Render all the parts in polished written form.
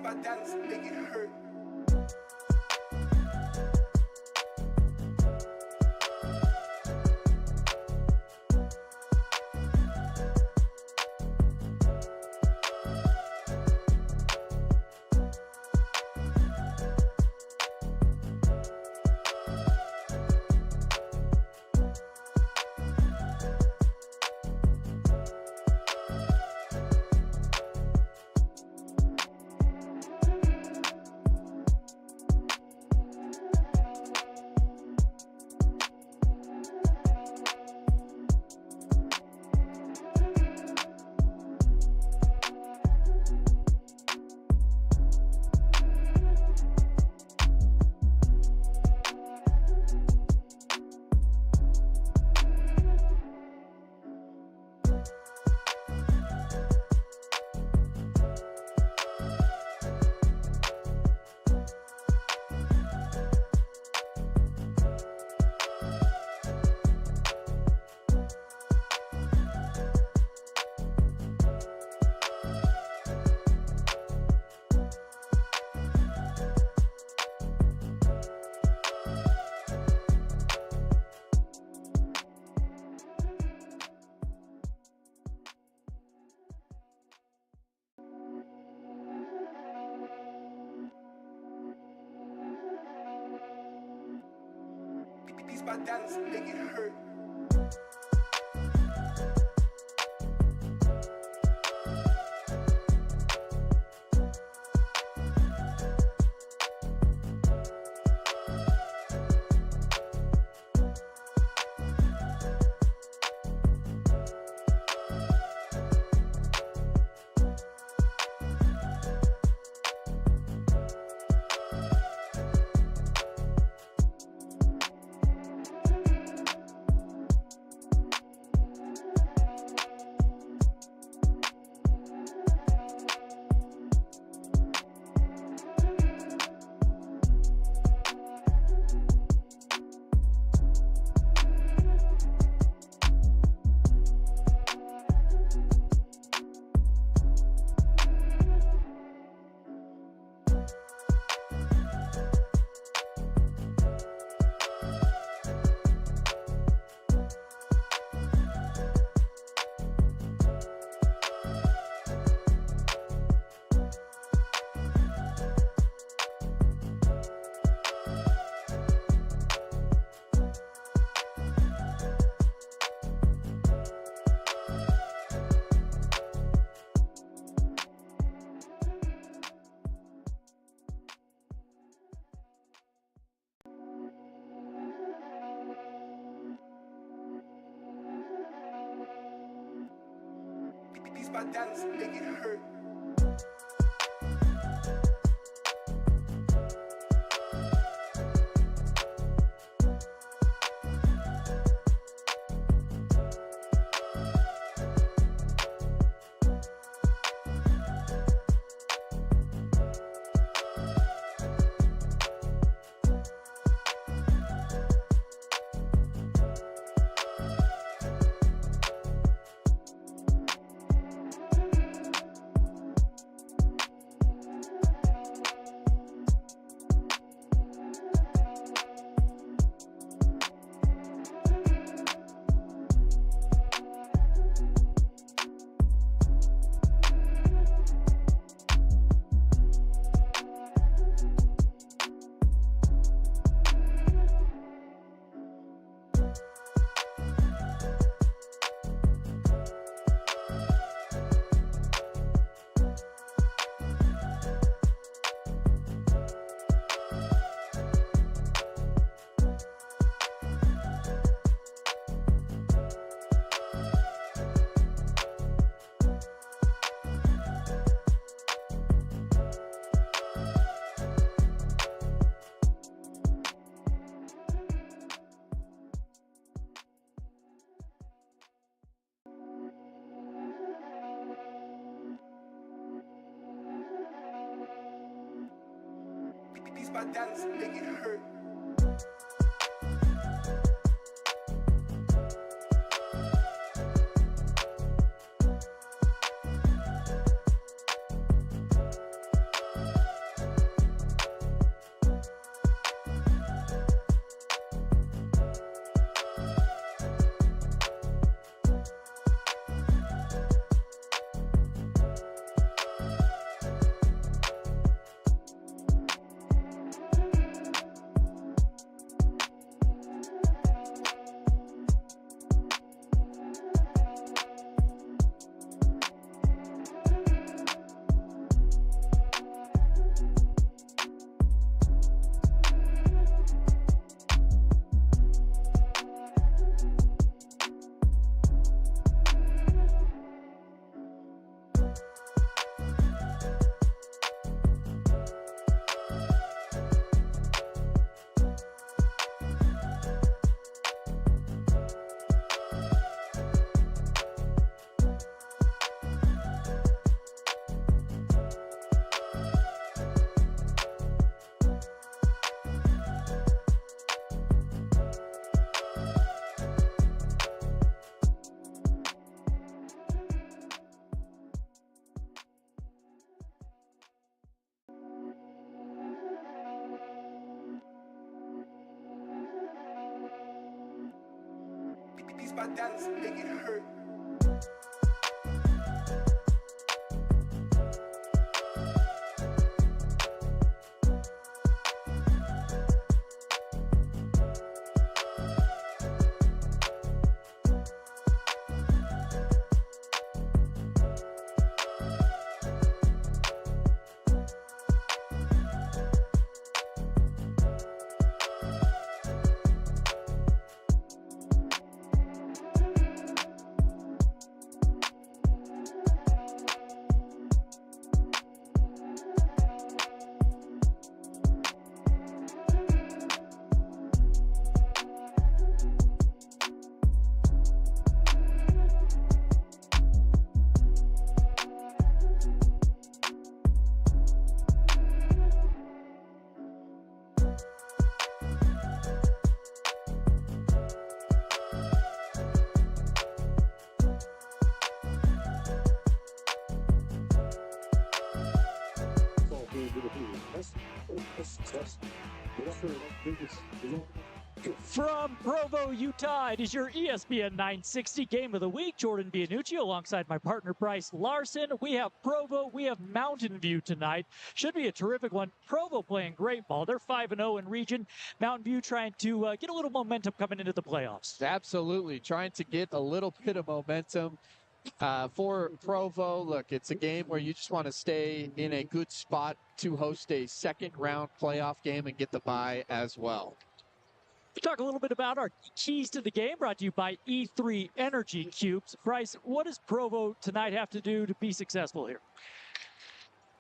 Beats by Dallas, make it hurt. Beats by Dallas, make it hurt. Beats by Dallas, make it hurt. Beats by Dallas, make it hurt. my dance make it hurt. From Provo, Utah, it is your ESPN 960 Game of the Week. Jordan Bianucci alongside my partner Bryce Larson. We have Provo, we have Mountain View tonight. Should be a terrific one. Provo playing great ball. They're 5-0 in region. Mountain View trying to get a little momentum coming into the playoffs. Absolutely, trying to get a little bit of momentum for Provo. Look, it's a game where you just want to stay in a good spot to host a second round playoff game and get the bye as well. Talk a little bit about our keys to the game, brought to you by E3 Energy Cubes. Bryce, what does Provo tonight have to do to be successful here?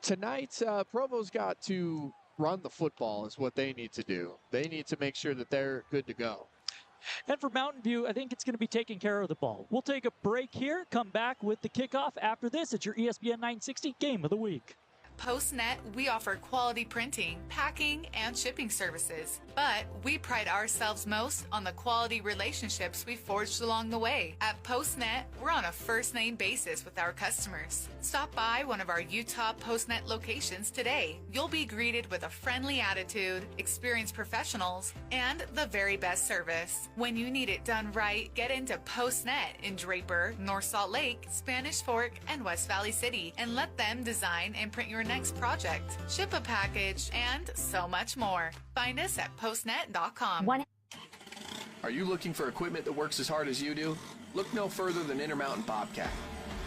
Tonight, Provo's got to run the football is what they need to do. They need to make sure that they're good to go. And for Mountain View, I think it's going to be taking care of the ball. We'll take a break here, come back with the kickoff. After this, it's your ESPN 960 Game of the Week. PostNet, we offer quality printing, packing, and shipping services. But we pride ourselves most on the quality relationships we forged along the way. At PostNet, we're on a first-name basis with our customers. Stop by one of our Utah PostNet locations today. You'll be greeted with a friendly attitude, experienced professionals, and the very best service. When you need it done right, get into PostNet in Draper, North Salt Lake, Spanish Fork, and West Valley City, and let them design and print your next project, ship a package, and so much more. Find us at postnet.com. Are you looking for equipment that works as hard as you do? Look no further than Intermountain Bobcat.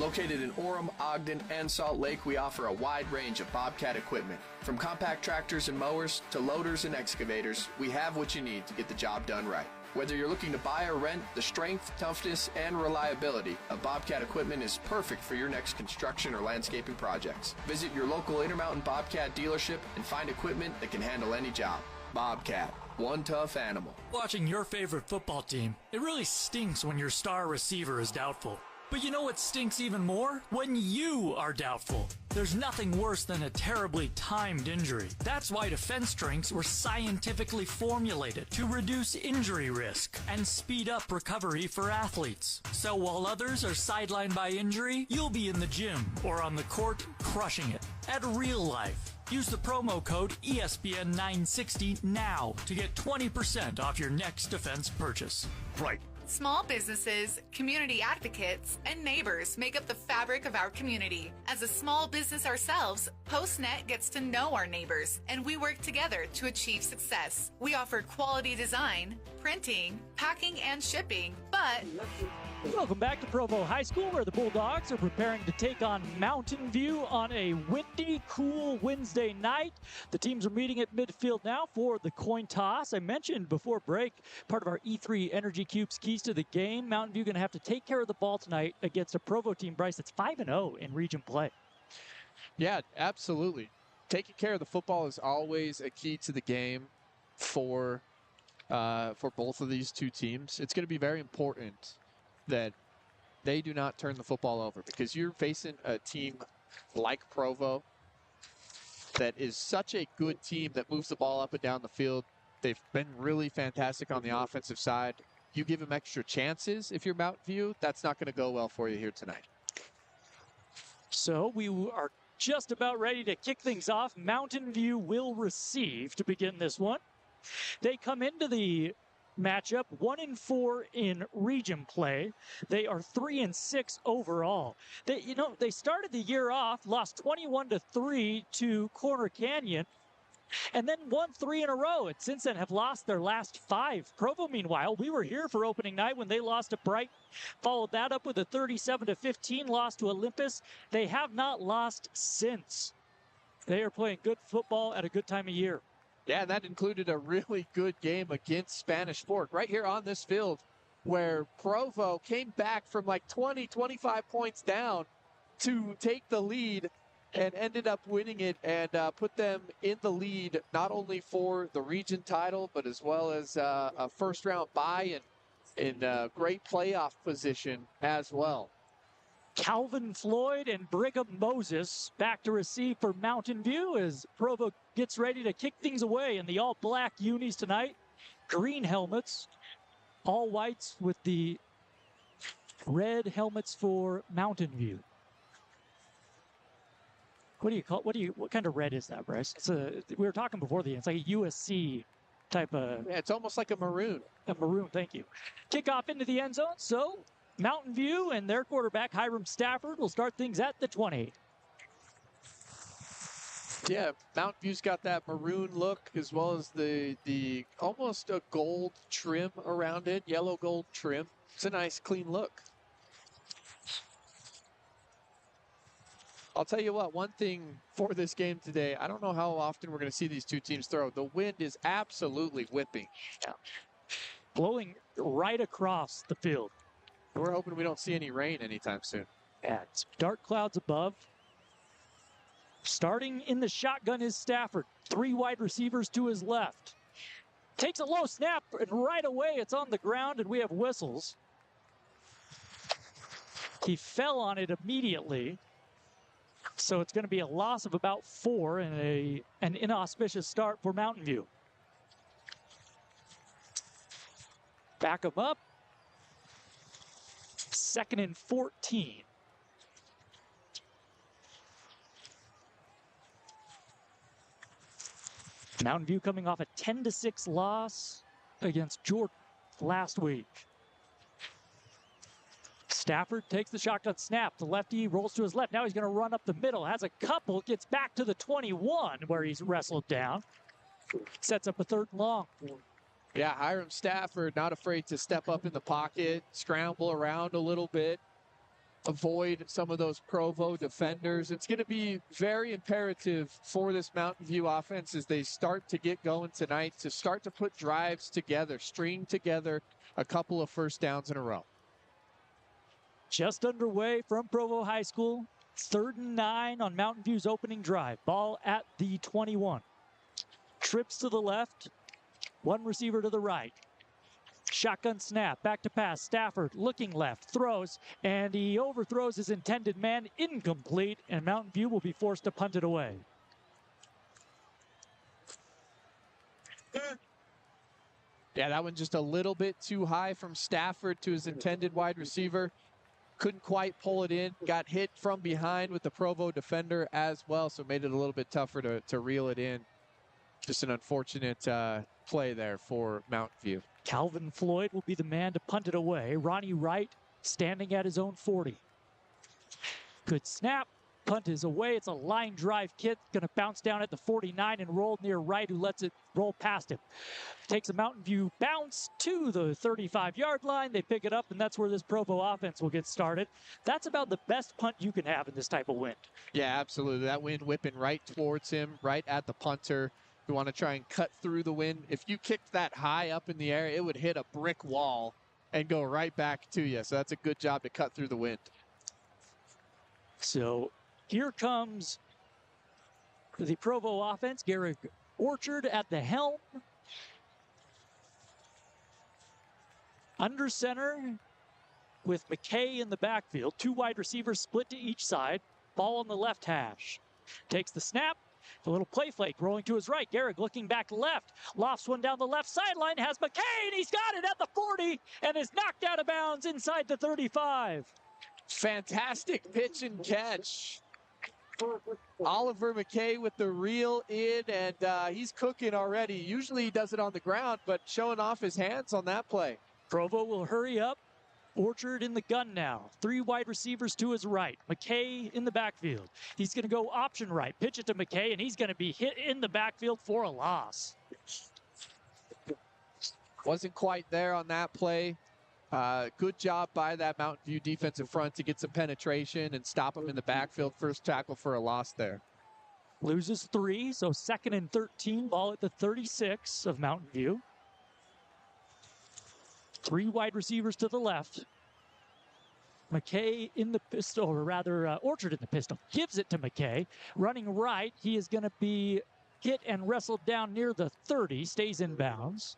Located in Orem, Ogden, and Salt Lake, we offer a wide range of Bobcat equipment. From compact tractors and mowers to loaders and excavators, we have what you need to get the job done right. Whether you're looking to buy or rent, the strength, toughness, and reliability of Bobcat equipment is perfect for your next construction or landscaping projects. Visit your local Intermountain Bobcat dealership and find equipment that can handle any job. Bobcat, one tough animal. Watching your favorite football team, it really stinks when your star receiver is doubtful. But you know what stinks even more? When you are doubtful. There's nothing worse than a terribly timed injury. That's why defense drinks were scientifically formulated to reduce injury risk and speed up recovery for athletes. So while others are sidelined by injury, you'll be in the gym or on the court crushing it. At Real Life, use the promo code ESPN960 now to get 20% off your next defense purchase. Right. Small businesses, community advocates, and neighbors make up the fabric of our community. As a small business ourselves, PostNet gets to know our neighbors, and we work together to achieve success. We offer quality design, printing, packing, and shipping, but... Welcome back to Provo High School, where the Bulldogs are preparing to take on Mountain View on a windy, cool Wednesday night. The teams are meeting at midfield now for the coin toss. I mentioned before break, part of our E3 Energy Cubes keys to the game. Mountain View going to have to take care of the ball tonight against a Provo team, Bryce, that's 5-0 in region play. Yeah, absolutely. Taking care of the football is always a key to the game for both of these two teams. It's going to be very important that they do not turn the football over, because you're facing a team like Provo that is such a good team that moves the ball up and down the field. They've been really fantastic on the offensive side. You give them extra chances if you're Mountain View, that's not going to go well for you here tonight. So we are just about ready to kick things off. Mountain View will receive to begin this one. They come into the matchup, 1-4 in region play. They are 3-6 overall. They started the year off, lost 21-3 to Corner Canyon, and then won 3 in a row, and since then have lost their last 5. Provo, meanwhile, we were here for opening night when they lost to Brighton, followed that up with a 37-15 loss to Olympus. They have not lost since. They are playing good football at a good time of year. Yeah, and that included a really good game against Spanish Fork right here on this field, where Provo came back from like 20, 25 points down to take the lead and ended up winning it and put them in the lead not only for the region title, but as well as a first-round bye and in great playoff position as well. Calvin Floyd and Brigham Moses back to receive for Mountain View as Provo gets ready to kick things away in the all-black unis tonight. Green helmets, all whites with the red helmets for Mountain View. What kind of red is that, Bryce? We were talking before it's like a USC type of. Yeah, it's almost like a maroon. A maroon, thank you. Kickoff into the end zone, so Mountain View and their quarterback, Hiram Stafford, will start things at the 20. Yeah, Mountain View's got that maroon look as well as the almost a gold trim around it, yellow gold trim. It's a nice, clean look. I'll tell you what, one thing for this game today, I don't know how often we're going to see these two teams throw. The wind is absolutely whipping. Yeah. Blowing right across the field. We're hoping we don't see any rain anytime soon. Yeah, it's dark clouds above. Starting in the shotgun is Stafford. 3 wide receivers to his left. Takes a low snap, and right away it's on the ground, and we have whistles. He fell on it immediately. So it's going to be a loss of about 4 and an inauspicious start for Mountain View. Back him up. 2nd and 14. Mountain View coming off a 10-6 loss against Jordan last week. Stafford takes the shotgun snap. The lefty rolls to his left. Now he's going to run up the middle. Has a couple. Gets back to the 21 where he's wrestled down. Sets up a 3rd and long. Yeah, Hiram Stafford not afraid to step up in the pocket, scramble around a little bit, avoid some of those Provo defenders. It's going to be very imperative for this Mountain View offense as they start to get going tonight to start to put drives together, string together a couple of first downs in a row. Just underway from Provo High School. 3rd and 9 on Mountain View's opening drive. Ball at the 21. Trips to the left. 1 receiver to the right. Shotgun snap. Back to pass. Stafford looking left. Throws. And he overthrows his intended man. Incomplete. And Mountain View will be forced to punt it away. Yeah, that one just a little bit too high from Stafford to his intended wide receiver. Couldn't quite pull it in. Got hit from behind with the Provo defender as well, so made it a little bit tougher to reel it in. Just an unfortunate play there for Mountain View. Calvin Floyd will be the man to punt it away. Ronnie Wright standing at his own 40. Good snap. Punt is away. It's a line drive kick. Going to bounce down at the 49 and roll near Wright, who lets it roll past him. Takes a Mountain View bounce to the 35-yard line. They pick it up, and that's where this Provo offense will get started. That's about the best punt you can have in this type of wind. Yeah, absolutely. That wind whipping right towards him, right at the punter. You want to try and cut through the wind. If you kicked that high up in the air, it would hit a brick wall and go right back to you. So that's a good job to cut through the wind. So here comes the Provo offense. Garrick Orchard at the helm. Under center with McKay in the backfield. 2 wide receivers split to each side. Ball on the left hash. Takes the snap. A little play flake rolling to his right. Garrick looking back left. Lofts one down the left sideline. Has McKay, and he's got it at the 40 and is knocked out of bounds inside the 35. Fantastic pitch and catch Oliver McKay with the reel in, and he's cooking already. Usually he does it on the ground, but showing off his hands on that play. Provo will hurry up. Orchard in the gun now. 3 wide receivers to his right. McKay in the backfield. He's going to go option right. Pitch it to McKay, and he's going to be hit in the backfield for a loss. Wasn't quite there on that play. Good job by that Mountain View defensive front to get some penetration and stop him in the backfield. First tackle for a loss there. Loses 3, so 2nd and 13. Ball at the 36 of Mountain View. 3 wide receivers to the left. McKay in the pistol, or rather Orchard in the pistol. Gives it to McKay. Running right, he is going to be hit and wrestled down near the 30. Stays in bounds.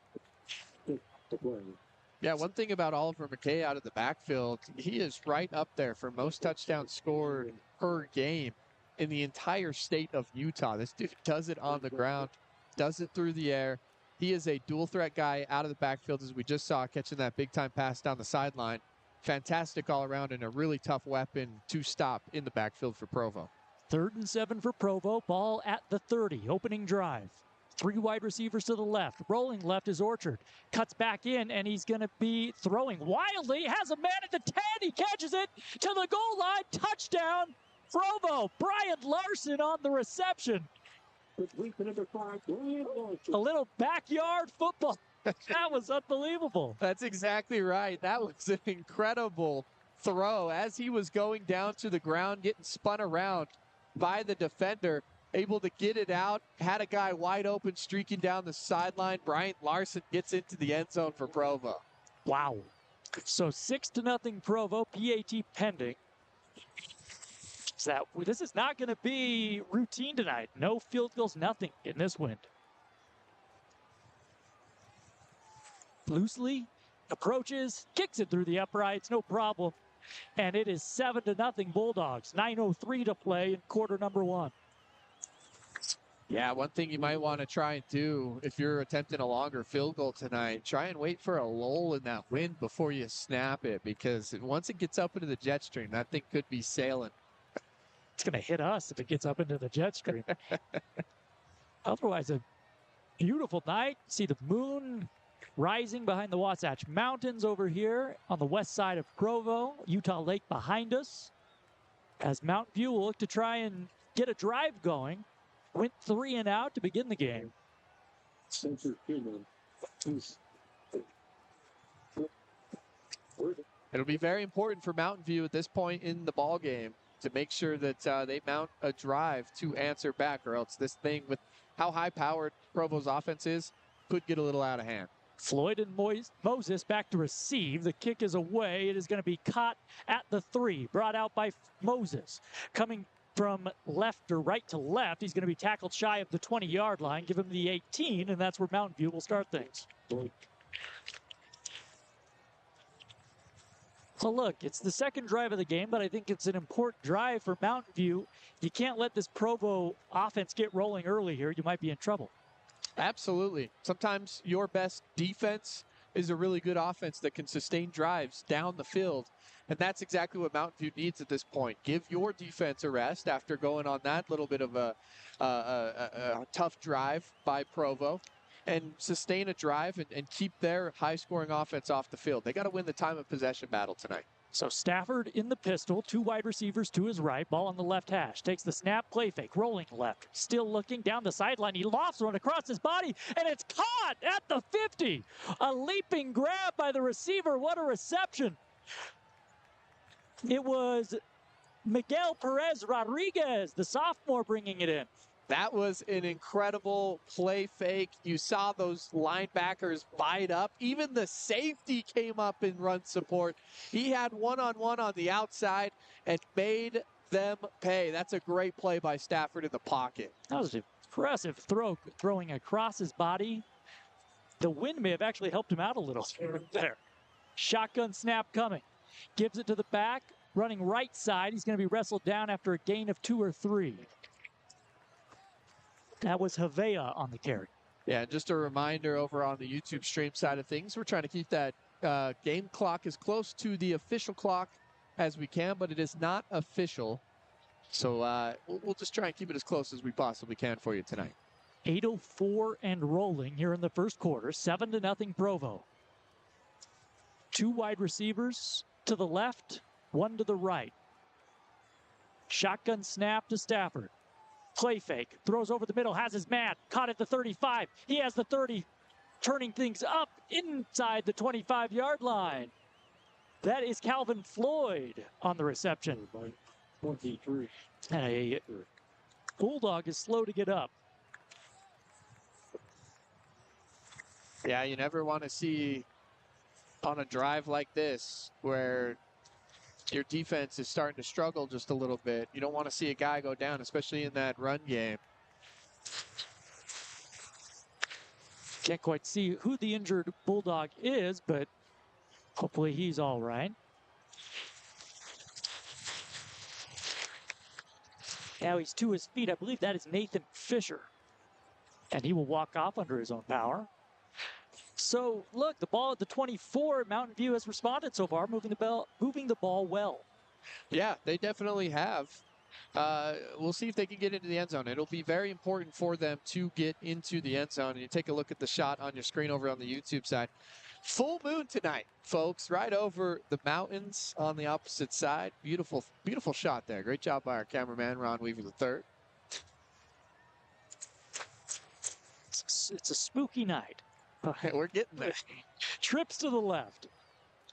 Yeah, one thing about Oliver McKay out of the backfield, he is right up there for most touchdowns scored per game in the entire state of Utah. This dude does it on the ground, does it through the air. He is a dual threat guy out of the backfield, as we just saw, catching that big time pass down the sideline. Fantastic all around and a really tough weapon to stop in the backfield for Provo. 3rd and 7 for Provo. Ball at the 30. Opening drive. 3 wide receivers to the left. Rolling left is Orchard. Cuts back in, and he's going to be throwing wildly. Has a man at the 10. He catches it to the goal line. Touchdown, Provo. Brian Larson on the reception. A little backyard football. That was unbelievable. That's exactly right. That was an incredible throw as he was going down to the ground, getting spun around by the defender, able to get it out, had a guy wide open streaking down the sideline. Brian Larson gets into the end zone for Provo. Wow. So 6-0 Provo, PAT pending. This is not going to be routine tonight. No field goals, nothing in this wind. Loosely approaches, kicks it through the uprights, no problem. And it is 7-0 Bulldogs. 9:03 to play in quarter number 1. Yeah, one thing you might want to try and do if you're attempting a longer field goal tonight, try and wait for a lull in that wind before you snap it, because once it gets up into the jet stream, that thing could be sailing. It's going to hit us if it gets up into the jet stream. Otherwise, a beautiful night. See the moon rising behind the Wasatch Mountains over here on the west side of Provo. Utah Lake behind us. As Mountain View will look to try and get a drive going. Went 3 and out to begin the game. It'll be very important for Mountain View at this point in the ball game to make sure that they mount a drive to answer back, or else this thing, with how high-powered Provo's offense is, could get a little out of hand. Floyd and Moses back to receive. The kick is away. It is going to be caught at the 3. Brought out by Moses. Coming from left or right to left. He's going to be tackled shy of the 20-yard line. Give him the 18, and that's where Mountain View will start things. So look, it's the second drive of the game, but I think it's an important drive for Mountain View. You can't let this Provo offense get rolling early here. You might be in trouble. Absolutely. Sometimes your best defense is a really good offense that can sustain drives down the field. And that's exactly what Mountain View needs at this point. Give your defense a rest after going on that little bit of a tough drive by Provo, and sustain a drive and keep their high-scoring offense off the field. They got to win the time of possession battle tonight. So Stafford in the pistol, 2 wide receivers to his right, ball on the left hash. Takes the snap, play fake, rolling left. Still looking down the sideline. He lofts one across his body, and it's caught at the 50. A leaping grab by the receiver. What a reception. It was Miguel Perez Rodriguez, the sophomore, bringing it in. That was an incredible play fake. You saw those linebackers bite up. Even the safety came up in run support. He had one-on-one on the outside and made them pay. That's a great play by Stafford in the pocket. That was an impressive throw, throwing across his body. The wind may have actually helped him out a little there. Shotgun snap coming. Gives it to the back, running right side. He's going to be wrestled down after a gain of 2 or 3. That was Havea on the carry. Yeah, just a reminder over on the YouTube stream side of things, we're trying to keep that game clock as close to the official clock as we can, but it is not official So we'll just try and keep it as close as we possibly can for you tonight. 8:04 and rolling here in the first quarter. 7-0 Provo. 2 wide receivers to the left, 1 to the right. Shotgun snap to Stafford. Play fake. Throws over the middle. Has his man. Caught at the 35. He has the 30. Turning things up inside the 25-yard line. That is Calvin Floyd on the reception. 23. And a Bulldog is slow to get up. Yeah, you never want to see on a drive like this where your defense is starting to struggle just a little bit. You don't want to see a guy go down, especially in that run game. Can't quite see who the injured Bulldog is, but hopefully he's all right. Now he's to his feet. I believe that is Nathan Fisher. And he will walk off under his own power. So, look, the ball at the 24. Mountain View has responded so far, moving the ball well. Yeah, they definitely have. We'll see if they can get into the end zone. It'll be very important for them to get into the end zone. And you take a look at the shot on your screen over on the YouTube side. Full moon tonight, folks, right over the mountains on the opposite side. Beautiful, beautiful shot there. Great job by our cameraman, Ron Weaver III. It's a spooky night. We're getting there. Trips to the left.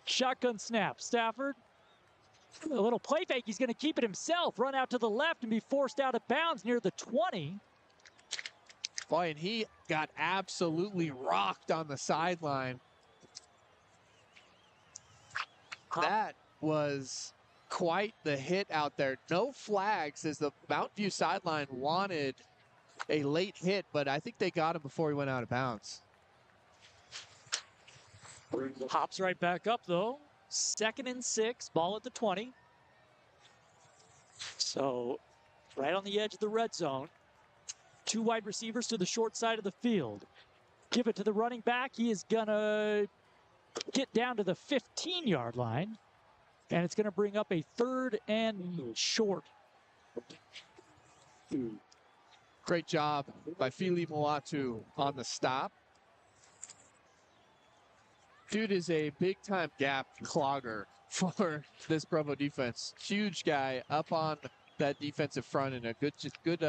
Shotgun snap. Stafford. A little play fake. He's going to keep it himself. Run out to the left and be forced out of bounds near the 20. Boy, and he got absolutely rocked on the sideline. That was quite the hit out there. No flags as the Mountain View sideline wanted a late hit, but I think they got him before he went out of bounds. Hops right back up, though. 2nd and 6, ball at the 20. So, right on the edge of the red zone. 2 wide receivers to the short side of the field. Give it to the running back. He is going to get down to the 15-yard line. And it's going to bring up a 3rd and short. Great job by Fili Moatu on the stop. Dude is a big-time gap clogger for this Provo defense. Huge guy up on that defensive front and a good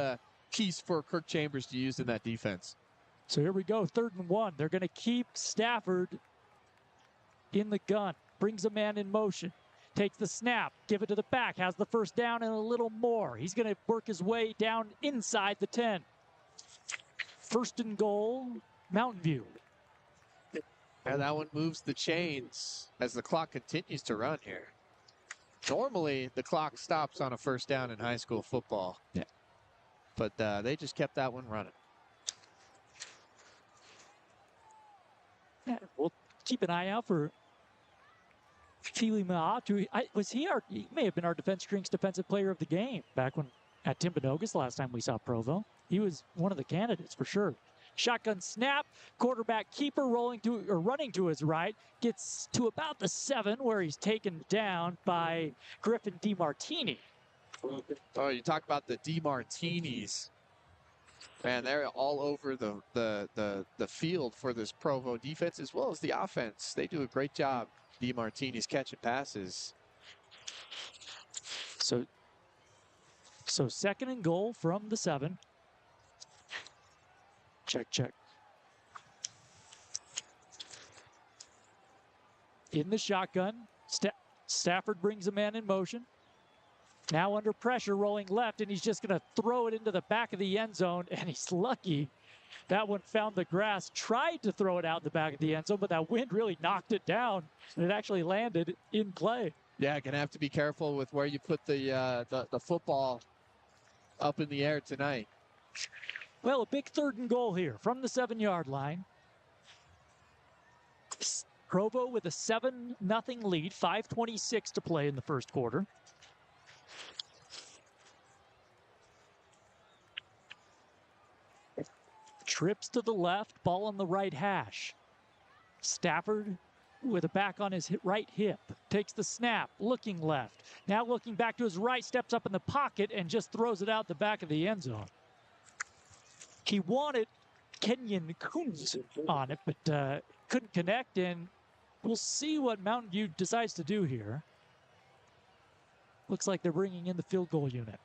piece for Kirk Chambers to use in that defense. So here we go, 3rd and 1. They're going to keep Stafford in the gun. Brings a man in motion. Takes the snap, give it to the back, has the first down and a little more. He's going to work his way down inside the 10. 1st and goal, Mountain View. And that one moves the chains as the clock continues to run here. Normally, the clock stops on a 1st down in high school football. Yeah. But they just kept that one running. Yeah, we'll keep an eye out for Fili Moatu. He may have been our Defense Drinks Defensive Player of the Game back when at Timpanogos last time we saw Provo. He was one of the candidates for sure. Shotgun snap, quarterback keeper running to his right, gets to about the 7 where he's taken down by Griffin DiMartini. Oh, you talk about the DiMartinis. Man, they're all over the field for this Provo defense as well as the offense. They do a great job. DiMartini's catching passes. So 2nd and goal from the 7. Check. In the shotgun, Stafford brings a man in motion. Now under pressure, rolling left, and he's just going to throw it into the back of the end zone, and he's lucky. That one found the grass, tried to throw it out the back of the end zone, but that wind really knocked it down, and it actually landed in play. Yeah, going to have to be careful with where you put the football up in the air tonight. Well, a big 3rd and goal here from the 7-yard line. Provo with a 7-0 lead, 5:26 to play in the first quarter. Trips to the left, ball on the right hash. Stafford with a back on his right hip. Takes the snap, looking left. Now looking back to his right, steps up in the pocket and just throws it out the back of the end zone. He wanted Kenyon Coons on it, but couldn't connect, and we'll see what Mountain View decides to do here. Looks like they're bringing in the field goal unit.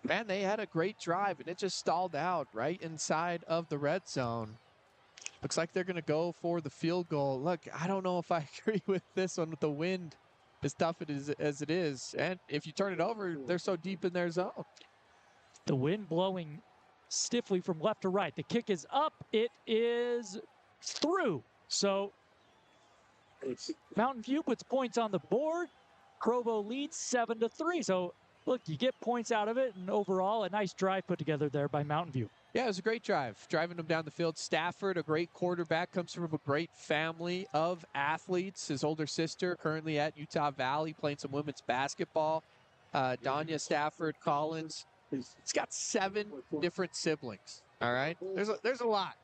Man, they had a great drive, and it just stalled out right inside of the red zone. Looks like they're going to go for the field goal. Look, I don't know if I agree with this one with the wind as tough as it is. And if you turn it over, they're so deep in their zone. The wind blowing stiffly from left to right. The kick is up. It is through. So Mountain View puts points on the board. Provo leads 7-3. So look, you get points out of it, and overall a nice drive put together there by Mountain View. Yeah, it was a great drive. Driving them down the field. Stafford, a great quarterback, comes from a great family of athletes. His older sister currently at Utah Valley playing some women's basketball. Danya Stafford Collins. He's got 7 different siblings. All right, there's a lot.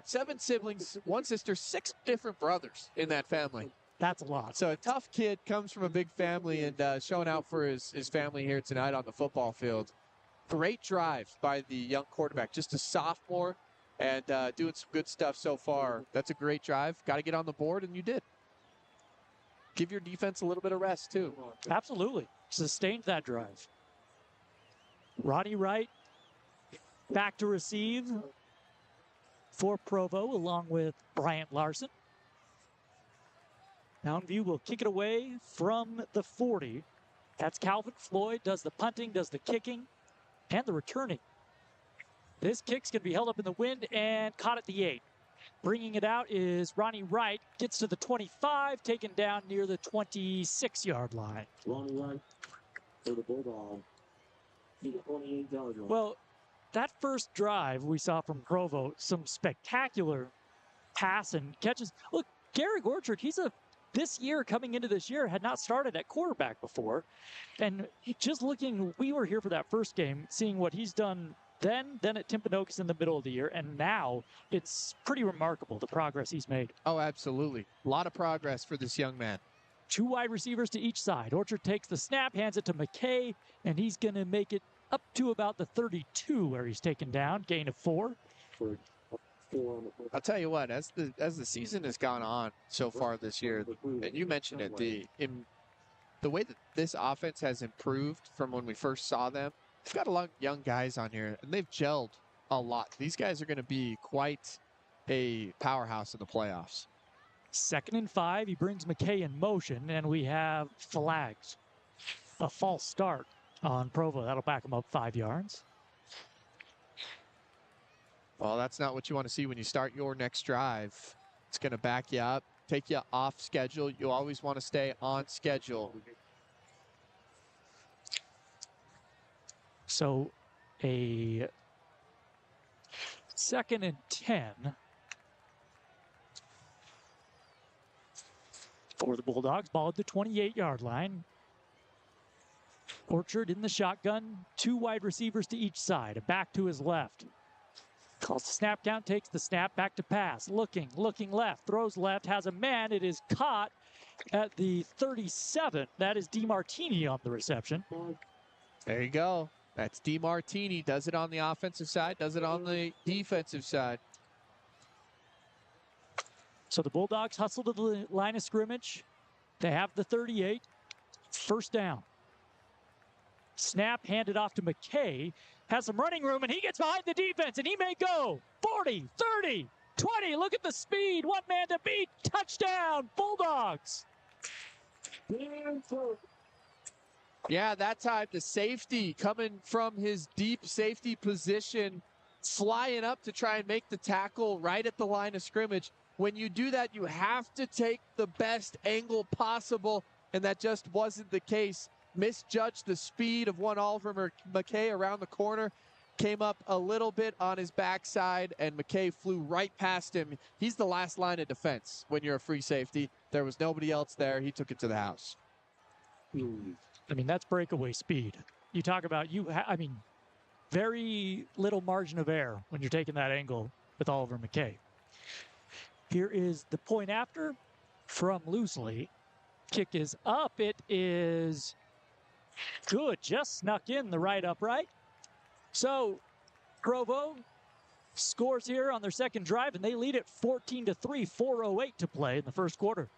7 siblings, 1 sister, 6 different brothers in that family. That's a lot. So a tough kid comes from a big family and showing out for his family here tonight on the football field. Great drive by the young quarterback, just a sophomore, and doing some good stuff so far. That's a great drive. Got to get on the board, and you did. Give your defense a little bit of rest, too. Absolutely. Sustained that drive. Ronnie Wright back to receive for Provo, along with Bryant Larson. Mountain View will kick it away from the 40. That's Calvin Floyd, does the punting, does the kicking, and the returning. This kick's going to be held up in the wind and caught at the 8. Bringing it out is Ronnie Wright. Gets to the 25, taken down near the 26-yard line. Ronnie Wright for the Bulldog. He's a 28-yard line. Well, that first drive we saw from Provo, some spectacular pass and catches. Look, Garrick Orchard, this year, coming into this year, had not started at quarterback before. And just looking, we were here for that first game, seeing what he's done then at Timpanogos in the middle of the year, and now it's pretty remarkable, the progress he's made. Oh, absolutely. A lot of progress for this young man. 2 wide receivers to each side. Orchard takes the snap, hands it to McKay, and he's going to make it up to about the 32 where he's taken down, gain of 4. I'll tell you what, as the season has gone on so far this year, and you mentioned it, the way that this offense has improved from when we first saw them, they've got a lot of young guys on here, and they've gelled a lot. These guys are going to be quite a powerhouse in the playoffs. 2nd and 5, he brings McKay in motion, and we have flags. A false start on Provo. That'll back him up 5 yards. Well, that's not what you want to see when you start your next drive. It's going to back you up, take you off schedule. You always want to stay on schedule. So a 2nd and 10 for the Bulldogs. Ball at the 28-yard line. Orchard in the shotgun. 2 wide receivers to each side. A back to his left. Calls the snap count, takes the snap, back to pass. Looking left, throws left, has a man. It is caught at the 37. That is DeMartini on the reception. There you go. That's DeMartini. Does it on the offensive side, does it on the defensive side. So the Bulldogs hustle to the line of scrimmage. They have the 38. 1st down. Snap handed off to McKay. Has some running room, and he gets behind the defense, and he may go 40, 30, 20. Look at the speed. 1 man to beat. Touchdown, Bulldogs. Yeah, that time the safety coming from his deep safety position, flying up to try and make the tackle right at the line of scrimmage. When you do that, you have to take the best angle possible, and that just wasn't the case. Misjudged the speed of one Oliver McKay around the corner. Came up a little bit on his backside, and McKay flew right past him. He's the last line of defense when you're a free safety. There was nobody else there. He took it to the house. I mean, that's breakaway speed. You talk about, very little margin of error when you're taking that angle with Oliver McKay. Here is the point after from loosely. Kick is up. It is good. Just snuck in the right upright. So Provo scores here on their second drive, and they lead it 14-3, 4:08 to play in the first quarter.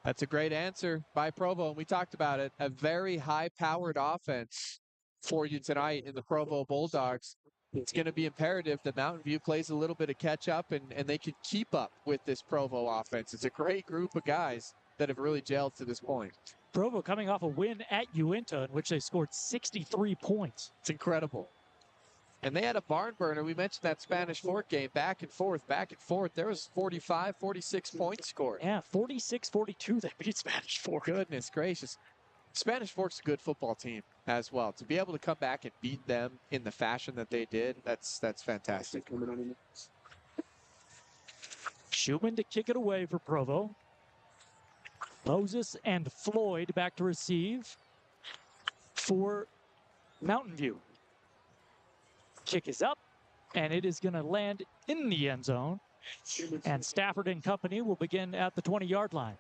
That's a great answer by Provo, and we talked about it. A very high-powered offense for you tonight in the Provo Bulldogs. It's going to be imperative that Mountain View plays a little bit of catch-up, and they can keep up with this Provo offense. It's a great group of guys that have really gelled to this point. Provo coming off a win at Uinta, in which they scored 63 points. It's incredible. And they had a barn burner. We mentioned that Spanish Fork game, back and forth, back and forth. There was 45, 46 points scored. Yeah, 46-42, they beat Spanish Fork. Goodness gracious. Spanish Fork's a good football team as well. To be able to come back and beat them in the fashion that they did, that's fantastic. Schumann to kick it away for Provo. Moses and Floyd back to receive for Mountain View. Kick is up, and it is going to land in the end zone. And Stafford and company will begin at the 20-yard line.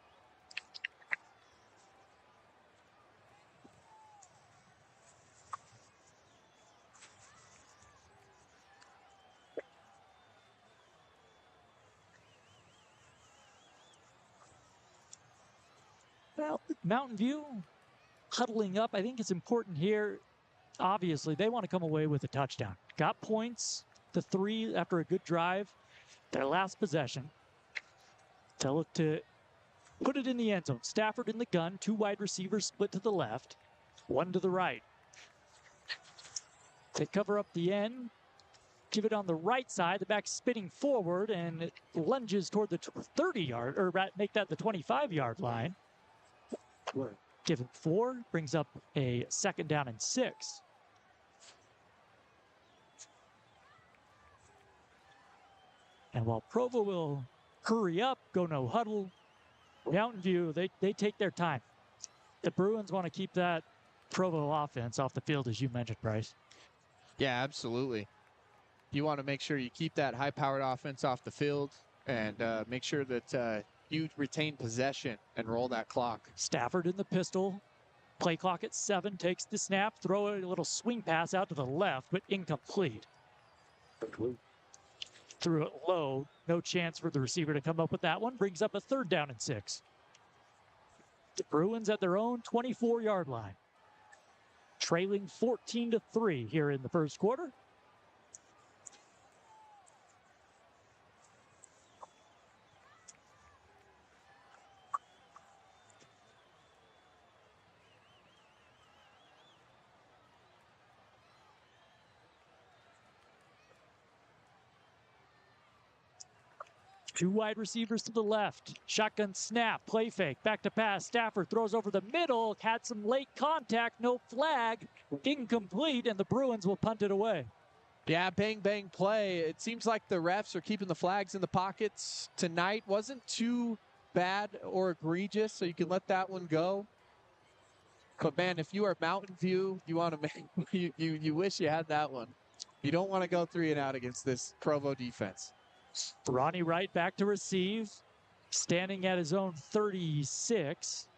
Well, Mountain View huddling up. I think it's important here. Obviously, they want to come away with a touchdown. Got points, the 3 after a good drive. Their last possession. Tell it to put it in the end zone. Stafford in the gun. 2 wide receivers split to the left. 1 to the right. They cover up the end. Give it on the right side. The back spinning forward, and it lunges toward the 30-yard, or make that the 25-yard line. Give him 4, brings up a 2nd down and 6. And while Provo will hurry up, go no huddle, Mountain View, they take their time. The Bruins want to keep that Provo offense off the field, as you mentioned, Bryce. Yeah, absolutely. You want to make sure you keep that high-powered offense off the field and make sure that you retain possession and roll that clock. Stafford in the pistol. Play clock at 7. Takes the snap. Throw a little swing pass out to the left, but incomplete. Threw it low. No chance for the receiver to come up with that one. Brings up a 3rd down and 6. The Bruins at their own 24-yard line. Trailing 14-3 here in the first quarter. Two wide receivers to the left. Shotgun snap, play fake, back to pass. Stafford throws over the middle, had some late contact, no flag, incomplete, and the Bruins will punt it away. Yeah, bang, bang play. It seems like the refs are keeping the flags in the pockets tonight. Wasn't too bad or egregious, so you can let that one go. But, man, if you are Mountain View, you want to make you wish you had that one. You don't want to go 3 and out against this Provo defense. Ronnie Wright back to receive. Standing at his own 36.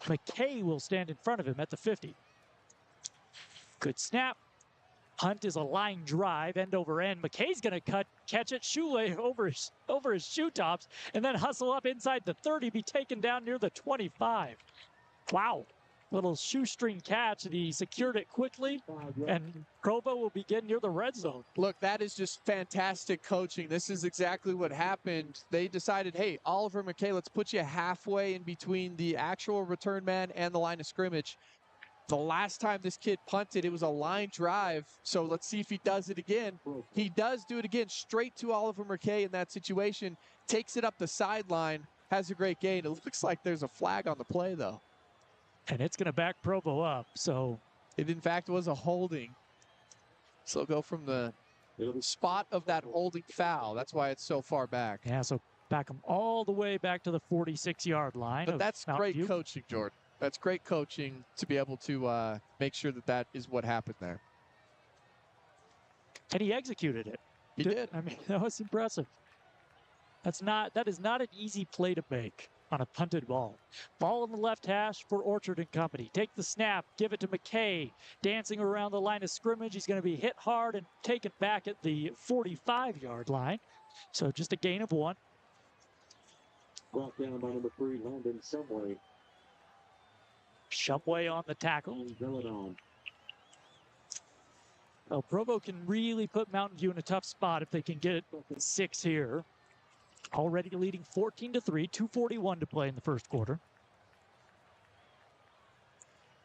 McKay will stand in front of him at the 50. Good snap. Hunt is a line drive, end over end. McKay's going to catch it, shoelay over his shoe tops, and then hustle up inside the 30, be taken down near the 25. Wow. Little shoestring catch, and he secured it quickly, and Provo will begin near the red zone. Look, that is just fantastic coaching. This is exactly what happened. They decided, hey, Oliver McKay, let's put you halfway in between the actual return man and the line of scrimmage. The last time this kid punted, it was a line drive, so let's see if he does it again. He does do it again, straight to Oliver McKay in that situation, takes it up the sideline, has a great gain. It looks like there's a flag on the play, though. And it's going to back Provo up, so. It, in fact, was a holding. So go from the spot of that holding foul. That's why it's so far back. Yeah, so back them all the way back to the 46-yard line. But that's great coaching, Jordan. That's great coaching to be able to make sure that that is what happened there. And he executed it. He did. I mean, that was impressive. That is not an easy play to make on a punted ball. Ball on the left hash for Orchard and company. Take the snap, give it to McKay. Dancing around the line of scrimmage. He's going to be hit hard and taken back at the 45-yard line. So just a gain of 1. Brought down by number 3, Landon Shumway. Shumway on the tackle. And Villadon. Well, Provo can really put Mountain View in a tough spot if they can get 6 here. Already leading 14-3, 2:41 to play in the first quarter.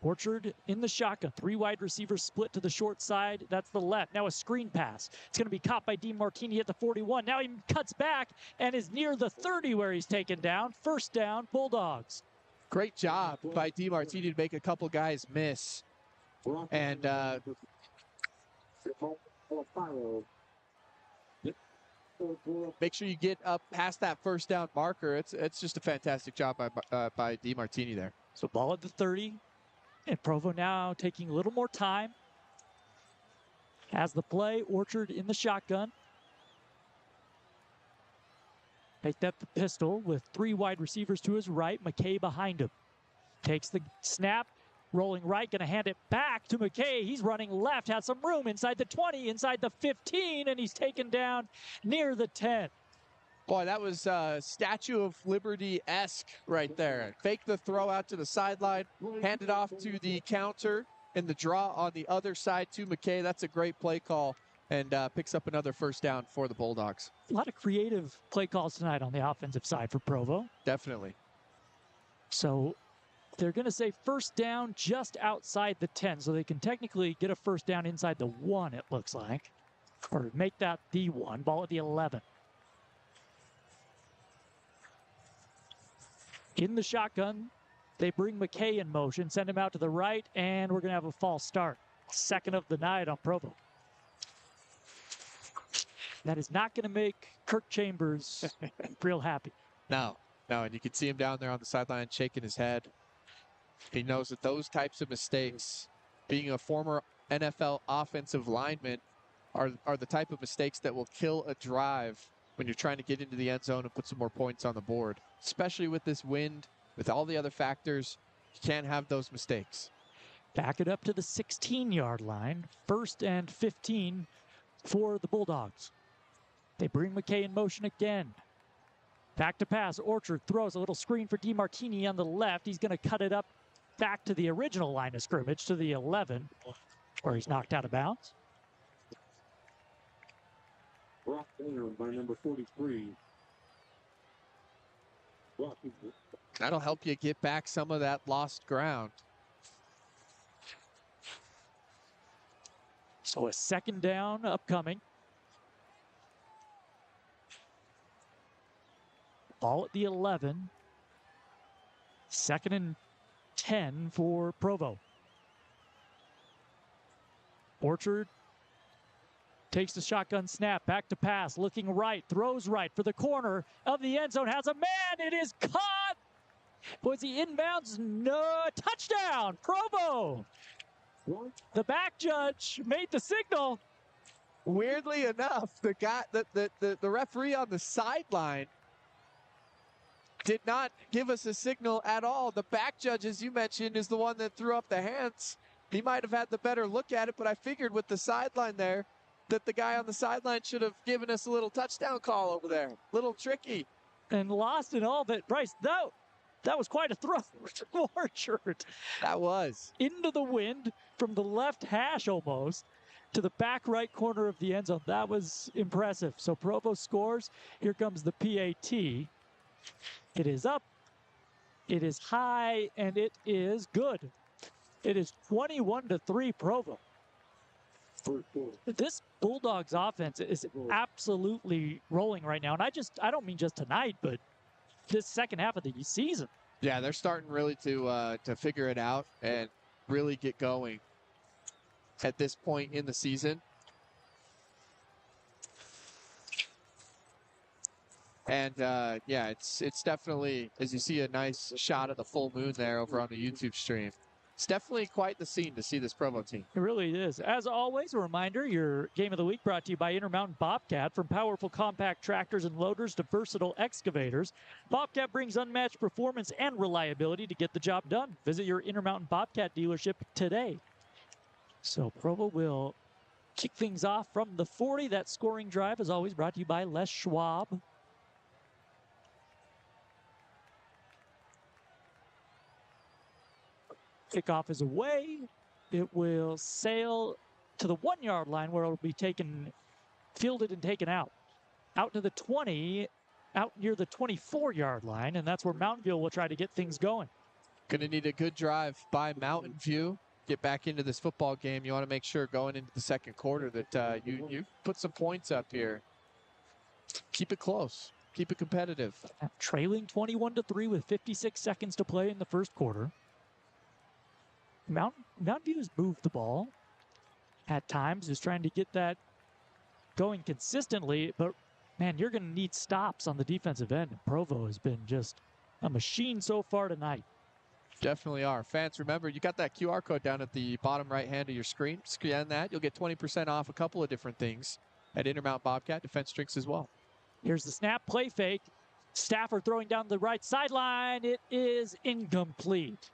Orchard in the shotgun. 3 wide receivers split to the short side. That's the left. Now a screen pass. It's going to be caught by DeMartini at the 41. Now he cuts back and is near the 30 where he's taken down. First down, Bulldogs. Great job by DeMartini to make a couple guys miss. And make sure you get up past that first down marker. It's just a fantastic job by DeMartini there. So ball at the 30. And Provo now taking a little more time. Has the play, Orchard in the shotgun. Picked up the pistol with 3 wide receivers to his right. McKay behind him. Takes the snap, rolling right, going to hand it back to McKay. He's running left, has some room inside the 20, inside the 15, and he's taken down near the 10. Boy, that was Statue of Liberty-esque right there. Fake the throw out to the sideline, hand it off to the counter, and the draw on the other side to McKay. That's a great play call, and picks up another first down for the Bulldogs. A lot of creative play calls tonight on the offensive side for Provo. Definitely. So they're going to say first down just outside the 10, so they can technically get a first down inside the 1, it looks like, or make that the 1. Ball at the 11. In the shotgun, they bring McKay in motion, send him out to the right, and we're going to have a false start. Second of the night on Provo. That is not going to make Kirk Chambers real happy. No, and you can see him down there on the sideline shaking his head. He knows that those types of mistakes, being a former NFL offensive lineman, are the type of mistakes that will kill a drive when you're trying to get into the end zone and put some more points on the board. Especially with this wind, with all the other factors, you can't have those mistakes. Back it up to the 16-yard line. 1st and 15 for the Bulldogs. They bring McKay in motion again. Back to pass. Orchard throws a little screen for DeMartini on the left. He's going to cut it up back to the original line of scrimmage, to the 11, where he's knocked out of bounds. Brought down by number 43. That'll help you get back some of that lost ground. So a second down upcoming. Ball at the 11. 2nd and 10 for Provo. Orchard takes the shotgun snap, back to pass, looking right, throws right for the corner of the end zone, has a man, it is caught! Was he inbounds? No, touchdown, Provo! The back judge made the signal. Weirdly enough, the referee on the sideline did not give us a signal at all. The back judge, as you mentioned, is the one that threw up the hands. He might have had the better look at it, but I figured with the sideline there that the guy on the sideline should have given us a little touchdown call over there. Little tricky. And lost in all, but Bryce, that was quite a throw from Orchard. That was. Into the wind from the left hash almost to the back right corner of the end zone. That was impressive. So Provo scores. Here comes the PAT. It is up, it is high, and it is good. It is 21-3 Provo. This Bulldogs offense is absolutely rolling right now. And I don't mean just tonight, but this second half of the season. Yeah, they're starting really to figure it out and really get going at this point in the season. And yeah, it's definitely, as you see a nice shot of the full moon there over on the YouTube stream, It's definitely quite the scene to see this Provo team. It really is. As always, a reminder, your game of the week brought to you by Intermountain Bobcat. From powerful compact tractors and loaders to versatile excavators, Bobcat brings unmatched performance and reliability to get the job done. Visit your Intermountain Bobcat dealership today. So Provo will kick things off from the 40. That scoring drive is always brought to you by Les Schwab. Kickoff is away. It will sail to the 1-yard line where it will be fielded and taken out. Out to the 20, out near the 24-yard line, and that's where Mountain View will try to get things going. Going to need a good drive by Mountain View. Get back into this football game. You want to make sure going into the second quarter that you put some points up here. Keep it close. Keep it competitive. Trailing 21-3 with 56 seconds to play in the first quarter. Mountain View has moved the ball at times, is trying to get that going consistently, but man, you're going to need stops on the defensive end. Provo has been just a machine so far tonight. Definitely are. Fans, remember, you got that QR code down at the bottom right hand of your screen. Scan that. You'll get 20% off a couple of different things at Intermount Bobcat Defense Drinks as well. Here's the snap, play fake. Stafford throwing down the right sideline. It is incomplete.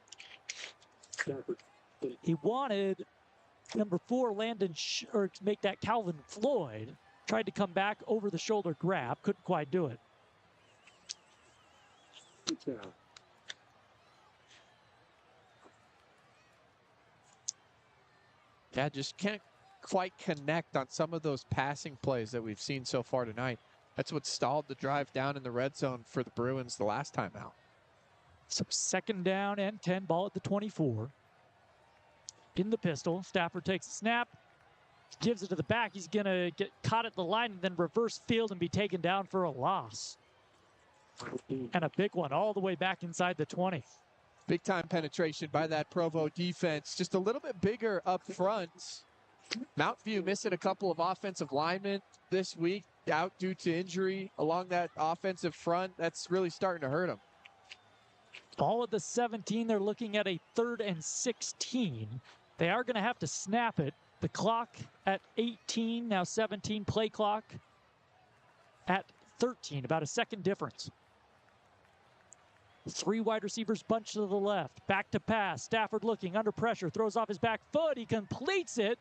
He wanted number 4, Landon, or to make that Calvin Floyd. Tried to come back over the shoulder grab. Couldn't quite do it. Yeah, just can't quite connect on some of those passing plays that we've seen so far tonight. That's what stalled the drive down in the red zone for the Bruins the last time out. So 2nd down and 10, ball at the 24. In the pistol, Stafford takes a snap, gives it to the back. He's going to get caught at the line and then reverse field and be taken down for a loss. And a big one all the way back inside the 20. Big time penetration by that Provo defense. Just a little bit bigger up front. Mountain View missing a couple of offensive linemen this week out due to injury along that offensive front. That's really starting to hurt them. Ball at the 17. They're looking at a 3rd and 16. They are going to have to snap it. The clock at 18, now 17. Play clock at 13. About a second difference. 3 wide receivers bunched to the left. Back to pass. Stafford looking under pressure. Throws off his back foot. He completes it.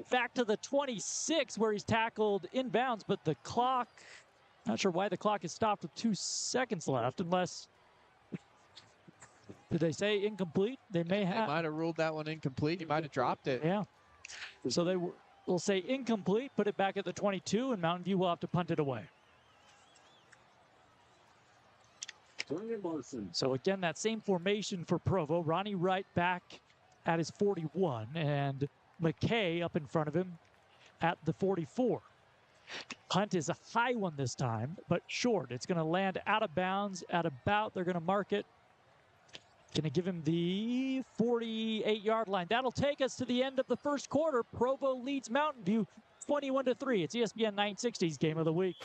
Back to the 26 where he's tackled inbounds, but the clock, not sure why the clock is stopped with 2 seconds left, unless, did they say incomplete? They might have ruled that one incomplete. He might have dropped it. Yeah. So they will say incomplete, put it back at the 22, and Mountain View will have to punt it away. So again, that same formation for Provo. Ronnie Wright back at his 41, and McKay up in front of him at the 44. Punt is a high one this time, but short. It's going to land out of bounds at about, they're going to mark it. Going to give him the 48-yard line. That'll take us to the end of the first quarter. Provo leads Mountain View 21-3. It's ESPN 960's Game of the Week.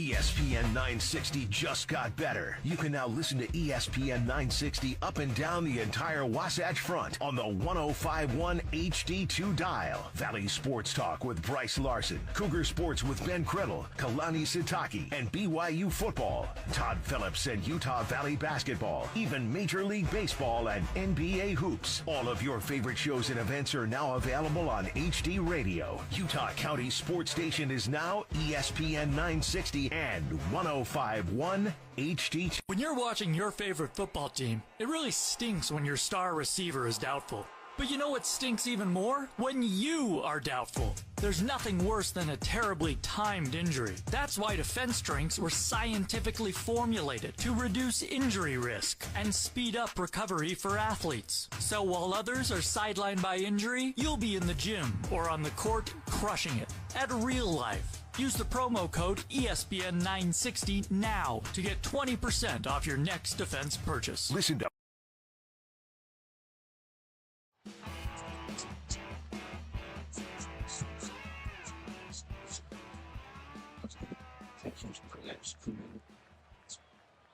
ESPN 960 just got better. You can now listen to ESPN 960 up and down the entire Wasatch Front on the 105.1 HD2 dial. Valley Sports Talk with Bryce Larson, Cougar Sports with Ben Criddle, Kalani Sitaki, and BYU football. Todd Phillips and Utah Valley basketball. Even Major League Baseball and NBA hoops. All of your favorite shows and events are now available on HD Radio. Utah County Sports Station is now ESPN 960 and 105.1 HD2. When you're watching your favorite football team, it really stinks when your star receiver is doubtful. But you know what stinks even more? When you are doubtful. There's nothing worse than a terribly timed injury. That's why defense drinks were scientifically formulated to reduce injury risk and speed up recovery for athletes. So while others are sidelined by injury, you'll be in the gym or on the court crushing it. At real life. Use the promo code ESPN960 now to get 20% off your next defense purchase. Listen to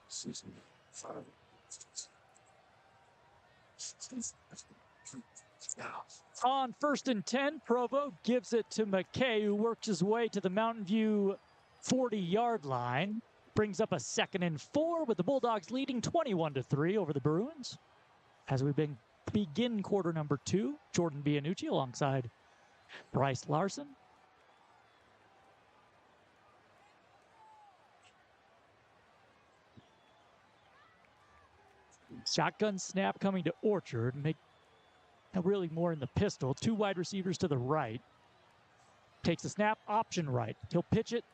Season 5. On 1st and 10, Provo gives it to McKay, who works his way to the Mountain View 40-yard line. Brings up a 2nd and 4 with the Bulldogs leading 21-3 over the Bruins. As we begin quarter number 2, Jordan Bianucci alongside Bryce Larson. Shotgun snap coming to Orchard. Really more in the pistol. 2 wide receivers to the right. Takes the snap, option right. He'll pitch it.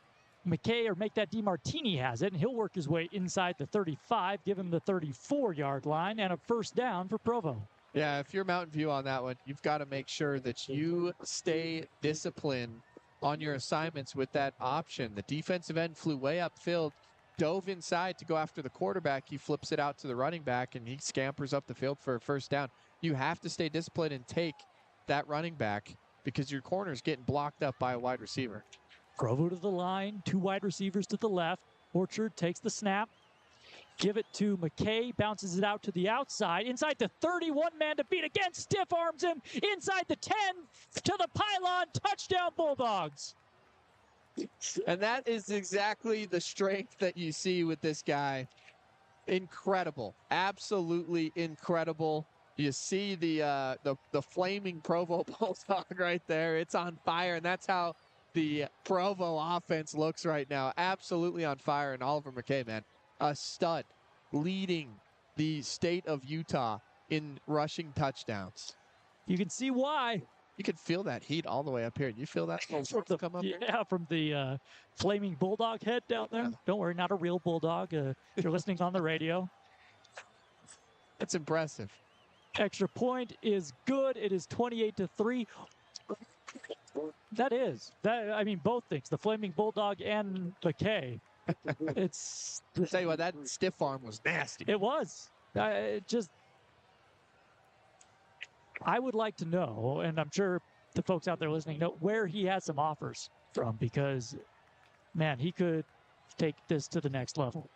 McKay or make that DeMartini has it, and he'll work his way inside the 35, give him the 34-yard line, and a 1st down for Provo. Yeah, if you're Mountain View on that one, you've got to make sure that you stay disciplined on your assignments with that option. The defensive end flew way upfield, dove inside to go after the quarterback. He flips it out to the running back, and he scampers up the field for a 1st down. You have to stay disciplined and take that running back because your corner is getting blocked up by a wide receiver. Provo to the line, 2 wide receivers to the left. Orchard takes the snap. Give it to McKay, bounces it out to the outside. Inside the 31, man to beat again, stiff arms him. Inside the 10, to the pylon, touchdown Bulldogs. And that is exactly the strength that you see with this guy. Incredible, absolutely incredible. You see the flaming Provo Bulldog right there. It's on fire, and that's how the Provo offense looks right now. Absolutely on fire. And Oliver McKay, man, a stud, leading the state of Utah in rushing touchdowns. You can see why. You can feel that heat all the way up here. You feel that come up here? Yeah, from the flaming Bulldog head down there. Don't worry, not a real Bulldog. If you're listening on the radio. That's impressive. Extra point is good. It is 28-3. I mean, both things. The flaming Bulldog and McKay. It's. I'll tell you what, that stiff arm was nasty. It was. I would like to know, and I'm sure the folks out there listening know, where he has some offers from, because, man, he could take this to the next level.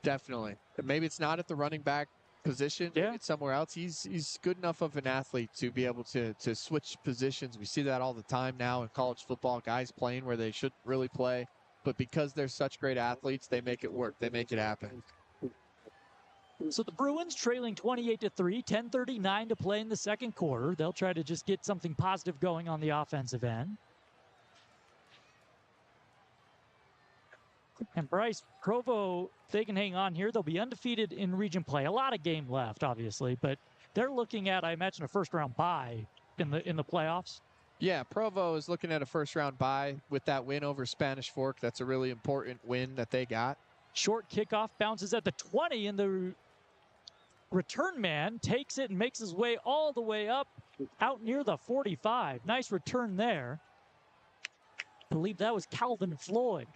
Definitely. Maybe it's not at the running back position. Yeah. It's somewhere else. He's good enough of an athlete to be able to switch positions. We see that all the time now in college football. Guys playing where they shouldn't really play, but because they're such great athletes, they make it work. They make it happen. So the Bruins trailing 28-3, 10:39 to play in the 2nd quarter. They'll try to just get something positive going on the offensive end. And Bryce, Provo, they can hang on here. They'll be undefeated in region play. A lot of game left, obviously, but they're looking at, I imagine, a 1st-round bye in the playoffs. Yeah, Provo is looking at a 1st-round bye with that win over Spanish Fork. That's a really important win that they got. Short kickoff bounces at the 20, and the return man takes it and makes his way all the way up out near the 45. Nice return there. I believe that was Calvin Floyd.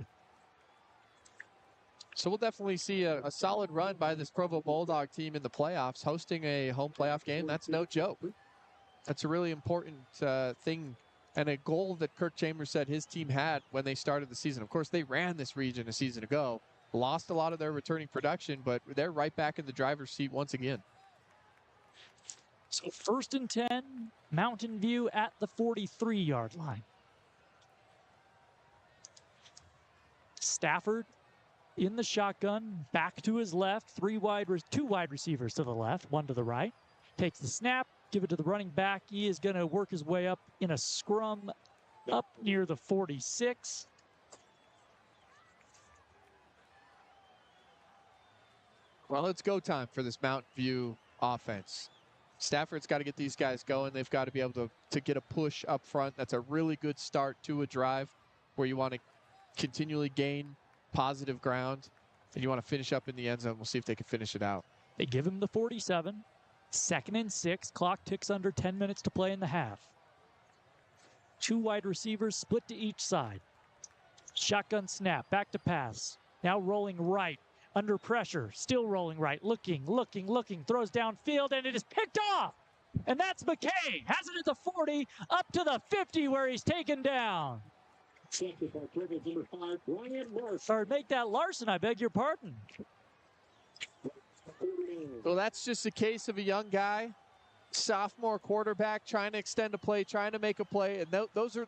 So we'll definitely see a solid run by this Provo Bulldog team in the playoffs. Hosting a home playoff game, that's no joke. That's a really important thing and a goal that Kirk Chambers said his team had when they started the season. Of course, they ran this region a season ago, lost a lot of their returning production, but they're right back in the driver's seat once again. So 1st and 10, Mountain View at the 43-yard line. Stafford in the shotgun, back to his left, 2 wide receivers to the left, 1 to the right. Takes the snap, give it to the running back. He is going to work his way up in a scrum up near the 46. Well, it's go time for this Mountain View offense. Stafford's got to get these guys going. They've got to be able to get a push up front. That's a really good start to a drive where you want to continually gain positive ground, and you want to finish up in the end zone. We'll see if they can finish it out. They give him the 47. 2nd and 6. Clock ticks under 10 minutes to play in the half. 2 wide receivers split to each side. Shotgun snap. Back to pass. Now rolling right. Under pressure. Still rolling right. Looking. Throws downfield, and it is picked off. And that's McKay. Has it at the 40. Up to the 50 where he's taken down. Or make that Larson, I beg your pardon. Well, that's just a case of a young guy, sophomore quarterback, trying to extend a play, trying to make a play, and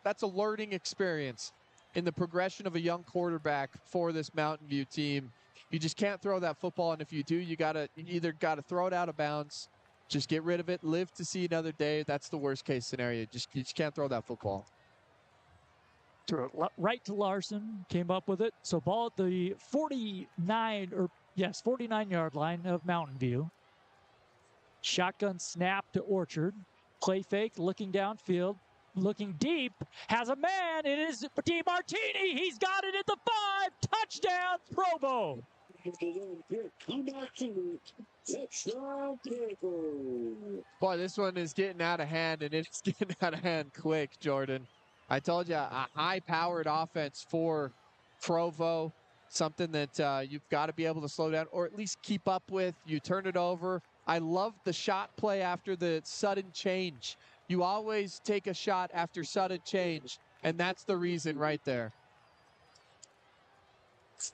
that's a learning experience in the progression of a young quarterback for this Mountain View team. You just can't throw that football, and if you do, you either got to throw it out of bounds, just get rid of it, live to see another day. That's the worst case scenario. You just can't throw that football. Threw it right to Larson, came up with it. So ball at the 49-yard line of Mountain View. Shotgun snap to Orchard. Play fake, looking downfield, looking deep, has a man. It is DiMartini. He's got it at the 5. Touchdown, Provo. Boy, this one is getting out of hand, and it's getting out of hand quick, Jordan. I told you, a high-powered offense for Provo, something that you've got to be able to slow down or at least keep up with. You turn it over. I love the shot play after the sudden change. You always take a shot after sudden change, and that's the reason right there.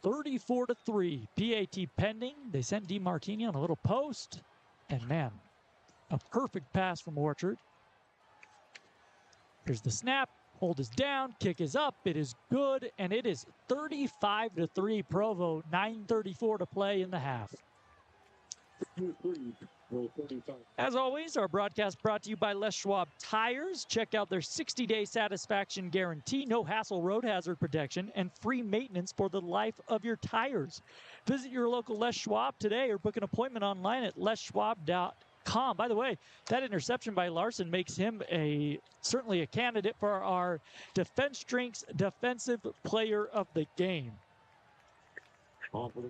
34-3. PAT pending. They sent DiMartini on a little post. And, man, a perfect pass from Orchard. Here's the snap. Hold is down. Kick is up. It is good. And it is 35-3 Provo. 9:34 to play in the half. As always, our broadcast brought to you by Les Schwab Tires. Check out their 60-day satisfaction guarantee, no hassle road hazard protection, and free maintenance for the life of your tires. Visit your local Les Schwab today or book an appointment online at leschwab.com. By the way, that interception by Larson makes him certainly a candidate for our Defense Drinks Defensive Player of the Game.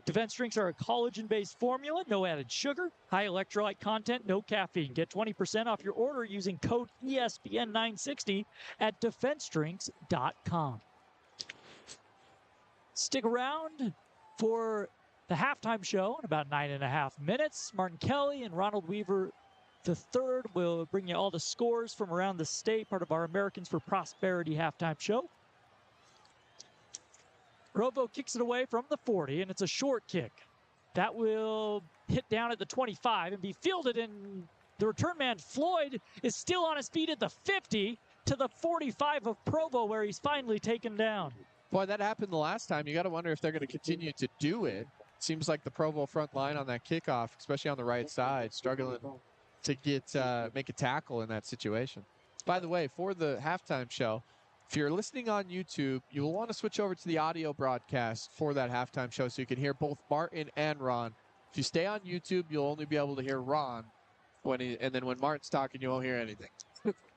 Defense drinks are a collagen-based formula, no added sugar, high electrolyte content, no caffeine. Get 20% off your order using code ESPN960 at defensedrinks.com. Stick around for the halftime show in about 9.5 minutes. Martin Kelly and Ronald Weaver III will bring you all the scores from around the state, part of our Americans for Prosperity halftime show. Provo kicks it away from the 40, and it's a short kick. That will hit down at the 25 and be fielded, and the return man, Floyd, is still on his feet at the 50 to the 45 of Provo, where he's finally taken down. Boy, that happened the last time. You got to wonder if they're going to continue to do it. Seems like the Provo front line on that kickoff, especially on the right side, struggling to make a tackle in that situation. By the way, for the halftime show, if you're listening on YouTube, you'll want to switch over to the audio broadcast for that halftime show so you can hear both Martin and Ron. If you stay on YouTube, you'll only be able to hear Ron, and then when Martin's talking, you won't hear anything.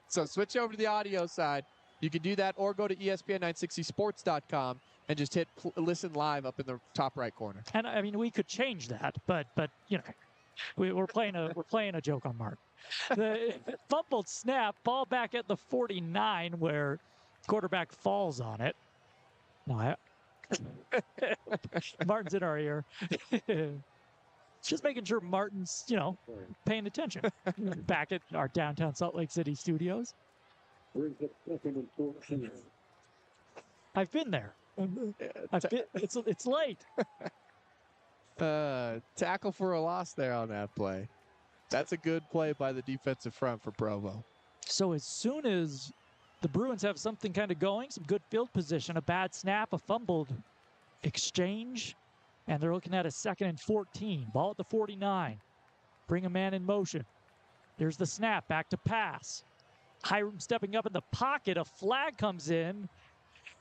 So switch over to the audio side. You can do that, or go to ESPN960sports.com and just hit listen live up in the top right corner. And I mean, we could change that, but you know, we're playing a joke on Martin. The fumbled snap, ball back at the 49, where quarterback falls on it. No, Martin's in our ear. Just making sure Martin's, paying attention. Back at our downtown Salt Lake City studios. I've been there. It's late. Tackle for a loss there on that play. That's a good play by the defensive front for Provo. So as soon as the Bruins have something kind of going, some good field position, a bad snap, a fumbled exchange, and they're looking at a 2nd and 14. Ball at the 49. Bring a man in motion. There's the snap, back to pass. Hiram stepping up in the pocket. A flag comes in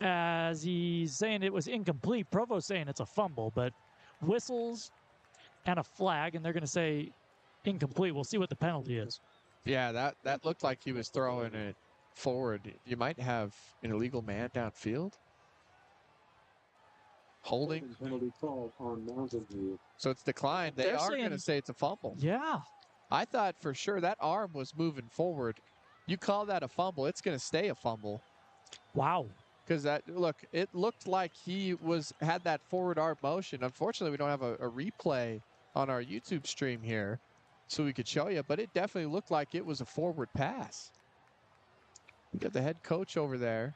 as he's saying it was incomplete. Provo's saying it's a fumble, but whistles and a flag, and they're going to say incomplete. We'll see what the penalty is. Yeah, that looked like he was throwing it forward. You might have an illegal man downfield. Holding. So it's declined. They are going to say it's a fumble. Yeah. I thought for sure that arm was moving forward. You call that a fumble, it's going to stay a fumble. Wow. Because it looked like he had that forward arm motion. Unfortunately, we don't have a replay on our YouTube stream here, so we could show you. But it definitely looked like it was a forward pass. We got the head coach over there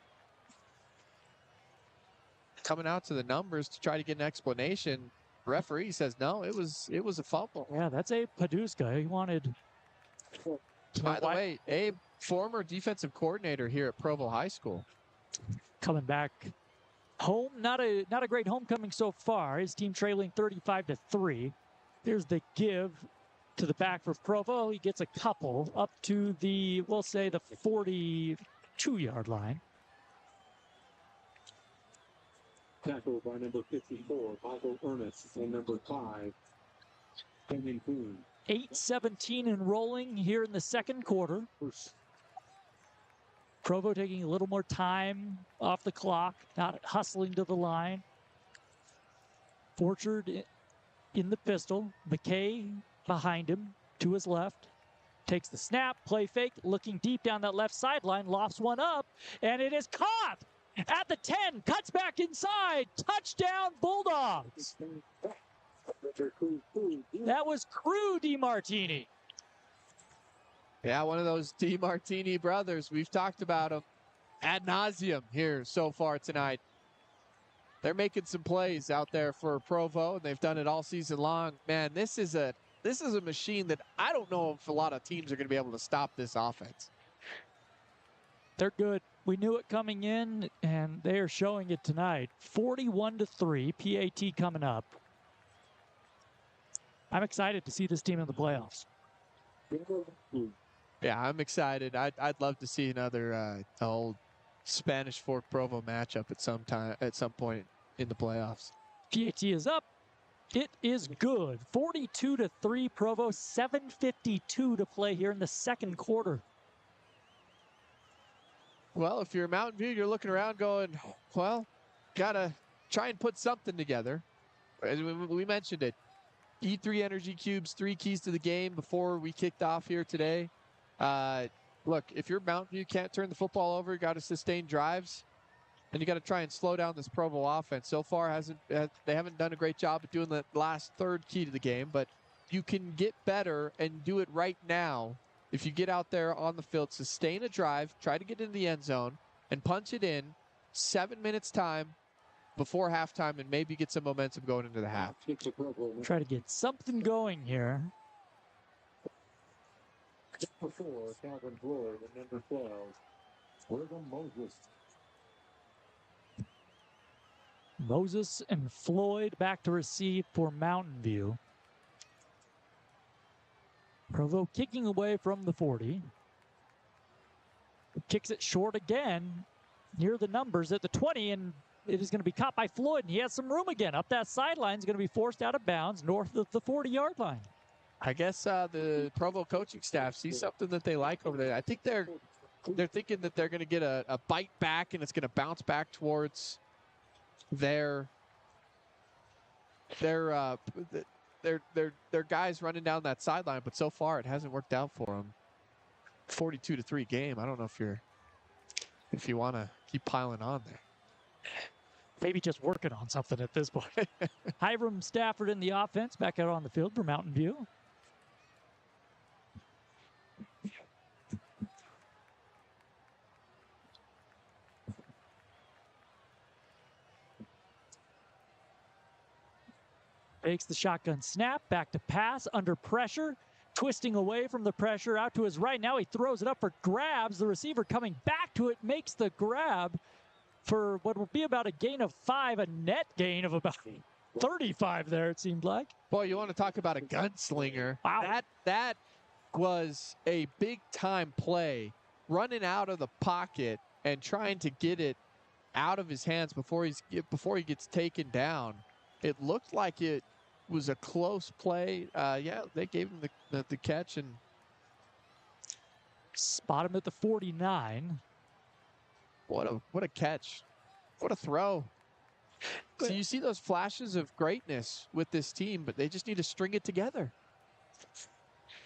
coming out to the numbers to try to get an explanation. Referee says no, it was a fumble. Yeah, that's Abe Paduska. He wanted. By the way, Abe, former defensive coordinator here at Provo High School. Coming back home, not a great homecoming so far. His team trailing 35-3. Here's the give to the back for Provo. He gets a couple up to the, we'll say, the 42-yard line. Tackled by number 54, Michael Ernest, and number 5, Henry Boone. 8:17 and rolling here in the second quarter. Provo taking a little more time off the clock, not hustling to the line. Forchard in the pistol. McKay behind him to his left. Takes the snap, play fake, looking deep down that left sideline, lofts one up, and it is caught at the 10, cuts back inside, touchdown Bulldogs. That was Crew DiMartini. Yeah, one of those DiMartini brothers. We've talked about them ad nauseum here so far tonight. They're making some plays out there for Provo, and they've done it all season long. Man, this is a machine that I don't know if a lot of teams are going to be able to stop this offense. They're good. We knew it coming in, and they are showing it tonight. 41-3, PAT coming up. I'm excited to see this team in the playoffs. Yeah, I'm excited. I'd love to see another old Spanish Fork Provo matchup at some point in the playoffs. PAT is up. It is good. 42-3 Provo, 7:52 to play here in the second quarter. Well, if you're Mountain View, you're looking around going, well, gotta try and put something together. As we mentioned it. E3 Energy Cubes, 3 keys to the game before we kicked off here today. Look, if you're Mountain View, can't turn the football over, got to sustain drives, and you got to try and slow down this Provo offense. So far, they haven't done a great job of doing the last third key to the game, but you can get better and do it right now. If you get out there on the field, sustain a drive, try to get in the end zone, and punch it in 7 minutes time before halftime and maybe get some momentum going into the half. Try to get something going here. Number 4, Calvin Floyd, and number 12, William Moses. Moses and Floyd back to receive for Mountain View. Provo kicking away from the 40. Kicks it short again near the numbers at the 20, and it is going to be caught by Floyd, and he has some room again. Up that sideline is going to be forced out of bounds north of the 40-yard line. I guess the Provo coaching staff sees something that they like over there. I think they're thinking that they're going to get a bite back, and it's going to bounce back towards their guys running down that sideline. But so far, it hasn't worked out for them. 42-3 game. I don't know if you want to keep piling on there. Maybe just working on something at this point. Hiram Stafford in the offense, back out on the field for Mountain View. Takes the shotgun snap, back to pass, under pressure, twisting away from the pressure, out to his right. Now he throws it up for grabs. The receiver coming back to it, makes the grab for what will be about a gain of 5, a net gain of about 35 there, it seemed like. Boy, you want to talk about a gunslinger. Wow. That was a big-time play, running out of the pocket and trying to get it out of his hands before he gets taken down. It looked like it was a close play. Yeah, they gave him the catch and spot him at the 49. What a catch. What a throw. So you see those flashes of greatness with this team, but they just need to string it together.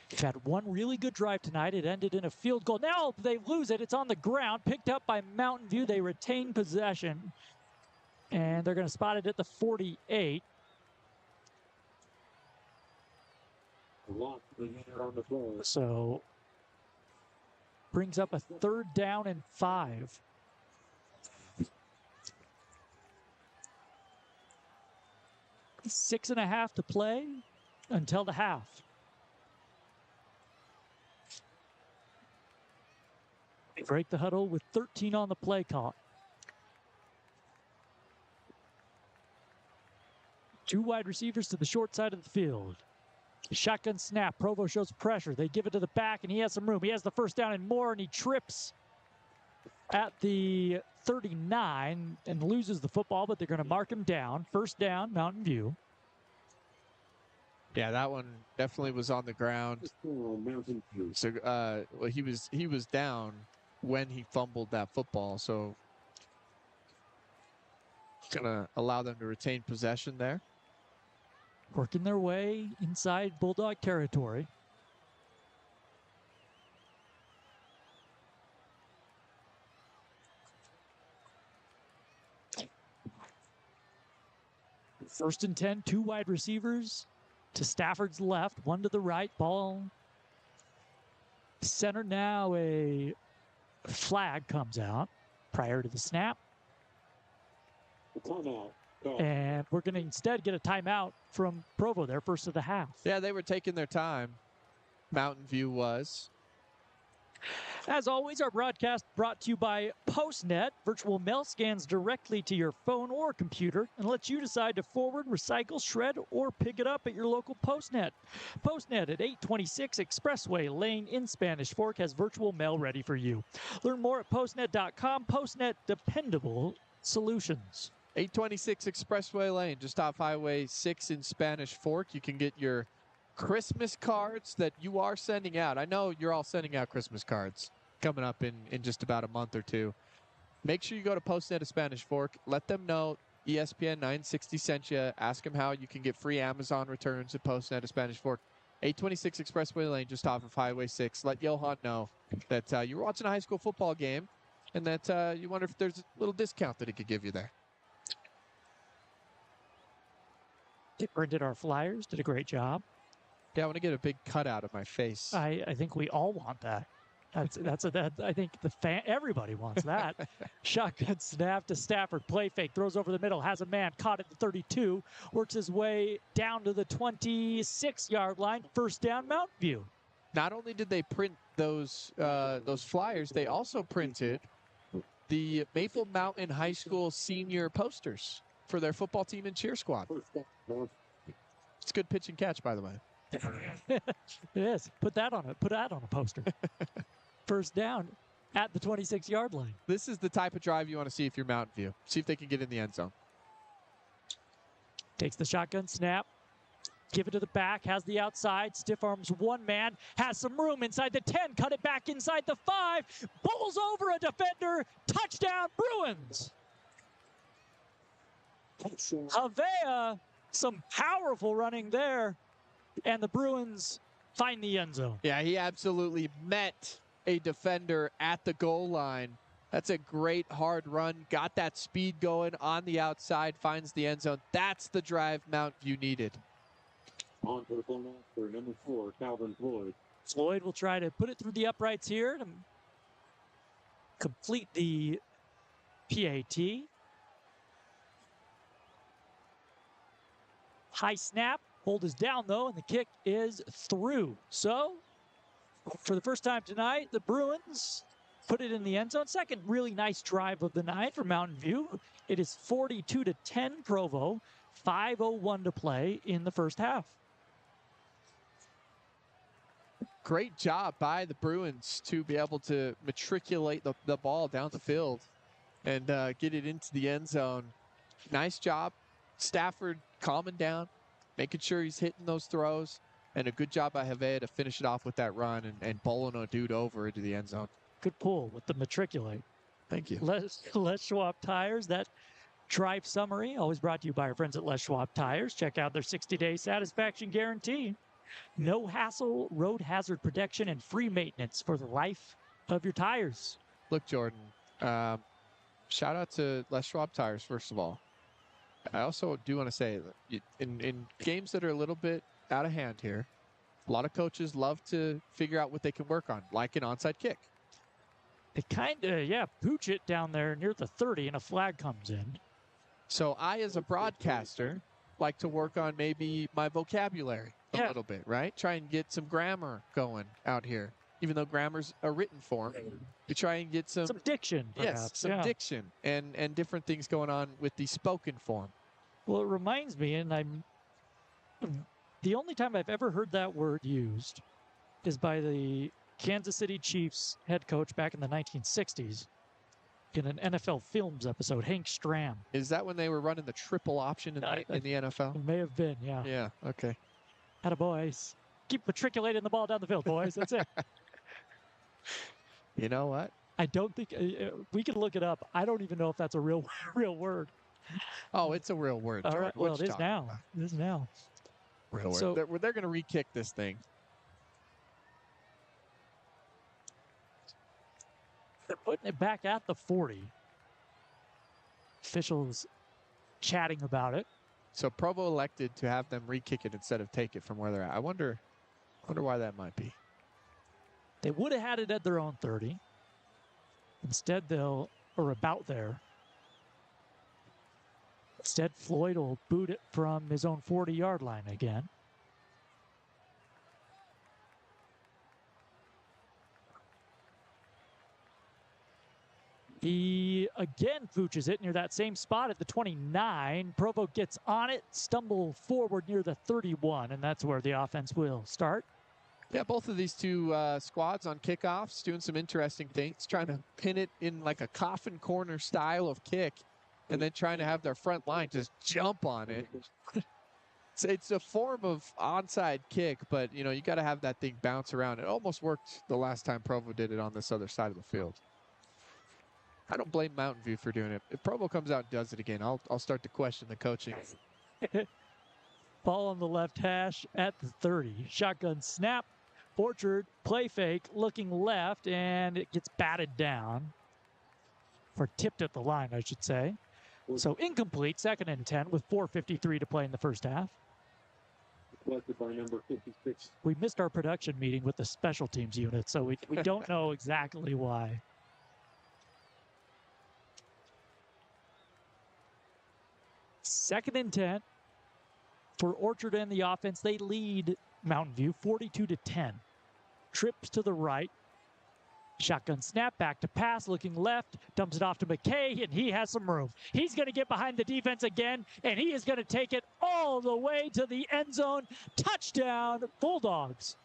They've had one really good drive tonight. It ended in a field goal. Now they lose it. It's on the ground, picked up by Mountain View. They retain possession, and they're going to spot it at the 48. So brings up a 3rd down and 5. 6.5 to play until the half. They break the huddle with 13 on the play clock. 2 wide receivers to the short side of the field. Shotgun snap. Provo shows pressure. They give it to the back, and he has some room. He has the first down and more, and he trips at the 39 and loses the football, but they're going to mark him down. First down, Mountain View. Yeah, that one definitely was on the ground. So well, he was down when he fumbled that football, so gonna allow them to retain possession there. Working their way inside Bulldog territory. First and 10, 2 wide receivers to Stafford's left, 1 to the right. Ball center now. A flag comes out prior to the snap. And we're going to instead get a timeout from Provo there, first of the half. Yeah, they were taking their time. Mountain View was. As always, our broadcast brought to you by PostNet. Virtual mail scans directly to your phone or computer and lets you decide to forward, recycle, shred, or pick it up at your local PostNet. PostNet at 826 Expressway Lane in Spanish Fork has virtual mail ready for you. Learn more at postnet.com. PostNet, dependable solutions. 826 Expressway Lane, just off Highway 6 in Spanish Fork. You can get your Christmas cards that you are sending out. I know you're all sending out Christmas cards coming up in just about a month or two. Make sure you go to PostNet of Spanish Fork. Let them know ESPN 960 sent you. Ask them how you can get free Amazon returns at PostNet of Spanish Fork. 826 Expressway Lane, just off of Highway 6. Let Johan know that you were watching a high school football game and that you wonder if there's a little discount that he could give you there. They printed our flyers, did a great job. Yeah, I want to get a big cutout of my face. I think we all want that. I think everybody wants that. Shotgun snap to Stafford. Play fake. Throws over the middle. Has a man caught at the 32. Works his way down to the 26-yard line. First down, Mountain View. Not only did they print those flyers, they also printed the Maple Mountain High School senior posters for their football team and cheer squad. It's good pitch and catch, by the way. It is. Put that on a poster. First down at the 26-yard line. This is the type of drive you want to see if you're Mountain View. See if they can get in the end zone. Takes the shotgun snap. Give it to the back. Has the outside. Stiff arms one man. Has some room inside the 10. Cut it back inside the 5. Bowls over a defender. Touchdown, Bruins. Havea, some powerful running there. And the Bruins find the end zone. Yeah, he absolutely met a defender at the goal line. That's a great hard run. Got that speed going on the outside. Finds the end zone. That's the drive Mountain View needed. On to the phone for number 4, Calvin Floyd. Floyd will try to put it through the uprights here to complete the PAT. High snap. Hold is down, though, and the kick is through. So, for the first time tonight, the Bruins put it in the end zone. Second really nice drive of the night for Mountain View. It is 42-10 Provo. 5:01 to play in the first half. Great job by the Bruins to be able to matriculate the ball down the field and get it into the end zone. Nice job. Stafford calming down, making sure he's hitting those throws, and a good job by Havea to finish it off with that run and bowling a dude over into the end zone. Good pull with the matriculate. Thank you. Les Schwab Tires, that drive summary, always brought to you by our friends at Les Schwab Tires. Check out their 60-day satisfaction guarantee. No hassle, road hazard protection, and free maintenance for the life of your tires. Look, Jordan, shout out to Les Schwab Tires, first of all. I also do want to say that in games that are a little bit out of hand here, a lot of coaches love to figure out what they can work on, like an onside kick. They kind of, pooch it down there near the 30, and a flag comes in. So I, as a broadcaster, like to work on maybe my vocabulary a little bit, right? Try and get some grammar going out here. Even though grammar's a written form, you try and get some diction, perhaps. Yes, some diction and different things going on with the spoken form. Well, it reminds me, and the only time I've ever heard that word used is by the Kansas City Chiefs head coach back in the 1960s in an NFL Films episode, Hank Stram. Is that when they were running the triple option in the NFL? It may have been, yeah. Yeah, okay. Atta boys. Keep matriculating the ball down the field, boys. That's it. You know what? I don't think we can look it up. I don't even know if that's a real word. Oh, it's a real word. All right. Well, it is now. It is now. Real word. So, they're going to re-kick this thing. They're putting it back at the 40. Officials chatting about it. So Provo elected to have them re-kick it instead of take it from where they're at. I wonder why that might be. They would have had it at their own 30. Instead, about there. Instead, Floyd will boot it from his own 40-yard line again. He again pooches it near that same spot at the 29. Provo gets on it, stumble forward near the 31, and that's where the offense will start. Yeah, both of these two squads on kickoffs doing some interesting things, trying to pin it in like a coffin corner style of kick, and then trying to have their front line just jump on it. It's a form of onside kick, but you got to have that thing bounce around. It almost worked the last time Provo did it on this other side of the field. I don't blame Mountain View for doing it. If Provo comes out and does it again, I'll start to question the coaching. Ball on the left hash at the 30. Shotgun snap. Orchard, play fake, looking left, and it gets batted down. Or tipped at the line, I should say. So incomplete, 2nd and 10 with 4:53 to play in the first half. Collected by number 56. We missed our production meeting with the special teams unit, so we don't know exactly why. Second and 10 for Orchard and the offense. They lead Mountain View 42-10. Trips to the right. Shotgun snap, back to pass, looking left, dumps it off to McKay, and he has some room. He's going to get behind the defense again, and he is going to take it all the way to the end zone. Touchdown, Bulldogs.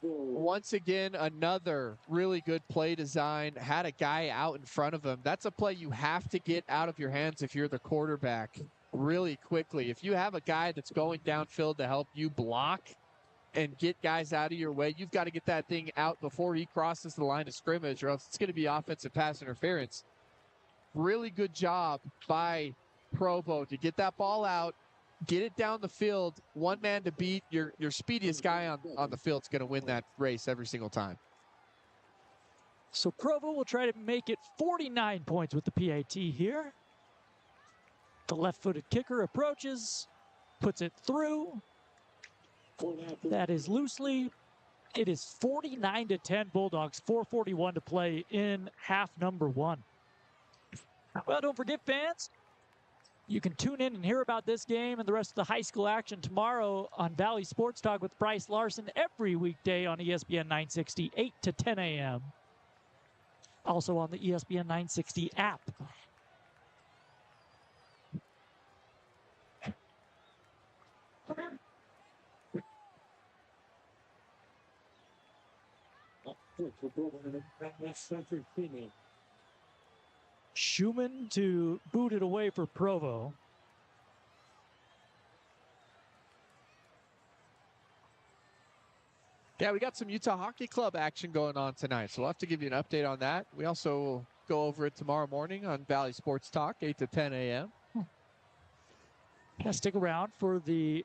Once again, another really good play design. Had a guy out in front of him. That's a play you have to get out of your hands if you're the quarterback really quickly. If you have a guy that's going downfield to help you block and get guys out of your way, you've got to get that thing out before he crosses the line of scrimmage, or else it's going to be offensive pass interference. Really good job by Provo to get that ball out, get it down the field. One man to beat. Your speediest guy on the field is going to win that race every single time. So Provo will try to make it 49 points with the PAT here. The left-footed kicker approaches, puts it through. That is loosely. It is 49-10 Bulldogs, 4:41 to play in half number 1. Well, don't forget, fans, you can tune in and hear about this game and the rest of the high school action tomorrow on Valley Sports Talk with Bryce Larson every weekday on ESPN 960, 8 to 10 a.m. Also on the ESPN 960 app. Schumann to boot it away for Provo. Yeah, we got some Utah Hockey Club action going on tonight, so we'll have to give you an update on that. We also will go over it tomorrow morning on Valley Sports Talk, 8 to 10 a.m. Yeah, stick around for the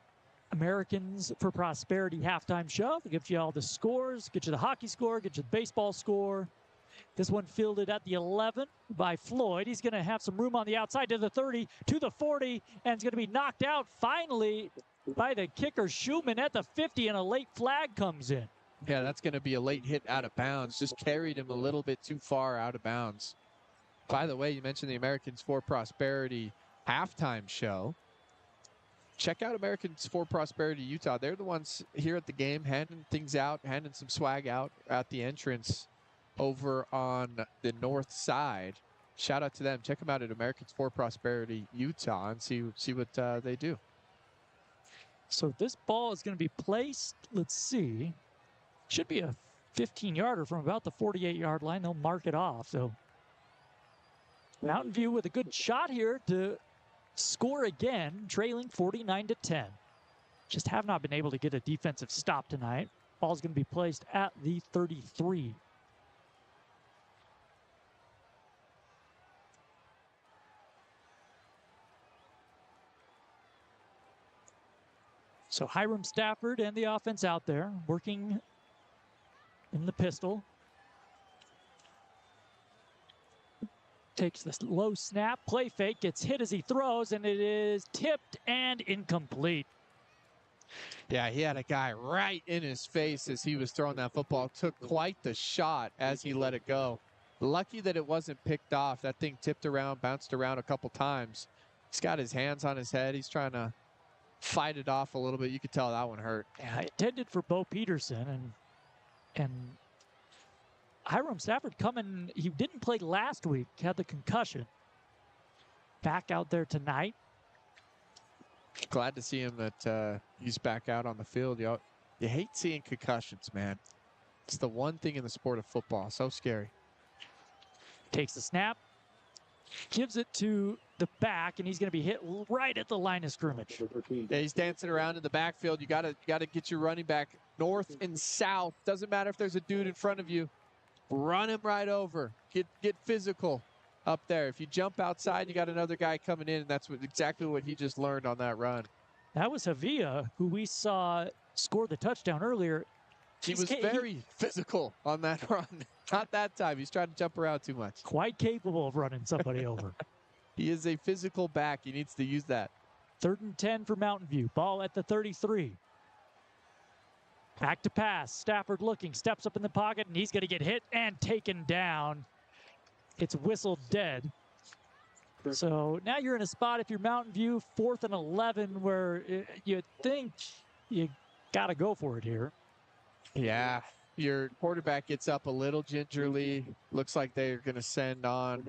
Americans for Prosperity halftime show. It gives you all the scores, get you the hockey score, get you the baseball score. This one fielded at the 11 by Floyd. He's going to have some room on the outside to the 30, to the 40, and it's going to be knocked out finally by the kicker Schumann at the 50, and a late flag comes in. Yeah, that's going to be a late hit out of bounds. Just carried him a little bit too far out of bounds. By the way, you mentioned the Americans for Prosperity halftime show. Check out Americans for Prosperity Utah. They're the ones here at the game handing things out, handing some swag out at the entrance over on the north side. Shout out to them. Check them out at Americans for Prosperity Utah and see what they do. So this ball is going to be placed, let's see, should be a 15-yarder from about the 48-yard line. They'll mark it off. So Mountain View with a good shot here to score again, trailing 49-10. Just have not been able to get a defensive stop tonight. Ball's going to be placed at the 33. So Hiram Stafford and the offense out there working in the pistol. Takes this low snap, play fake, gets hit as he throws, and it is tipped and incomplete. Yeah, he had a guy right in his face as he was throwing that football. Took quite the shot as he let it go. Lucky that it wasn't picked off. That thing tipped around, bounced around a couple times. He's got his hands on his head. He's trying to fight it off a little bit. You could tell that one hurt. Yeah, intended for Bo Peterson, and Hiram Stafford coming, he didn't play last week, had the concussion. Back out there tonight. Glad to see him that he's back out on the field. You hate seeing concussions, man. It's the one thing in the sport of football. So scary. Takes the snap, gives it to the back, and he's going to be hit right at the line of scrimmage. Yeah, he's dancing around in the backfield. You gotta get your running back north and south. Doesn't matter if there's a dude in front of you. Run him right over. Get physical up there. If you jump outside, you got another guy coming in, and that's exactly what he just learned on that run. That was Havia, who we saw score the touchdown earlier. He was very physical on that run. Not that time. He's trying to jump around too much. Quite capable of running somebody over. He is a physical back. He needs to use that. 3rd and 10 for Mountain View. Ball at the 33. Back to pass. Stafford looking, steps up in the pocket, and he's going to get hit and taken down. It's whistled dead. So now you're in a spot, if you're Mountain View, 4th and 11, where you think you got to go for it here. Yeah, your quarterback gets up a little gingerly. Looks like they're going to send on.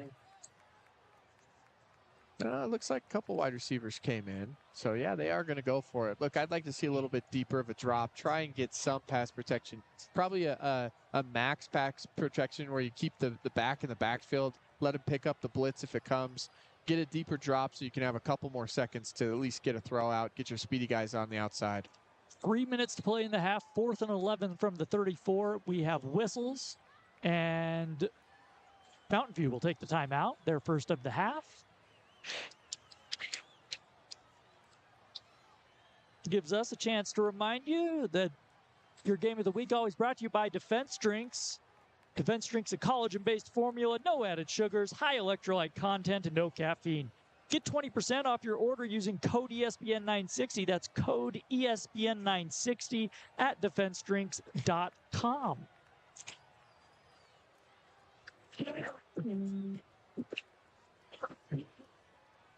Looks like a couple wide receivers came in. So, yeah, they are going to go for it. Look, I'd like to see a little bit deeper of a drop. Try and get some pass protection. Probably a max pass protection where you keep the back in the backfield. Let him pick up the blitz if it comes. Get a deeper drop so you can have a couple more seconds to at least get a throw out. Get your speedy guys on the outside. 3 minutes to play in the half. 4th and 11 from the 34. We have whistles. And Mountain View will take the timeout. Their first of the half. Gives us a chance to remind you that your game of the week always brought to you by Defense Drinks. Defense Drinks, a collagen-based formula, no added sugars, high electrolyte content, and no caffeine. Get 20% off your order using code ESPN960. That's code ESPN960 at defensedrinks.com.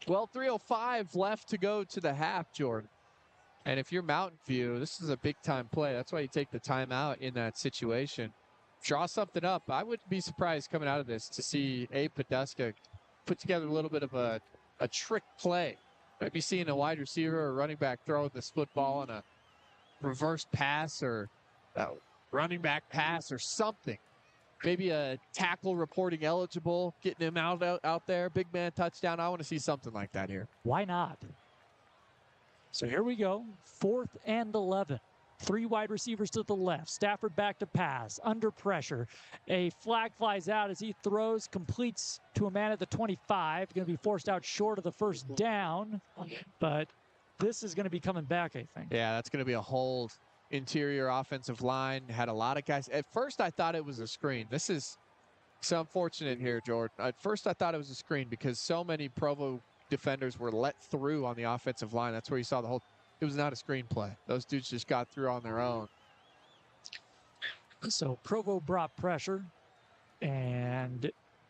Well, 3:05 left to go to the half, Jordan. And if you're Mountain View, this is a big-time play. That's why you take the timeout in that situation. Draw something up. I wouldn't be surprised coming out of this to see Abe Poduska put together a little bit of a trick play. Might be seeing a wide receiver or running back throw this football on a reverse pass or a running back pass or something. Maybe a tackle reporting eligible, getting him out there. Big man touchdown. I want to see something like that here. Why not? So here we go. 4th and 11. 3 wide receivers to the left. Stafford back to pass. Under pressure. A flag flies out as he throws. Completes to a man at the 25. Going to be forced out short of the first down. But this is going to be coming back, I think. Yeah, that's going to be a hold. Interior offensive line. Had a lot of guys. At first, I thought it was a screen. This is so unfortunate here, Jordan. At first, I thought it was a screen because so many Provo defenders were let through on the offensive line. That's where you saw the whole. It was not a screenplay. Those dudes just got through on their own. So Provo brought pressure, and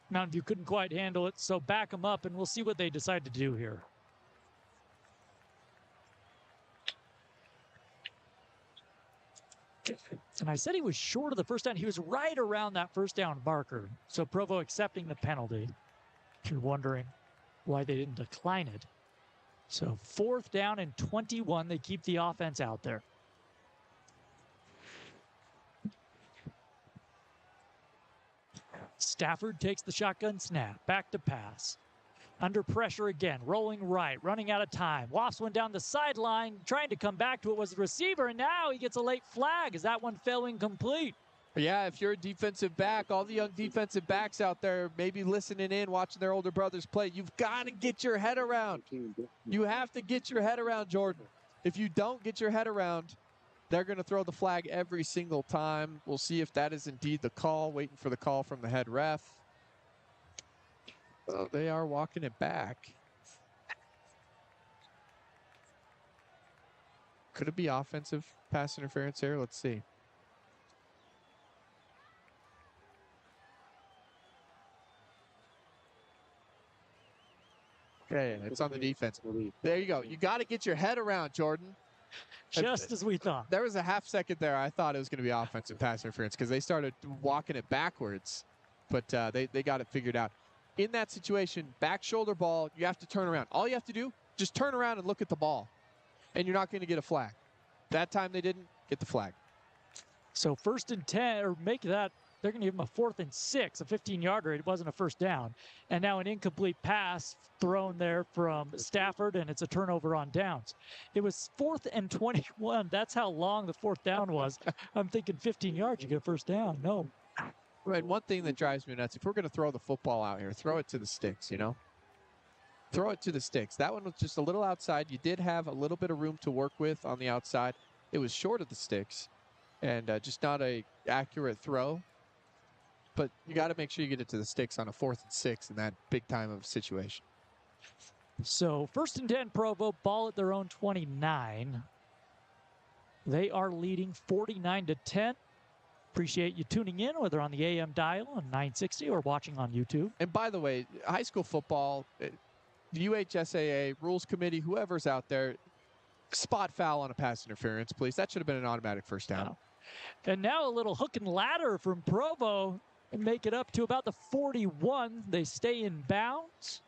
Mountain View couldn't quite handle it. So back them up, and we'll see what they decide to do here. And I said he was short of the first down. He was right around that first down marker. So Provo accepting the penalty. If you're wondering why they didn't decline it. So 4th down and 21. They keep the offense out there. Stafford takes the shotgun snap. Back to pass. Under pressure again. Rolling right. Running out of time. Lofts one down the sideline. Trying to come back to it was the receiver. And now he gets a late flag. Is that one fell incomplete? Yeah, if you're a defensive back, all the young defensive backs out there maybe listening in, watching their older brothers play, you've got to get your head around. You have to get your head around, Jordan. If you don't get your head around, they're going to throw the flag every single time. We'll see if that is indeed the call, waiting for the call from the head ref. Well, they are walking it back. Could it be offensive pass interference here? Let's see. Okay, it's on the defense. There you go. You got to get your head around, Jordan. Just as we thought. There was a half second there. I thought it was going to be offensive pass interference because they started walking it backwards, but they got it figured out. In that situation, back shoulder ball, you have to turn around. All you have to do, just turn around and look at the ball, and you're not going to get a flag. That time they didn't get the flag. So 1st and 10, or make that, they're going to give him a 4th and 6, a 15-yarder. It wasn't a first down. And now an incomplete pass thrown there from Stafford, and it's a turnover on downs. It was 4th and 21. That's how long the 4th down was. I'm thinking 15 yards, you get a first down. No. Right, one thing that drives me nuts, if we're going to throw the football out here, throw it to the sticks, you know? Throw it to the sticks. That one was just a little outside. You did have a little bit of room to work with on the outside. It was short of the sticks and just not a accurate throw. But you got to make sure you get it to the sticks on a 4th and 6 in that big time of situation. So 1st and 10, Provo, ball at their own 29. They are leading 49-10. Appreciate you tuning in, whether on the AM dial on 960 or watching on YouTube. And by the way, high school football, the UHSAA, rules committee, whoever's out there, spot foul on a pass interference, please. That should have been an automatic first down. No. And now a little hook and ladder from Provo and make it up to about the 41. They stay in bounds.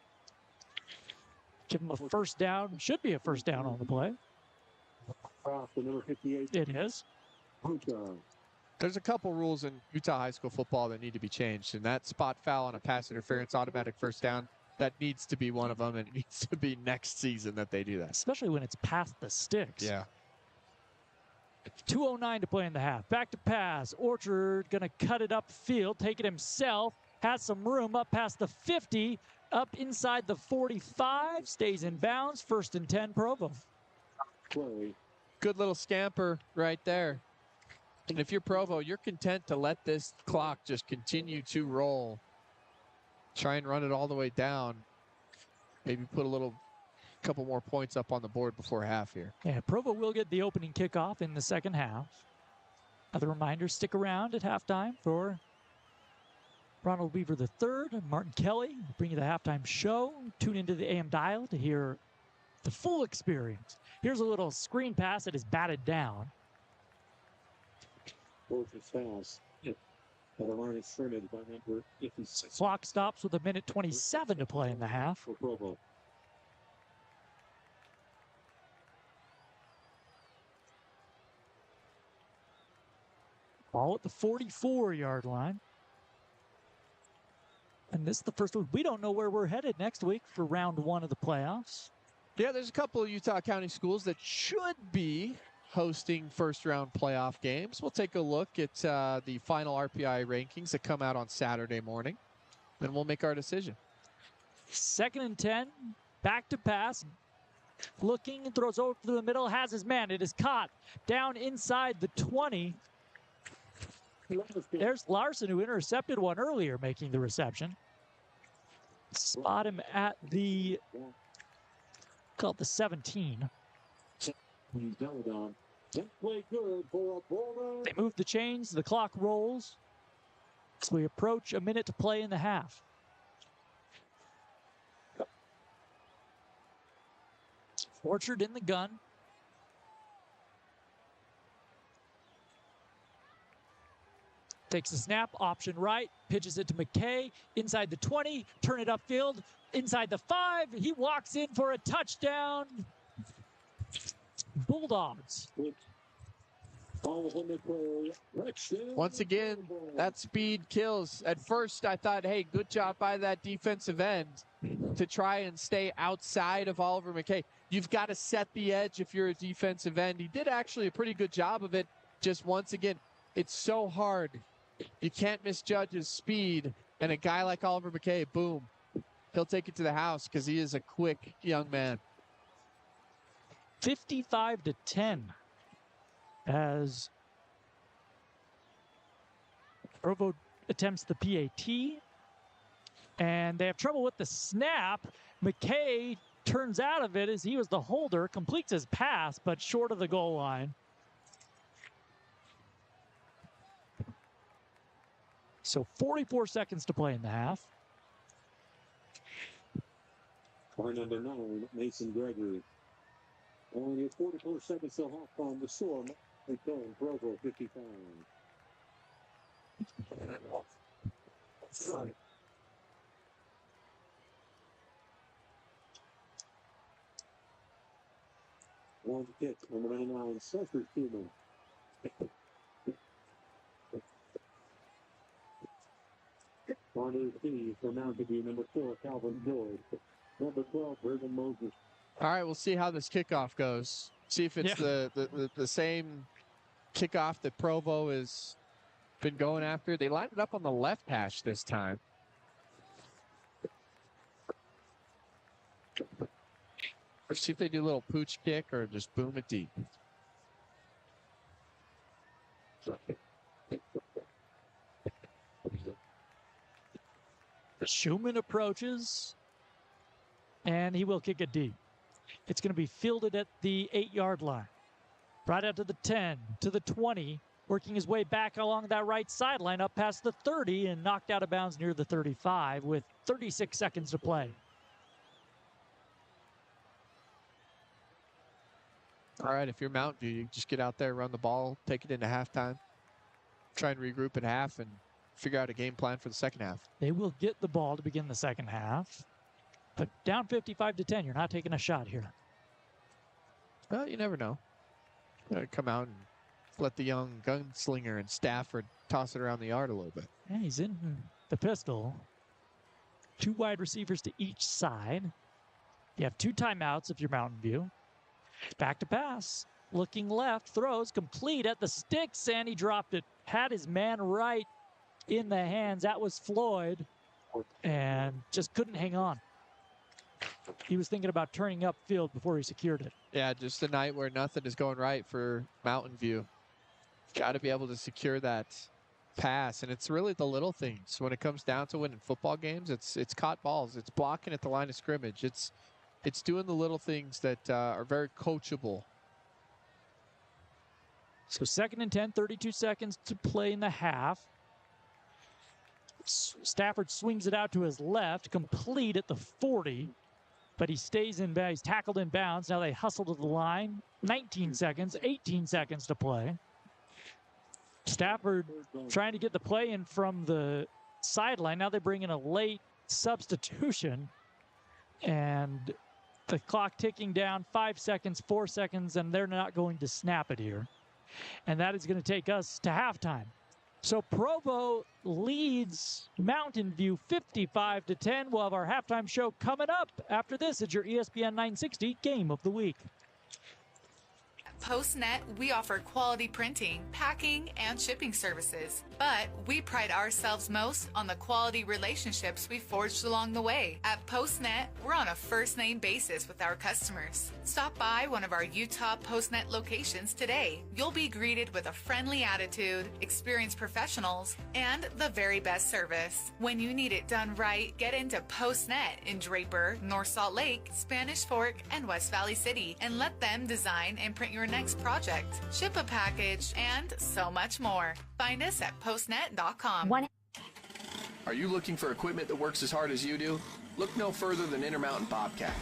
Give them a first down. Should be a first down on the play. Number 58. It is. There's a couple rules in Utah high school football that need to be changed, and that spot foul on a pass interference, automatic first down, that needs to be one of them, and it needs to be next season that they do that. Especially when it's past the sticks. Yeah. 2:09 to play in the half. Back to pass. Orchard going to cut it upfield, take it himself, has some room up past the 50, up inside the 45, stays in bounds. 1st and 10, Provo. Good little scamper right there. And if you're Provo, you're content to let this clock just continue to roll. Try and run it all the way down. Maybe put a couple more points up on the board before half here. Yeah, Provo will get the opening kickoff in the second half. Other reminder, stick around at halftime for Ronald Weaver III and Martin Kelly. We'll bring you the halftime show. Tune into the AM dial to hear the full experience. Here's a little screen pass that is batted down. Orchard's fouls. The line is scrimmage by number 56. Clock stops with 1:27 to play in the half. For Provo. Ball at the 44-yard line. And this is the first week. We don't know where we're headed next week for round 1 of the playoffs. Yeah, there's a couple of Utah County schools that should be hosting first-round playoff games. We'll take a look at the final RPI rankings that come out on Saturday morning. Then we'll make our decision. 2nd and 10. Back to pass. Looking and throws over to the middle. Has his man. It is caught down inside the 20. There's Larson, who intercepted one earlier, making the reception. Spot him at the, call it the 17. They move the chains. The clock rolls. So we approach a minute to play in the half. Orchard in the gun. Takes the snap, option right, pitches it to McKay, inside the 20, turn it upfield, inside the 5. He walks in for a touchdown. Bulldogs. Once again, that speed kills. At first, I thought, hey, good job by that defensive end to try and stay outside of Oliver McKay. You've got to set the edge if you're a defensive end. He did actually a pretty good job of it. Just once again, it's so hard. You can't misjudge his speed. And a guy like Oliver McKay, boom, he'll take it to the house because he is a quick young man. 55-10 as Provo attempts the PAT, and they have trouble with the snap. McKay turns out of it as he was the holder, completes his pass, but short of the goal line. So 44 seconds to play in the half. Car number 9, Mason Gregory. Only 44 seconds to halftime. The score, McDonald, Provo 55. One kick, number 99, Cesar Cuban. On his knees for Mountain View, number 4, Calvin George. Number 12, Brigham Moses. All right, we'll see how this kickoff goes. See if it's the same kickoff that Provo has been going after. They lined it up on the left hash this time. Let's see if they do a little pooch kick or just boom it deep. Schumann approaches, and he will kick it deep. It's going to be fielded at the 8-yard line. Right out to the 10, to the 20, working his way back along that right sideline up past the 30 and knocked out of bounds near the 35 with 36 seconds to play. All right, if you're Mountain View, you just get out there, run the ball, take it into halftime, try and regroup at half, and figure out a game plan for the second half. They will get the ball to begin the second half. But down 55-10, you're not taking a shot here. Well, you never know. Come out and let the young gunslinger and Stafford toss it around the yard a little bit. Yeah, he's in the pistol. 2 wide receivers to each side. You have 2 timeouts if you're Mountain View. Back to pass. Looking left, throws complete at the sticks, and he dropped it. Had his man right in the hands. That was Floyd, and just couldn't hang on. He was thinking about turning upfield before he secured it. Yeah, just a night where nothing is going right for Mountain View. Got to be able to secure that pass, and it's really the little things. When it comes down to winning football games, it's caught balls. It's blocking at the line of scrimmage. It's doing the little things that are very coachable. So 2nd and 10, 32 seconds to play in the half. Stafford swings it out to his left, complete at the 40, but he stays in bounds. He's tackled in bounds. Now they hustle to the line. 19 seconds, 18 seconds to play. Stafford trying to get the play in from the sideline. Now they bring in a late substitution, and the clock ticking down. 5 seconds, 4 seconds, and they're not going to snap it here. And that is going to take us to halftime. So Provo leads Mountain View 55-10. We'll have our halftime show coming up. After this, it's your ESPN 960 Game of the Week. PostNet, we offer quality printing, packing, and shipping services. But we pride ourselves most on the quality relationships we forged along the way. At PostNet, we're on a first-name basis with our customers. Stop by one of our Utah PostNet locations today. You'll be greeted with a friendly attitude, experienced professionals, and the very best service. When you need it done right, get into PostNet in Draper, North Salt Lake, Spanish Fork, and West Valley City, and let them design and print your next project, ship a package, and so much more. Find us at postnet.com. Are you looking for equipment that works as hard as you do? Look no further than Intermountain Bobcat.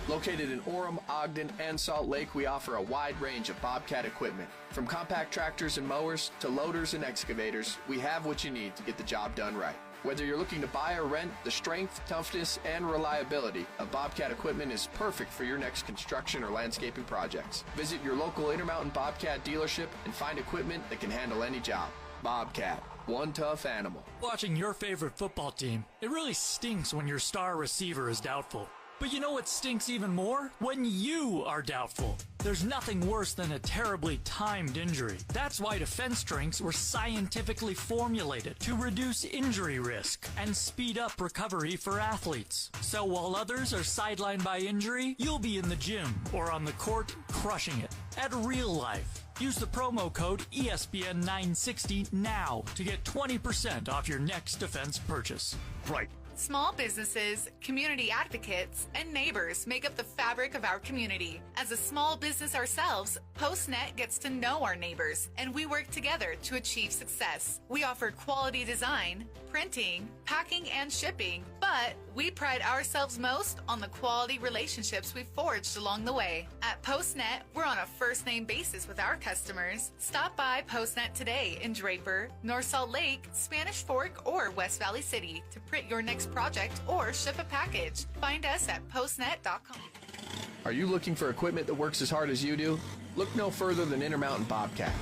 Located in Orem, Ogden, and Salt Lake, we offer a wide range of Bobcat equipment. From compact tractors and mowers to loaders and excavators, we have what you need to get the job done right. Whether you're looking to buy or rent, the strength, toughness, and reliability of Bobcat equipment is perfect for your next construction or landscaping projects. Visit your local Intermountain Bobcat dealership and find equipment that can handle any job. Bobcat, one tough animal. Watching your favorite football team, it really stinks when your star receiver is doubtful. But you know what stinks even more? When you are doubtful. There's nothing worse than a terribly timed injury. That's why defense drinks were scientifically formulated to reduce injury risk and speed up recovery for athletes. So while others are sidelined by injury, you'll be in the gym or on the court crushing it. At Real Life, use the promo code ESPN960 now to get 20% off your next defense purchase. Right. Small businesses, community advocates, and neighbors make up the fabric of our community. As a small business ourselves, PostNet gets to know our neighbors, and we work together to achieve success. We offer quality design, printing, packing, and shipping, but we pride ourselves most on the quality relationships we've forged along the way. At PostNet, we're on a first-name basis with our customers. Stop by PostNet today in Draper, North Salt Lake, Spanish Fork, or West Valley City to print your next project or ship a package. Find us at postnet.com. Are you looking for equipment that works as hard as you do? Look no further than Intermountain Bobcat.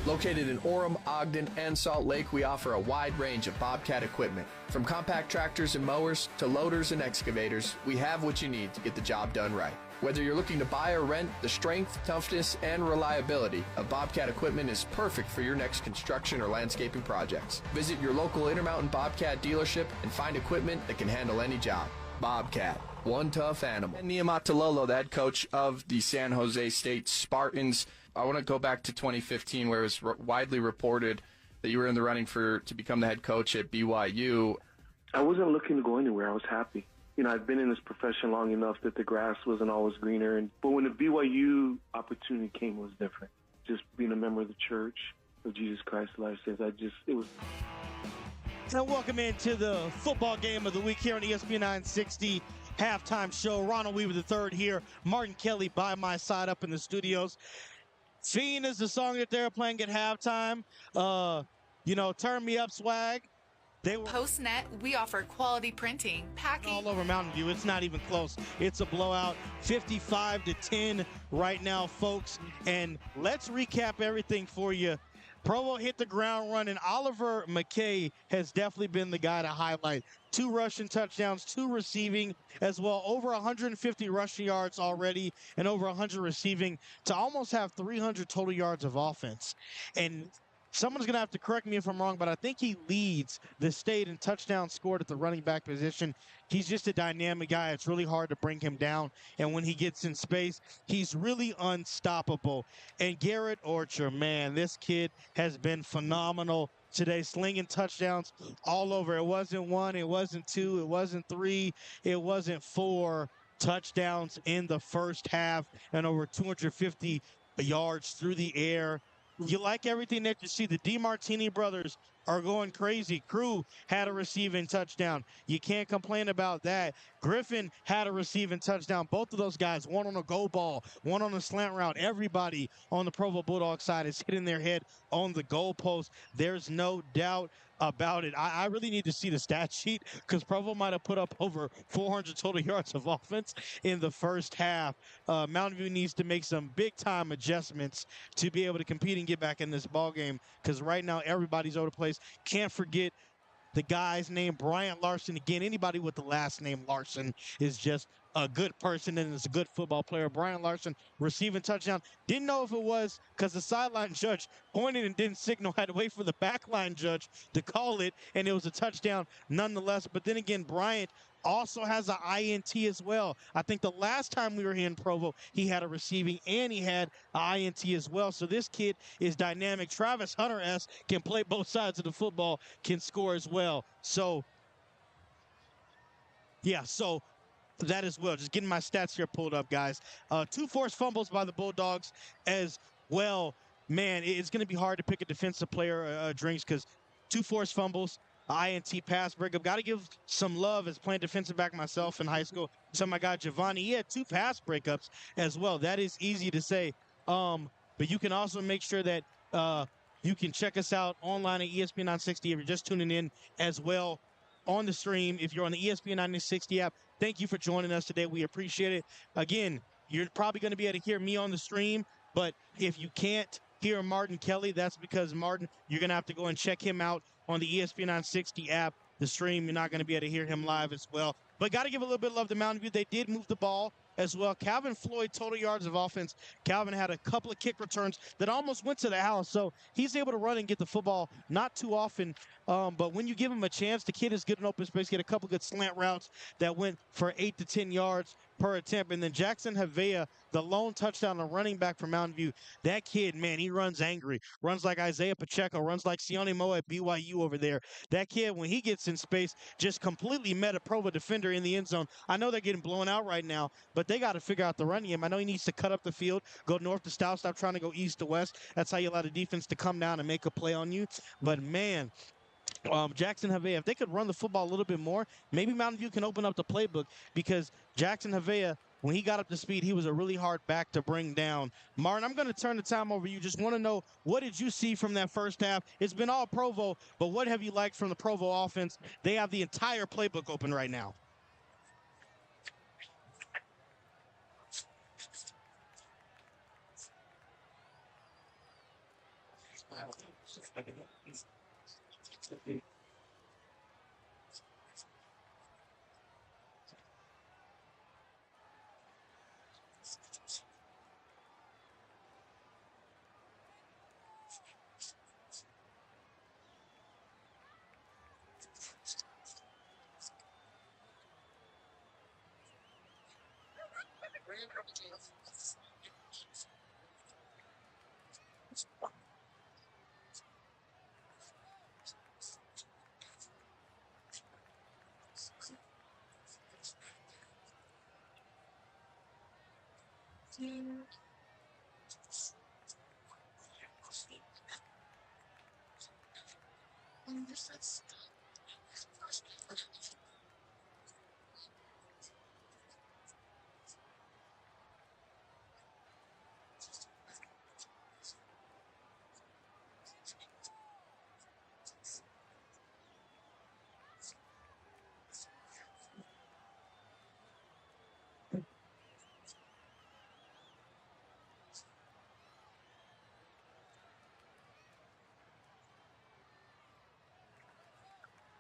Located in Orem, Ogden, and Salt Lake, we offer a wide range of Bobcat equipment. From compact tractors and mowers to loaders and excavators, we have what you need to get the job done right. Whether you're looking to buy or rent, the strength, toughness, and reliability of Bobcat equipment is perfect for your next construction or landscaping projects. Visit your local Intermountain Bobcat dealership and find equipment that can handle any job. Bobcat, one tough animal. And Nehemiah Tololo, the head coach of the San Jose State Spartans. I want to go back to 2015, where it was widely reported that you were in the running to become the head coach at BYU. I wasn't looking to go anywhere. I was happy. You know, I've been in this profession long enough that the grass wasn't always greener. But when the BYU opportunity came, it was different. Just being a member of the Church of Jesus Christ of Latter-day Saints, it was. So welcome into the football game of the week here on ESPN 960 halftime show. Ronald Weaver III here. Martin Kelly by my side up in the studios. Fiend is the song that they're playing at halftime. Turn Me Up swag. PostNet, we offer quality printing, packing. All over Mountain View. It's not even close. It's a blowout. 55-10 right now, folks. And let's recap everything for you. Provo hit the ground running. Oliver McKay has definitely been the guy to highlight. 2 rushing touchdowns, 2 receiving as well. Over 150 rushing yards already and over 100 receiving to almost have 300 total yards of offense. And someone's going to have to correct me if I'm wrong, but I think he leads the state in touchdowns scored at the running back position. He's just a dynamic guy. It's really hard to bring him down. And when he gets in space, he's really unstoppable. And Garrett Orchard, man, this kid has been phenomenal today, slinging touchdowns all over. It wasn't 1, it wasn't 2, it wasn't 3, it wasn't 4 touchdowns in the first half and over 250 yards through the air. You like everything that you see. The DeMartini brothers are going crazy. Crew had a receiving touchdown. You can't complain about that. Griffin had a receiving touchdown. Both of those guys, one on a go ball, one on a slant route. Everybody on the Provo Bulldog side is hitting their head on the goalpost. There's no doubt about it. I really need to see the stat sheet because Provo might have put up over 400 total yards of offense in the first half. Mountain View needs to make some big-time adjustments to be able to compete and get back in this ball game because right now everybody's over the place. Can't forget the guy's name, Bryant Larson. Again, anybody with the last name Larson is just a good person and is a good football player. Bryant Larson receiving touchdown. Didn't know if it was because the sideline judge pointed and didn't signal. Had to wait for the backline judge to call it, and it was a touchdown nonetheless. But then again, Bryant also has an INT as well. I think the last time we were here in Provo, he had a receiving and he had an INT as well. So this kid is dynamic. Travis Hunter-S can play both sides of the football, can score as well. So, yeah, so that as well. Just getting my stats here pulled up, guys. 2 forced fumbles by the Bulldogs as well. Man, it's going to be hard to pick a defensive player, Drinks, because 2 forced fumbles, INT pass breakup. Got to give some love as playing defensive back myself in high school. So my guy Giovanni, he had 2 pass breakups as well. That is easy to say. But you can also make sure that you can check us out online at ESPN 960 if you're just tuning in as well on the stream. If you're on the ESPN 960 app, thank you for joining us today. We appreciate it. Again, you're probably going to be able to hear me on the stream, but if you can't hear Martin Kelly, that's because Martin, you're going to have to go and check him out on the ESPN 960 app. The stream, you're not going to be able to hear him live as well. But got to give a little bit of love to Mountain View. They did move the ball as well. Calvin Floyd, total yards of offense. Calvin had a couple of kick returns that almost went to the house. So he's able to run and get the football not too often. But when you give him a chance, the kid is good in open space. He had a couple good slant routes that went for 8 to 10 yards per attempt. And then Jackson Havea, the lone touchdown, a running back from Mountain View. That kid, man, he runs angry. Runs like Isaiah Pacheco. Runs like Sione Mo at BYU over there. That kid, when he gets in space, just completely met a Provo defender in the end zone. I know they're getting blown out right now, but they got to figure out the run game. I know he needs to cut up the field, go north to south, stop trying to go east to west. That's how you allow the defense to come down and make a play on you. But, man, Jackson Havea, if they could run the football a little bit more, maybe Mountain View can open up the playbook, because Jackson Havea, when he got up to speed, he was a really hard back to bring down. Martin, I'm going to turn the time over to you. Just want to know, what did you see from that first half? It's been all Provo, but what have you liked from the Provo offense? They have the entire playbook open right now.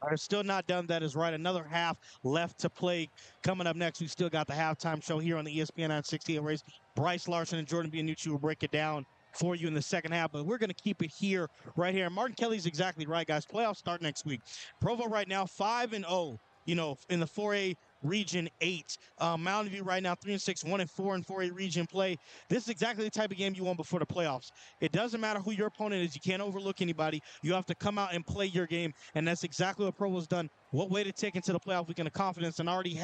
Are still not done. That is right. Another half left to play. Coming up next, we still got the halftime show here on the ESPN 960 race. Bryce Larson and Jordan Bianucci will break it down for you in the second half, but we're going to keep it here, right here. Martin Kelly's exactly right, guys. Playoffs start next week. Provo right now 5-0, in the 4A Region 8. Mountain View right now 3-6, 1-4 in 4A Region play. This is exactly the type of game you want before the playoffs. It doesn't matter who your opponent is. You can't overlook anybody. You have to come out and play your game, and that's exactly what Provo's done. What way to take into the playoff weekend of confidence and already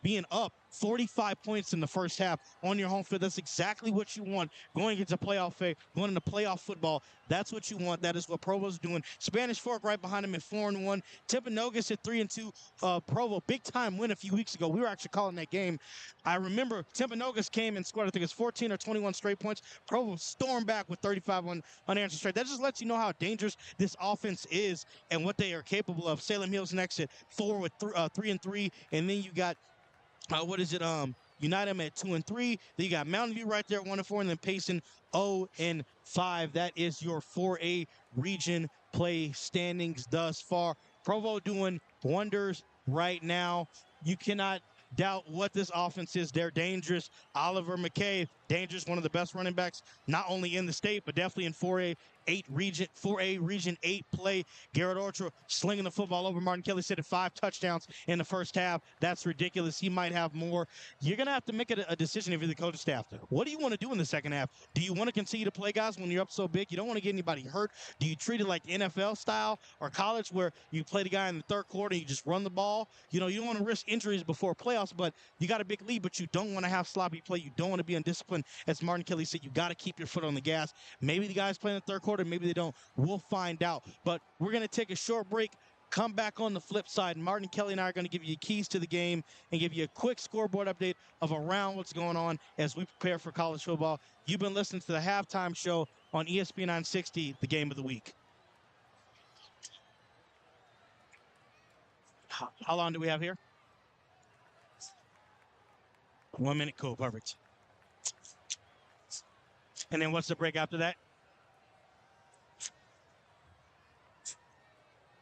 being up 45 points in the first half on your home field. That's exactly what you want going into playoff going into playoff football. That's what you want. That is what Provo's doing. Spanish Fork right behind them at 4-1. Timpanogos at 3-2. Provo, big time win a few weeks ago. We were actually calling that game. I remember Timpanogos came and scored, I think it's 14 or 21 straight points. Provo stormed back with 35 unanswered straight. That just lets you know how dangerous this offense is and what they are capable of. Salem Hills next at 4 with 3-3, and then you got United at 2-3. Then you got Mountain View right there at 1-4, and then Payson 0-5. That is your 4A region play standings thus far. Provo doing wonders right now. You cannot doubt what this offense is. They're dangerous. Oliver McKay, dangerous, one of the best running backs, not only in the state, but definitely in 4A Region 8 play. Garrett Ortra slinging the football over. Martin Kelly said 5 touchdowns in the first half. That's ridiculous. He might have more. You're going to have to make a decision if you're the coaching staff. What do you want to do in the second half? Do you want to continue to play guys when you're up so big? You don't want to get anybody hurt. Do you treat it like NFL style or college where you play the guy in the third quarter and you just run the ball? You don't want to risk injuries before playoffs, but you got a big lead, but you don't want to have sloppy play. You don't want to be undisciplined. As Martin Kelly said, you got to keep your foot on the gas. Maybe the guys play in the third quarter, maybe they don't. We'll find out. But we're going to take a short break. come back on the flip side. Martin Kelly and I are going to give you keys to the game and give you a quick scoreboard update of around what's going on as we prepare for college football. You've been listening to the halftime show on ESPN 960, the game of the week. How long do we have here? 1 minute. Cool. Perfect. And then what's the break after that?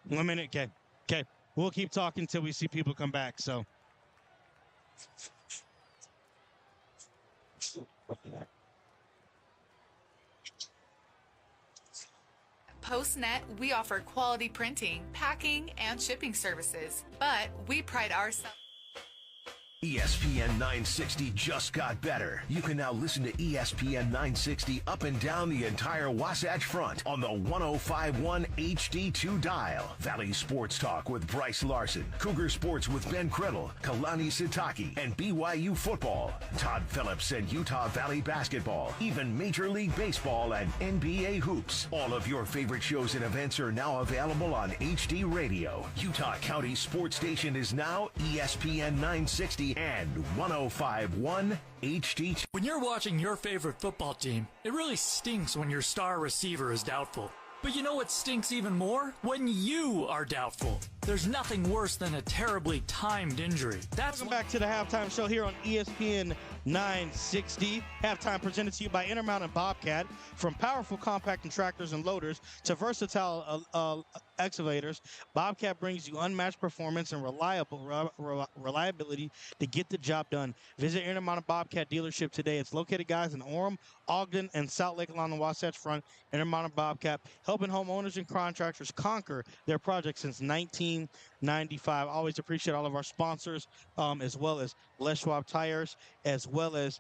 1 minute. Okay. Okay. We'll keep talking until we see people come back. So. PostNet, we offer quality printing, packing, and shipping services, but we pride ourselves. ESPN 960 just got better. You can now listen to ESPN 960 up and down the entire Wasatch Front on the 105.1 HD2 dial. Valley Sports Talk with Bryce Larson, Cougar Sports with Ben Criddle, Kalani Sitaki, and BYU football. Todd Phillips and Utah Valley basketball. Even Major League Baseball and NBA hoops. All of your favorite shows and events are now available on HD Radio. Utah County Sports Station is now ESPN 960 and 105.1 HD2. When you're watching your favorite football team, it really stinks when your star receiver is doubtful. But you know what stinks even more? When you are doubtful. There's nothing worse than a terribly timed injury. Welcome back to the halftime show here on ESPN 960. Halftime presented to you by Intermountain Bobcat. From powerful compact tractors and loaders to versatile excavators, Bobcat brings you unmatched performance and reliability to get the job done. Visit Intermountain Bobcat dealership today. It's located, guys, in Orem, Ogden, and Salt Lake along the Wasatch Front. Intermountain Bobcat, helping homeowners and contractors conquer their projects since 1995. Always appreciate all of our sponsors, as well as Les Schwab Tires, as well as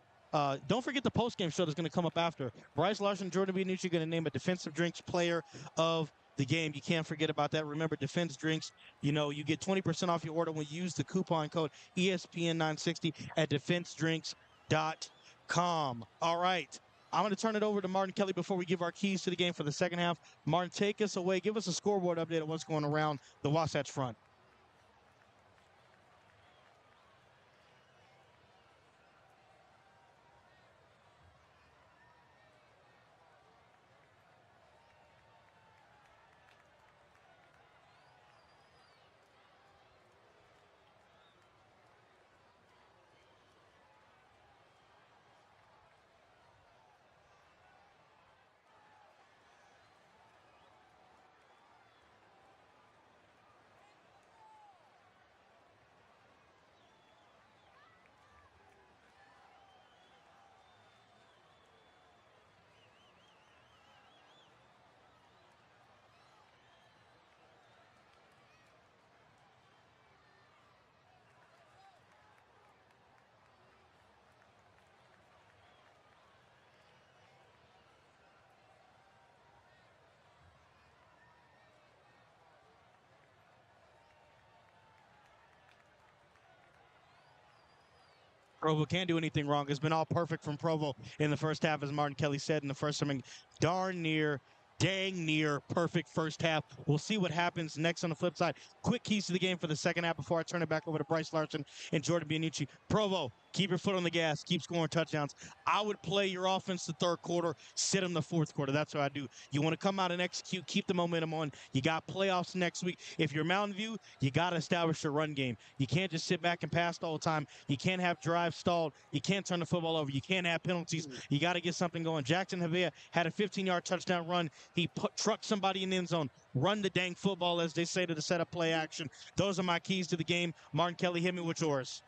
don't forget the post-game show that's going to come up after. Bryce Larson, Jordan Bianucci are going to name a Defensive Drinks Player of the Game. You can't forget about that. Remember, Defense Drinks, you get 20% off your order when you use the coupon code ESPN960 at defensedrinks.com. All right. I'm going to turn it over to Martin Kelly before we give our keys to the game for the second half. Martin, take us away. Give us a scoreboard update of what's going around the Wasatch Front. Provo can't do anything wrong. It's been all perfect from Provo in the first half, as Martin Kelly said in the first inning. Dang near perfect first half. We'll see what happens next on the flip side. Quick keys to the game for the second half before I turn it back over to Bryce Larson and Jordan Bianucci. Provo, keep your foot on the gas. Keep scoring touchdowns. I would play your offense the third quarter, sit them the fourth quarter. That's what I do. You want to come out and execute, keep the momentum on. You got playoffs next week. If you're Mountain View, you got to establish your run game. You can't just sit back and pass the whole time. You can't have drives stalled. You can't turn the football over. You can't have penalties. You got to get something going. Jackson Havea had a 15-yard touchdown run. He trucked somebody in the end zone. Run the dang football, as they say, to the setup play action. Those are my keys to the game. Martin Kelly, hit me with yours.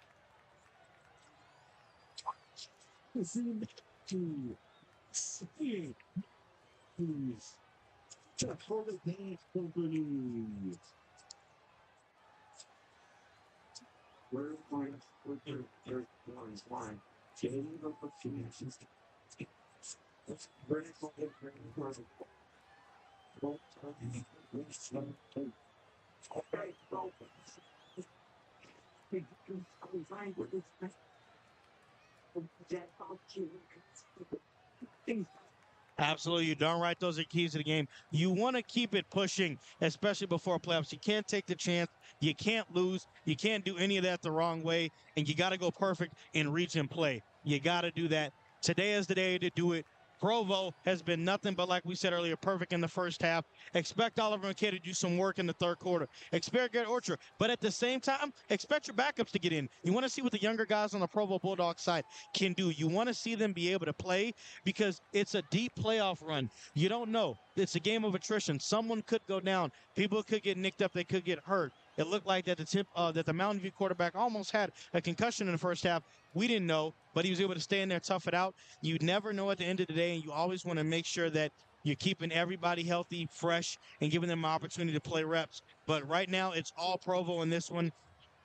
Absolutely. You're darn right. Those are keys to the game. You want to keep it pushing, especially before playoffs. You can't take the chance. You can't lose. You can't do any of that the wrong way. And you got to go perfect in reach and play. You got to do that. Today is the day to do it. Provo has been nothing but, like we said earlier, perfect in the first half. Expect Oliver McKay to do some work in the third quarter. Expect Garrett Orchard. But at the same time, expect your backups to get in. You want to see what the younger guys on the Provo Bulldogs side can do. You want to see them be able to play because it's a deep playoff run. You don't know. It's a game of attrition. Someone could go down. People could get nicked up. They could get hurt. It looked like that the Mountain View quarterback almost had a concussion in the first half. We didn't know, but he was able to stay in there, tough it out. You never know at the end of the day, and you always want to make sure that you're keeping everybody healthy, fresh, and giving them an opportunity to play reps. But right now, it's all Provo in this one.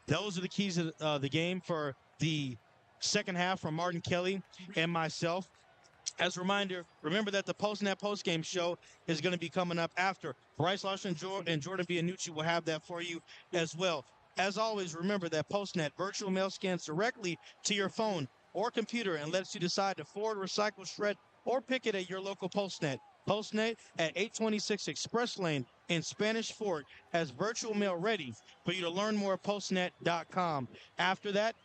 Those are the keys of the game for the second half from Martin Kelly and myself. As a reminder, remember that the PostNet postgame show is going to be coming up after. Bryce Larson and Jordan Vianucci will have that for you as well. As always, remember that PostNet virtual mail scans directly to your phone or computer and lets you decide to forward, recycle, shred, or pick it at your local PostNet. PostNet at 826 Express Lane in Spanish Fort has virtual mail ready for you to learn more at postnet.com. After that,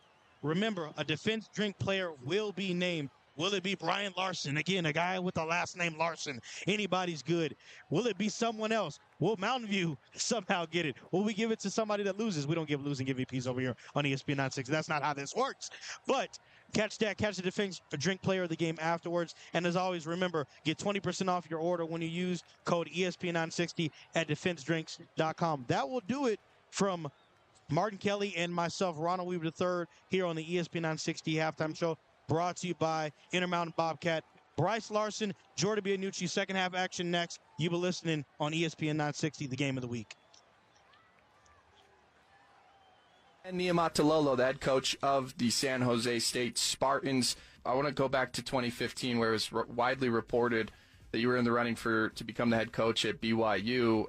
remember, a defense drink player will be named. Will it be Brian Larson? Again, a guy with the last name Larson. Anybody's good. Will it be someone else? Will Mountain View somehow get it? Will we give it to somebody that loses? We don't give losing MVPs over here on ESPN 960. That's not how this works. But catch the defense drink player of the game afterwards. And as always, remember, get 20% off your order when you use code ESPN 960 at defensedrinks.com. That will do it from Martin Kelly and myself, Ronald Weaver III, here on the ESPN 960 halftime show. Brought to you by Intermountain Bobcat. Bryce Larson, Jordan Bianucci, second half action next. You've been listening on ESPN 960, the game of the week. And Niamatalolo, the head coach of the San Jose State Spartans. I want to go back to 2015, where it was widely reported that you were in the running to become the head coach at BYU.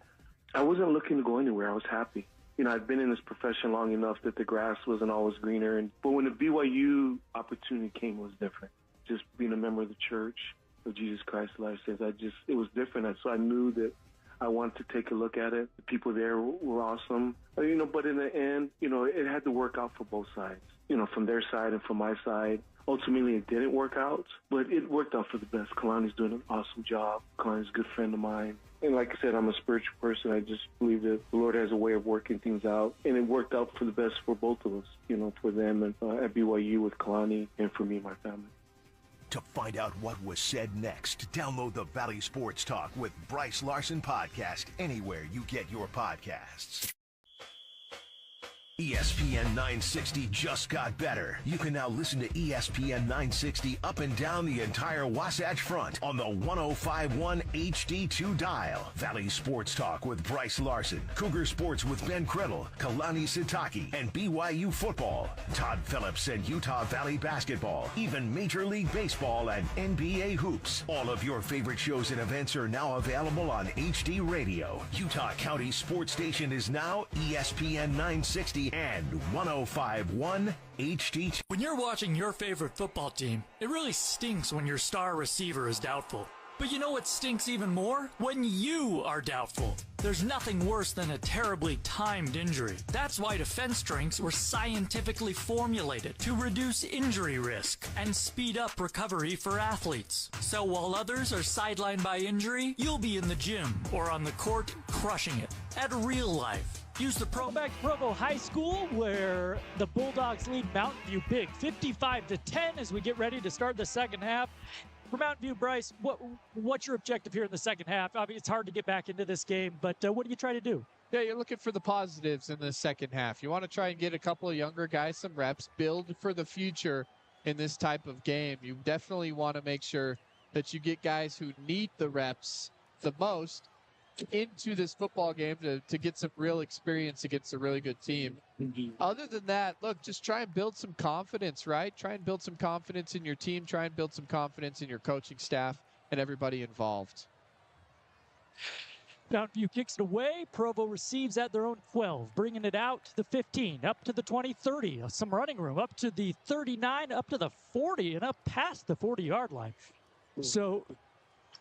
I wasn't looking to go anywhere. I was happy. I've been in this profession long enough that the grass wasn't always greener. But when the BYU opportunity came, it was different. Just being a member of the Church of Jesus Christ of Latter-day Saints, it was different. So I knew that I wanted to take a look at it. The people there were awesome. But in the end, it had to work out for both sides. From their side and from my side. Ultimately, it didn't work out, but it worked out for the best. Kalani's doing an awesome job. Kalani's a good friend of mine. And like I said, I'm a spiritual person. I just believe that the Lord has a way of working things out. And it worked out for the best for both of us, for them and at BYU with Kalani and for me and my family. To find out what was said next, download the Valley Sports Talk with Bryce Larson podcast anywhere you get your podcasts. ESPN 960 just got better. You can now listen to ESPN 960 up and down the entire Wasatch Front on the 105.1 HD2 dial. Valley Sports Talk with Bryce Larson, Cougar Sports with Ben Criddle, Kalani Sitaki, and BYU football, Todd Phillips and Utah Valley basketball, even Major League Baseball and NBA hoops. All of your favorite shows and events are now available on HD Radio. Utah County Sports Station is now ESPN 960 and 105.1 HD2. When you're watching your favorite football team, it really stinks when your star receiver is doubtful. But you know what stinks even more? When you are doubtful. There's nothing worse than a terribly timed injury. That's why defense drinks were scientifically formulated to reduce injury risk and speed up recovery for athletes. So while others are sidelined by injury, you'll be in the gym or on the court crushing it at real life. Use the Back to Provo High School, where the Bulldogs lead Mountain View big, 55-10, as we get ready to start the second half. For Mountain View, Bryce, what's your objective here in the second half? I mean, it's hard to get back into this game, but what do you try to do? Yeah, you're looking for the positives in the second half. You want to try and get a couple of younger guys some reps, build for the future in this type of game. You definitely want to make sure that you get guys who need the reps the most into this football game to get some real experience against a really good team. Other than that, look, just try and build some confidence, right? Try and build some confidence in your team. Try and build some confidence in your coaching staff and everybody involved. Mountain View kicks it away. Provo receives at their own 12, bringing it out to the 15, up to the 20, 30. Some running room, up to the 39, up to the 40, and up past the 40-yard line. So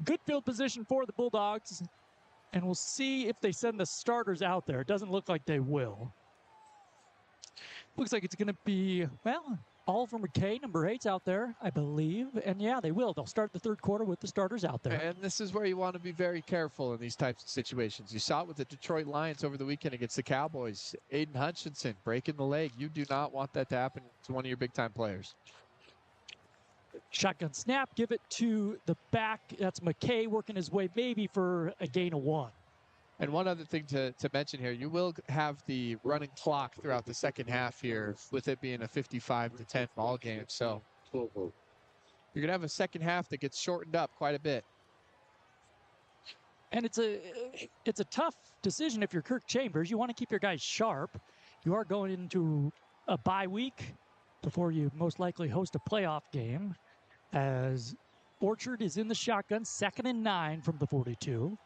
Good field position for the Bulldogs. And we'll see if they send the starters out there. It doesn't look like they will. Looks like it's going to be, well, Oliver McKay, number 8's out there, I believe. And yeah, they will. They'll start the third quarter with the starters out there. And this is where you want to be very careful in these types of situations. You saw it with the Detroit Lions over the weekend against the Cowboys. Aiden Hutchinson breaking the leg. You do not want that to happen to one of your big-time players. Shotgun snap, give it to the back. That's McKay working his way maybe for a gain of 1. And one other thing to mention here, you will have the running clock throughout the second half here with it being a 55-10 ball game. So you're going to have a second half that gets shortened up quite a bit. And it's a tough decision if you're Kirk Chambers. You want to keep your guys sharp. You are going into a bye week before you most likely host a playoff game, as Orchard is in the shotgun, 2nd and 9 from the 42.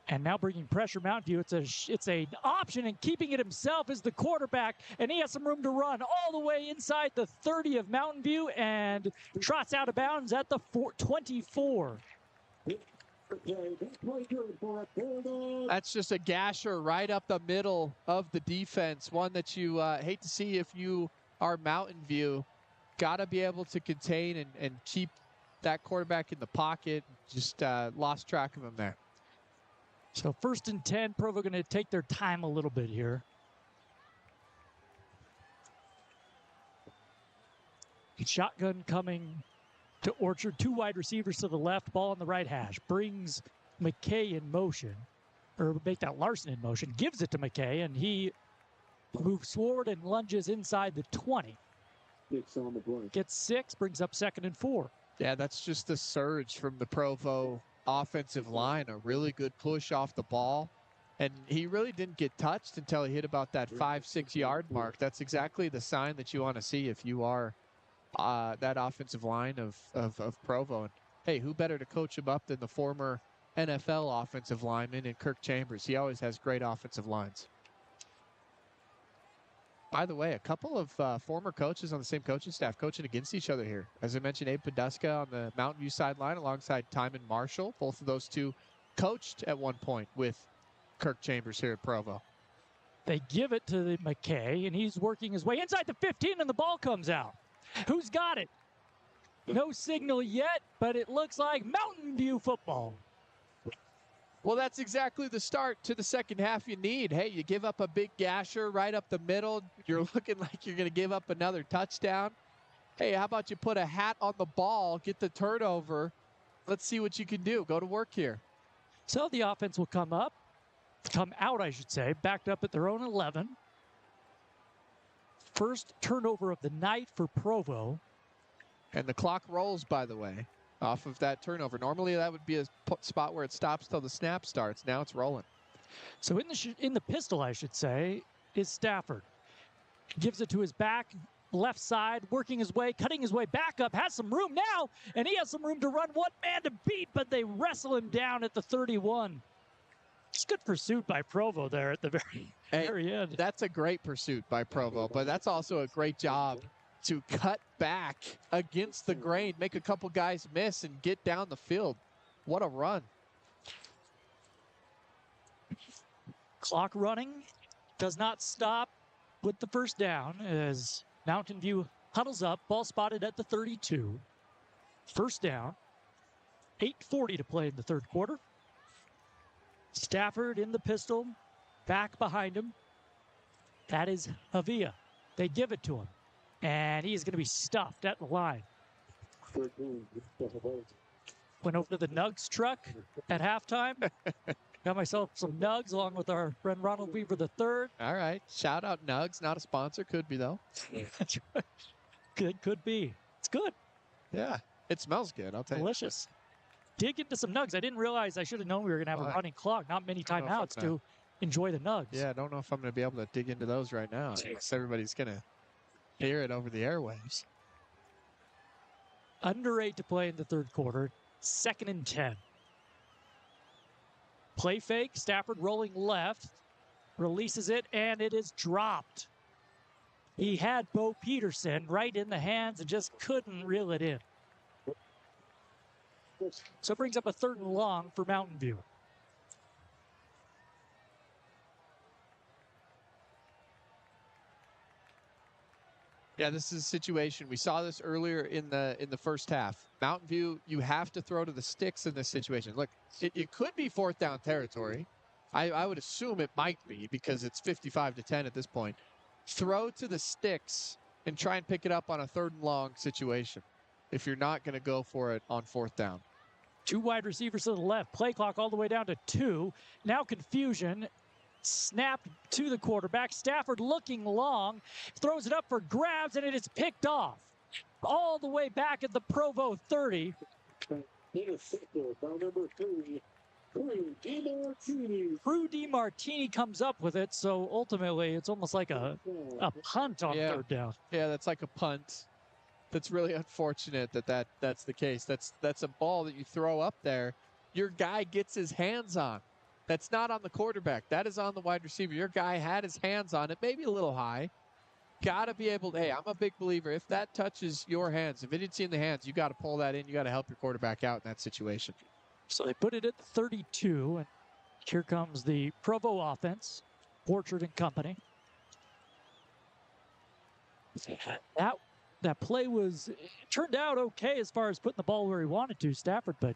And now bringing pressure Mountain View. It's an option, and keeping it himself is the quarterback, and he has some room to run all the way inside the 30 of Mountain View and trots out of bounds at the 24. That's just a gasher right up the middle of the defense, one that you hate to see if you are Mountain View. Got to be able to contain and keep that quarterback in the pocket. Just lost track of him there. So 1st and 10, Provo going to take their time a little bit here. Shotgun coming to Orchard. 2 wide receivers to the left, ball on the right hash. Brings McKay in motion, or make that Larson in motion. Gives it to McKay, and he moves forward and lunges inside the 20. Gets 6, brings up 2nd and 4. Yeah, that's just the surge from the Provo offensive line. A really good push off the ball. And he really didn't get touched until he hit about that 5-6 yard mark. That's exactly the sign that you want to see if you are that offensive line of Provo. And hey, who better to coach him up than the former NFL offensive lineman in Kirk Chambers? He always has great offensive lines. By the way, a couple of former coaches on the same coaching staff coaching against each other here. As I mentioned, Abe Poduska on the Mountain View sideline alongside Timon Marshall. Both of those two coached at one point with Kirk Chambers here at Provo. They give it to McKay, and he's working his way inside the 15, and the ball comes out. Who's got it? No signal yet, but it looks like Mountain View football. Well, that's exactly the start to the second half you need. Hey, you give up a big gasher right up the middle. You're looking like you're going to give up another touchdown. Hey, how about you put a hat on the ball, get the turnover. Let's see what you can do. Go to work here. So the offense will come out, I should say, backed up at their own 11. First turnover of the night for Provo. And the clock rolls, by the way, off of that turnover. Normally that would be a spot where it stops till the snap starts. Now it's rolling. So in the pistol, I should say, is Stafford. Gives it to his back, left side, working his way, cutting his way back up, has some room now, and he has some room to run. One man to beat, but they wrestle him down at the 31. It's good pursuit by Provo there at the very end. That's a great pursuit by Provo, but that's also a great job to cut back against the grain, make a couple guys miss, and get down the field. What a run. Clock running does not stop with the first down as Mountain View huddles up, ball spotted at the 32. First down, 8:40 to play in the third quarter. Stafford in the pistol, back behind him. That is Avia. They give it to him, and he is going to be stuffed at the line. Went over to the Nugs truck at halftime. Got myself some Nugs along with our friend Ronald Weaver III. All right. Shout out Nugs. Not a sponsor. Could be, though. That's right. Could be. It's good. Yeah. It smells good. I'll tell you. Delicious. Dig into some Nugs. I didn't realize. I should have known we were going to have a running clock. Not many timeouts to enjoy the Nugs. Yeah, I don't know if I'm going to be able to dig into those right now. Unless everybody's going to hear it over the airwaves. Under 8 to play in the third quarter. 2nd and 10. Play fake. Stafford rolling left. Releases it, and it is dropped. He had Bo Peterson right in the hands and just couldn't reel it in. So it brings up a 3rd and long for Mountain View. Yeah, this is a situation. We saw this earlier in the first half. Mountain View, you have to throw to the sticks in this situation. Look, it could be 4th down territory. I would assume it might be because it's 55-10 at this point. Throw to the sticks and try and pick it up on a 3rd and long situation if you're not going to go for it on 4th down. 2 wide receivers to the left. Play clock all the way down to 2. Now confusion. Snapped to the quarterback. Stafford looking long. Throws it up for grabs, and it is picked off. All the way back at the Provo 30. Intercepted by number 3, Drew DiMartini. Drew DiMartini comes up with it, so ultimately it's almost like a punt on 3rd down. Yeah, that's like a punt. That's really unfortunate that's the case. That's a ball that you throw up there. Your guy gets his hands on. That's not on the quarterback. That is on the wide receiver. Your guy had his hands on it, maybe a little high. Got to be able to, hey, I'm a big believer. If that touches your hands, if it's in the hands, you got to pull that in. You got to help your quarterback out in that situation. So they put it at 32, and here comes the Provo offense, Orchard and company. That play turned out okay as far as putting the ball where he wanted to, Stafford, but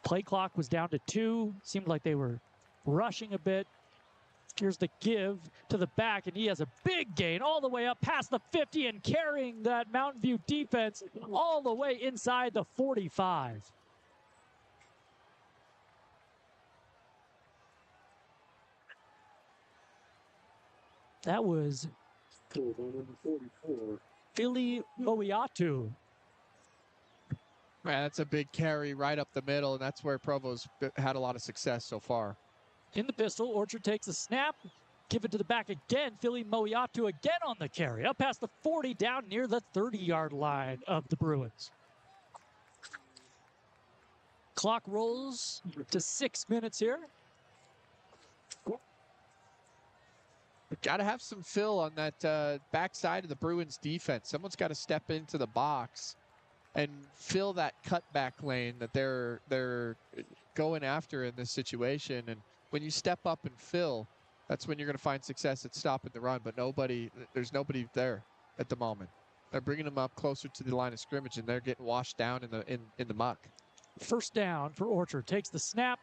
play clock was down to 2. Seemed like they were rushing a bit. Here's the give to the back, and he has a big gain all the way up past the 50 and carrying that Mountain View defense all the way inside the 45. That was Philly Moiatu. Man, that's a big carry right up the middle, and that's where Provo's had a lot of success so far. In the pistol, Orchard takes a snap, give it to the back again. Philly Moiatu again on the carry, up past the 40, down near the 30-yard line of the Bruins. Clock rolls to 6 minutes here. Got to have some fill on that backside of the Bruins defense. Someone's got to step into the box and fill that cutback lane that they're going after in this situation. And when you step up and fill, that's when you're going to find success at stopping the run. But there's nobody there at the moment. They're bringing them up closer to the line of scrimmage, and they're getting washed down in the muck. 1st down for Orchard. Takes the snap.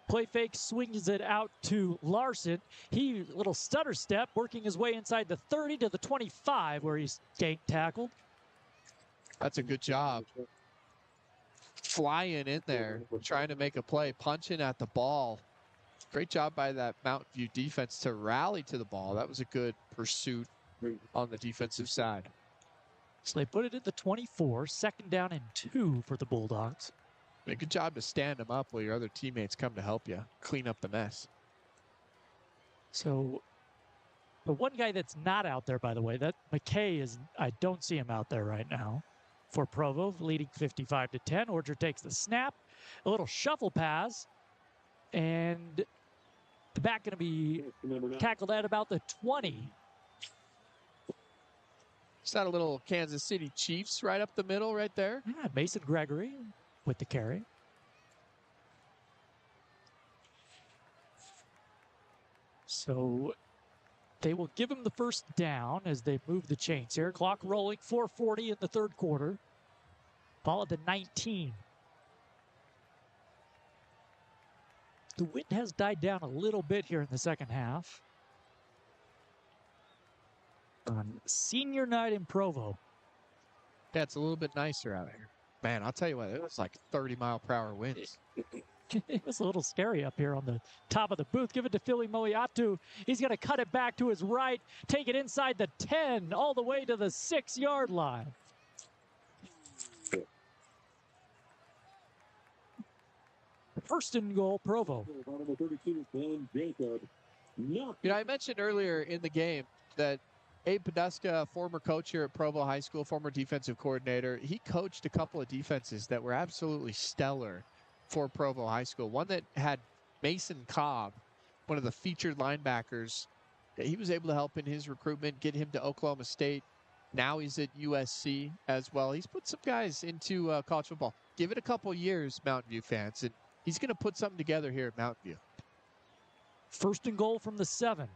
Play fake, swings it out to Larson. He, little stutter step, working his way inside the 30 to the 25 where he's gank tackled. That's a good job. Flying in there, trying to make a play, punching at the ball. Great job by that Mountain View defense to rally to the ball. That was a good pursuit on the defensive side. So they put it at the 24, 2nd down and 2 for the Bulldogs. A good job to stand them up while your other teammates come to help you clean up the mess. So the one guy that's not out there, by the way, that McKay is, I don't see him out there right now for Provo, leading 55-10. Orchard takes the snap, a little shuffle pass, and the back going to be tackled at about the 20. Is that a little Kansas City Chiefs right up the middle right there? Yeah, Mason Gregory with the carry. So they will give him the 1st down as they move the chains here. Clock rolling, 4:40 in the 3rd quarter. Ball at the 19. The wind has died down a little bit here in the 2nd half. On senior night in Provo. Yeah, it's a little bit nicer out here. Man, I'll tell you what, it was like 30-mile-per-hour winds. It was a little scary up here on the top of the booth. Give it to Philly Moiatu. He's going to cut it back to his right, take it inside the 10, all the way to the 6-yard line. First and goal, Provo. I mentioned earlier in the game that Abe Poduska, former coach here at Provo High School, former defensive coordinator, he coached a couple of defenses that were absolutely stellar for Provo High School. One that had Mason Cobb, one of the featured linebackers. He was able to help in his recruitment, get him to Oklahoma State. Now he's at USC as well. He's put some guys into college football. Give it a couple years, Mountain View fans, and he's going to put something together here at Mountain View. First and goal from the 7.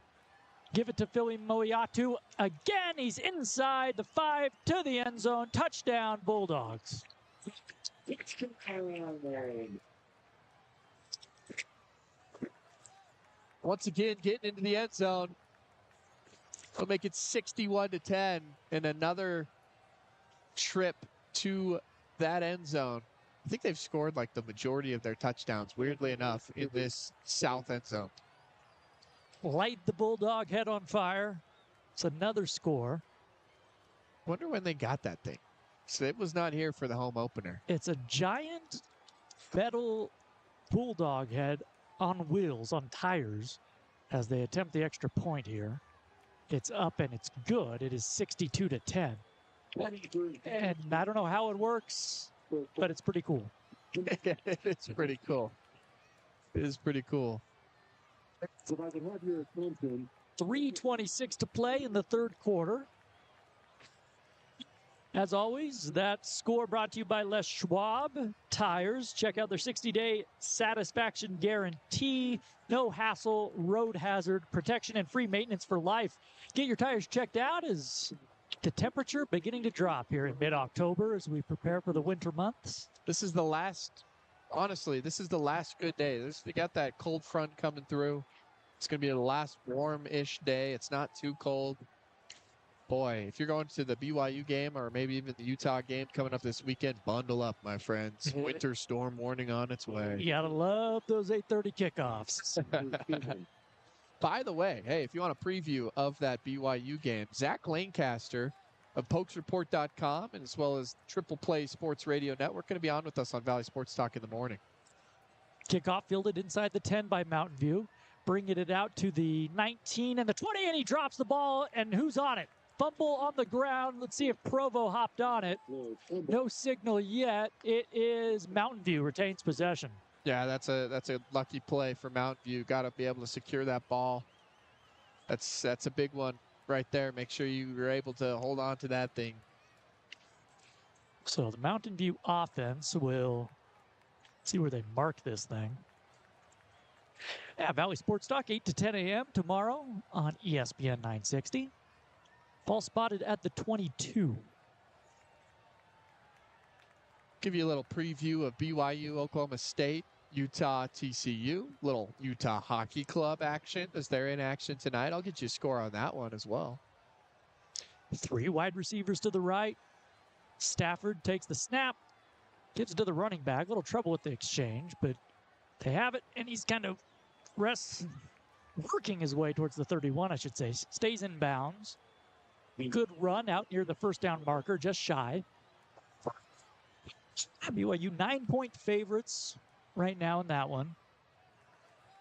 Give it to Philly Moiatu. Again, he's inside the 5 to the end zone. Touchdown, Bulldogs. Once again, getting into the end zone. We'll make it 61-10, and another trip to that end zone. I think they've scored like the majority of their touchdowns, weirdly enough, in this south end zone. Light the Bulldog head on fire. It's another score. Wonder when they got that thing. So it was not here for the home opener. It's a giant metal Bulldog head on wheels, on tires, as they attempt the extra point here. It's up and it's good. It is 62-10. And I don't know how it works, but it's pretty cool. It's pretty cool. It is pretty cool. So if I can have your attention. 3:26 to play in the third quarter. As always, that score brought to you by Les Schwab Tires. Check out their 60-day satisfaction guarantee. No hassle, road hazard, protection, and free maintenance for life. Get your tires checked out as the temperature beginning to drop here in mid-October as we prepare for the winter months. This is the last, honestly, this is the last good day. We got that cold front coming through. It's going to be the last warm-ish day. It's not too cold. Boy, if you're going to the BYU game or maybe even the Utah game coming up this weekend, bundle up, my friends. Winter storm warning on its way. You gotta love those 8:30 kickoffs. By the way, hey, if you want a preview of that BYU game, Zach Lancaster of PokesReport.com and as well as Triple Play Sports Radio Network going to be on with us on Valley Sports Talk in the morning. Kickoff fielded inside the 10 by Mountain View. Bringing it out to the 19 and the 20, and he drops the ball, and who's on it? Fumble on the ground. Let's see if Provo hopped on it. No signal yet. It is Mountain View retains possession. Yeah, that's a lucky play for Mountain View. Got to be able to secure that ball. That's a big one right there. Make sure you were able to hold on to that thing. So the Mountain View offense will see where they mark this thing. Yeah, Valley Sports Talk, 8 to 10 a.m. tomorrow on ESPN 960. Ball spotted at the 22. Give you a little preview of BYU, Oklahoma State, Utah, TCU. Little Utah Hockey Club action as they're in action tonight. I'll get you a score on that one as well. 3 wide receivers to the right. Stafford takes the snap, gives it to the running back. A little trouble with the exchange, but they have it, and he's kind of working his way towards the 31, I should say. Stays in bounds. Good run out near the first down marker, just shy. BYU 9-point favorites right now in that one.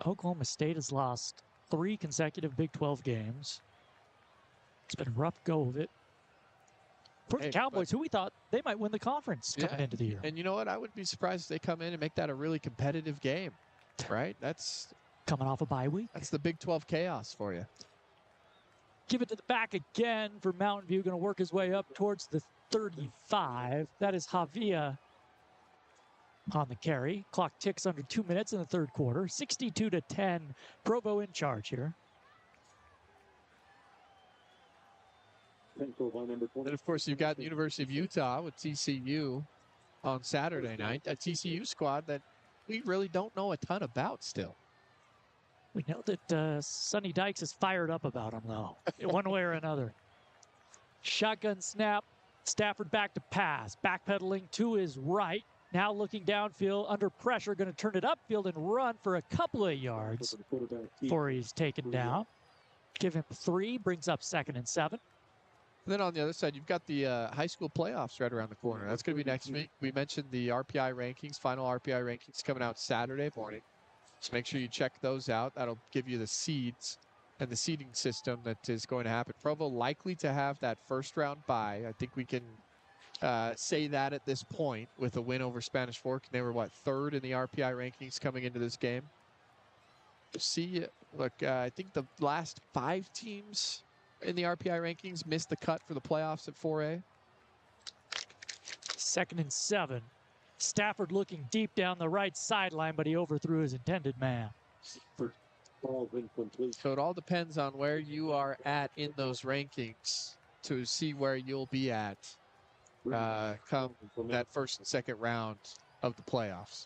Oklahoma State has lost 3 consecutive Big 12 games. It's been a rough go of it. For the Cowboys, who we thought they might win the conference coming into the year. And you know what? I wouldn't be surprised if they come in and make that a really competitive game, right? That's coming off a bye week. That's the Big 12 chaos for you. Give it to the back again for Mountain View. Going to work his way up towards the 35. That is Javia on the carry. Clock ticks under 2 minutes in the third quarter. 62-10. Provo in charge here. And of course, you've got the University of Utah with TCU on Saturday night. A TCU squad that we really don't know a ton about still. We know that Sonny Dykes is fired up about him, though, one way or another. Shotgun snap. Stafford back to pass. Backpedaling to his right. Now looking downfield under pressure. Going to turn it upfield and run for a couple of yards before he's taken down. Give him 3. Brings up 2nd and 7. And then on the other side, you've got the high school playoffs right around the corner. That's going to be next week. We mentioned the RPI rankings, final RPI rankings coming out Saturday morning. So make sure you check those out. That'll give you the seeds and the seeding system that is going to happen. Provo likely to have that first round bye. I think we can say that at this point with a win over Spanish Fork. They were, 3rd in the RPI rankings coming into this game. See, look, I think the last 5 teams in the RPI rankings, missed the cut for the playoffs at 4A. 2nd and 7. Stafford looking deep down the right sideline, but he overthrew his intended man. So it all depends on where you are at in those rankings to see where you'll be at come that first and second round of the playoffs.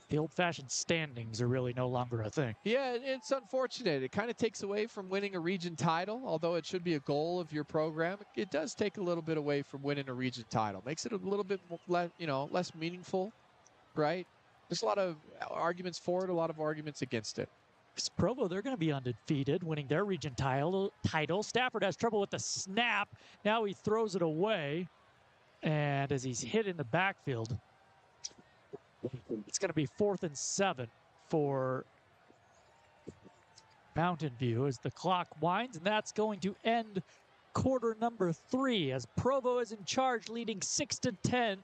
The old-fashioned standings are really no longer a thing. Yeah, it's unfortunate. It kind of takes away from winning a region title, although it should be a goal of your program. It does take a little bit away from winning a region title. Makes it a little bit less meaningful, right? There's a lot of arguments for it, a lot of arguments against it. Provo, they're going to be undefeated, winning their region title. Stafford has trouble with the snap. Now he throws it away, and as he's hit in the backfield, it's going to be 4th and 7 for Mountain View as the clock winds, and that's going to end quarter number 3 as Provo is in charge, leading 62-10.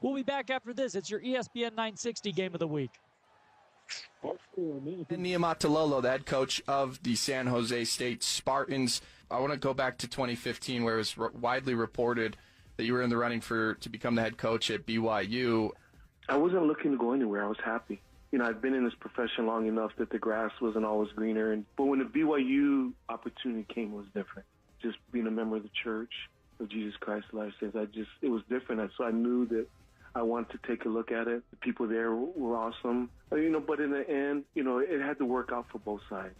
We'll be back after this. It's your ESPN 960 game of the week. Niumatalolo, the head coach of the San Jose State Spartans. I want to go back to 2015, where it was widely reported that you were in the running to become the head coach at BYU. I wasn't looking to go anywhere. I was happy. I've been in this profession long enough that the grass wasn't always greener. But when the BYU opportunity came, it was different. Just being a member of the Church of Jesus Christ of Latter-day Saints, it was different. So I knew that I wanted to take a look at it. The people there were awesome. But in the end, it had to work out for both sides.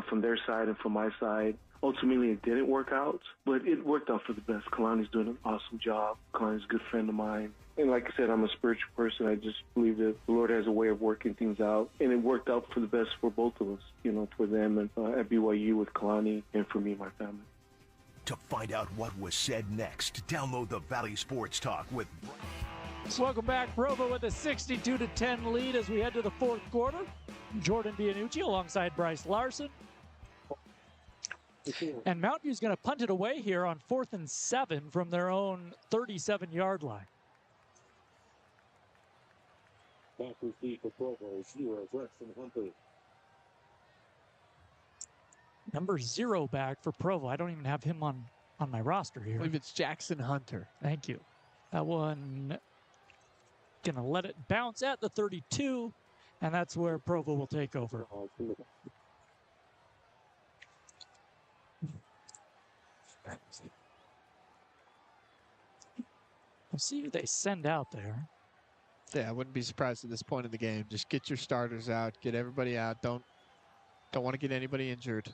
From their side and from my side. Ultimately, it didn't work out, but it worked out for the best. Kalani's doing an awesome job. Kalani's a good friend of mine. And like I said, I'm a spiritual person. I just believe that the Lord has a way of working things out. And it worked out for the best for both of us, for them and at BYU with Kalani and for me and my family. To find out what was said next, download the Valley Sports Talk with... Welcome back. Provo with a 62-10 lead as we head to the 4th quarter. Jordan Bianucci alongside Bryce Larson. And Mountain View's going to punt it away here on 4th and 7 from their own 37-yard line. Back receive for Provo, 0, Braxton Hunter. Number 0 back for Provo. I don't even have him on my roster here. I believe it's Jackson Hunter. Thank you. That one going to let it bounce at the 32, and that's where Provo will take over. We'll see who they send out there. Yeah, I wouldn't be surprised at this point in the game. Just get your starters out, get everybody out. Don't want to get anybody injured.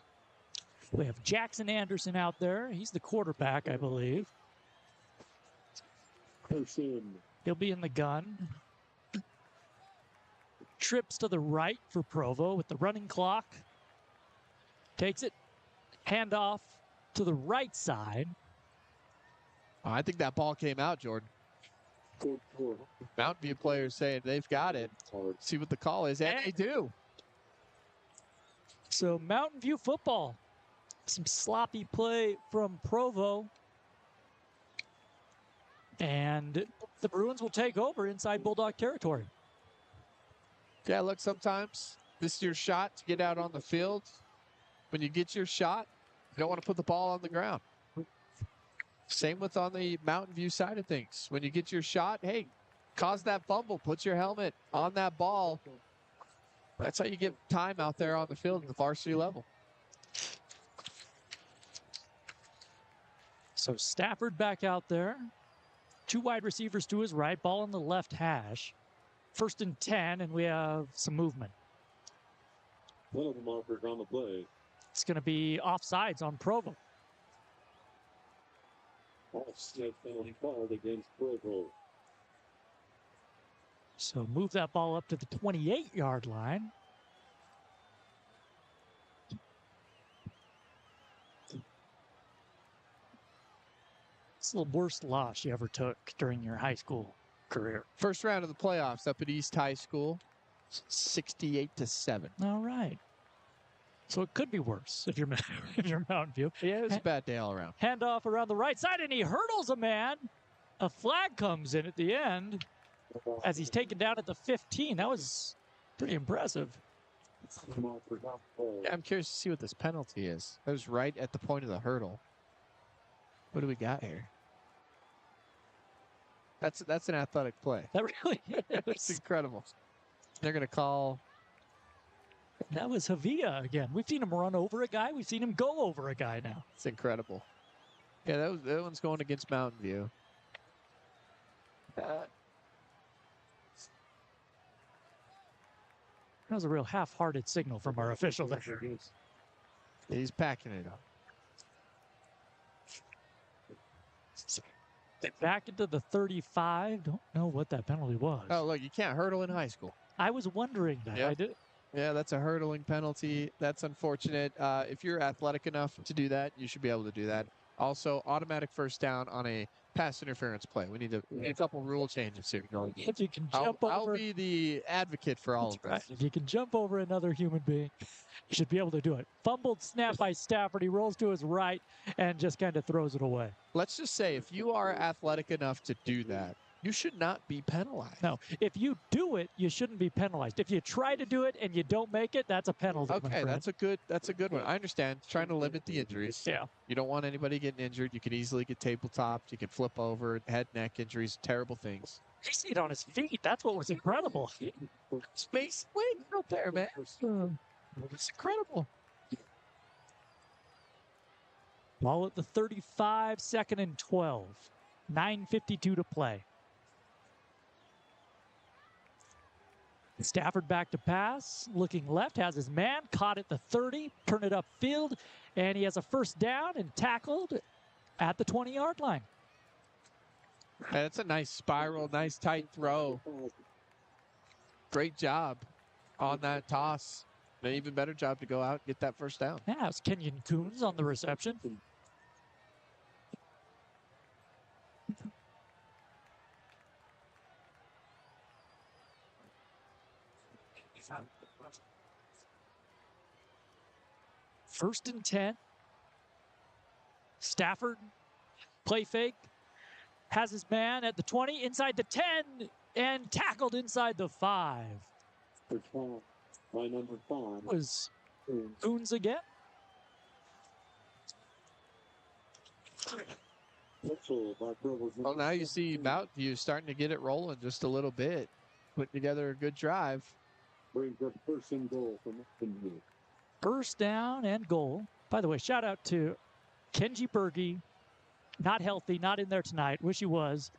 We have Jackson Anderson out there. He's the quarterback, I believe. He'll be in the gun. Trips to the right for Provo with the running clock. Takes it. Handoff to the right side. I think that ball came out, Jordan. Mountain View players saying they've got it. See what the call is, and they do. So Mountain View football. Some sloppy play from Provo. And the Bruins will take over inside Bulldog territory. Yeah, look, sometimes this is your shot to get out on the field. When you get your shot, you don't want to put the ball on the ground. Same with on the Mountain View side of things. When you get your shot, hey, cause that fumble. Put your helmet on that ball. That's how you get time out there on the field at the varsity level. So Stafford back out there. 2 wide receivers to his right. Ball on the left hash. 1st and 10, and we have some movement. One of the markers on the play. It's going to be offsides on Provo. Offside penalty called against Provo. So move that ball up to the 28-yard line. It's the worst loss you ever took during your high school career. First round of the playoffs up at East High School, 68-7. All right. So it could be worse if you're Mountain View. Yeah, it was a bad day all around. Handoff around the right side, and he hurdles a man. A flag comes in at the end as he's taken down at the 15. That was pretty impressive. Yeah, I'm curious to see what this penalty is. That was right at the point of the hurdle. What do we got here? That's an athletic play. That really It's is. incredible. They're going to call. That was Javia again. We've seen him run over a guy. We've seen him go over a guy now. It's incredible. Yeah, that one's going against Mountain View. That was a real half-hearted signal from our official there. He's packing it up. Back into the 35. Don't know what that penalty was. Oh, look, you can't hurdle in high school. I was wondering that. Yep. I did. Yeah, that's a hurdling penalty. That's unfortunate. If you're athletic enough to do that, you should be able to do that. Also, automatic first down on a pass interference play. We need a couple rule changes here. If you can jump over. I'll be the advocate for all of Right. this. If you can jump over another human being, you should be able to do it. Fumbled snap by Stafford. He rolls to his right and just kind of throws it away. Let's just say if you are athletic enough to do that, you should not be penalized. No, if you do it, you shouldn't be penalized. If you try to do it and you don't make it, that's a penalty. my Okay, friend. that's a good one. I understand. Trying to limit the injuries. Yeah. You don't want anybody getting injured. You can easily get tabletopped. You can flip over. Head, neck injuries, terrible things. He stayed on his feet. That's what was incredible. Space waiting out there, man. It's incredible. Ball at the 35, 2nd and 12. 9:52 to play. Stafford back to pass, looking left, has his man, caught at the 30, turn it upfield, and he has a first down and tackled at the 20-yard line. That's a nice spiral, nice tight throw. Great job on that toss. An even better job to go out and get that first down. Yeah, it's Kenyon Coons on the reception. First and 10. Stafford, play fake, has his man at the 20, inside the 10, and tackled inside the 5. By number 5. Was Coons again? Well, now you see Mountain View starting to get it rolling just a little bit. Putting together a good drive. Brings up first and goal from Mountain View. First down and goal. By the way, shout out to Kenji Berge. Not healthy, not in there tonight. Wish he was.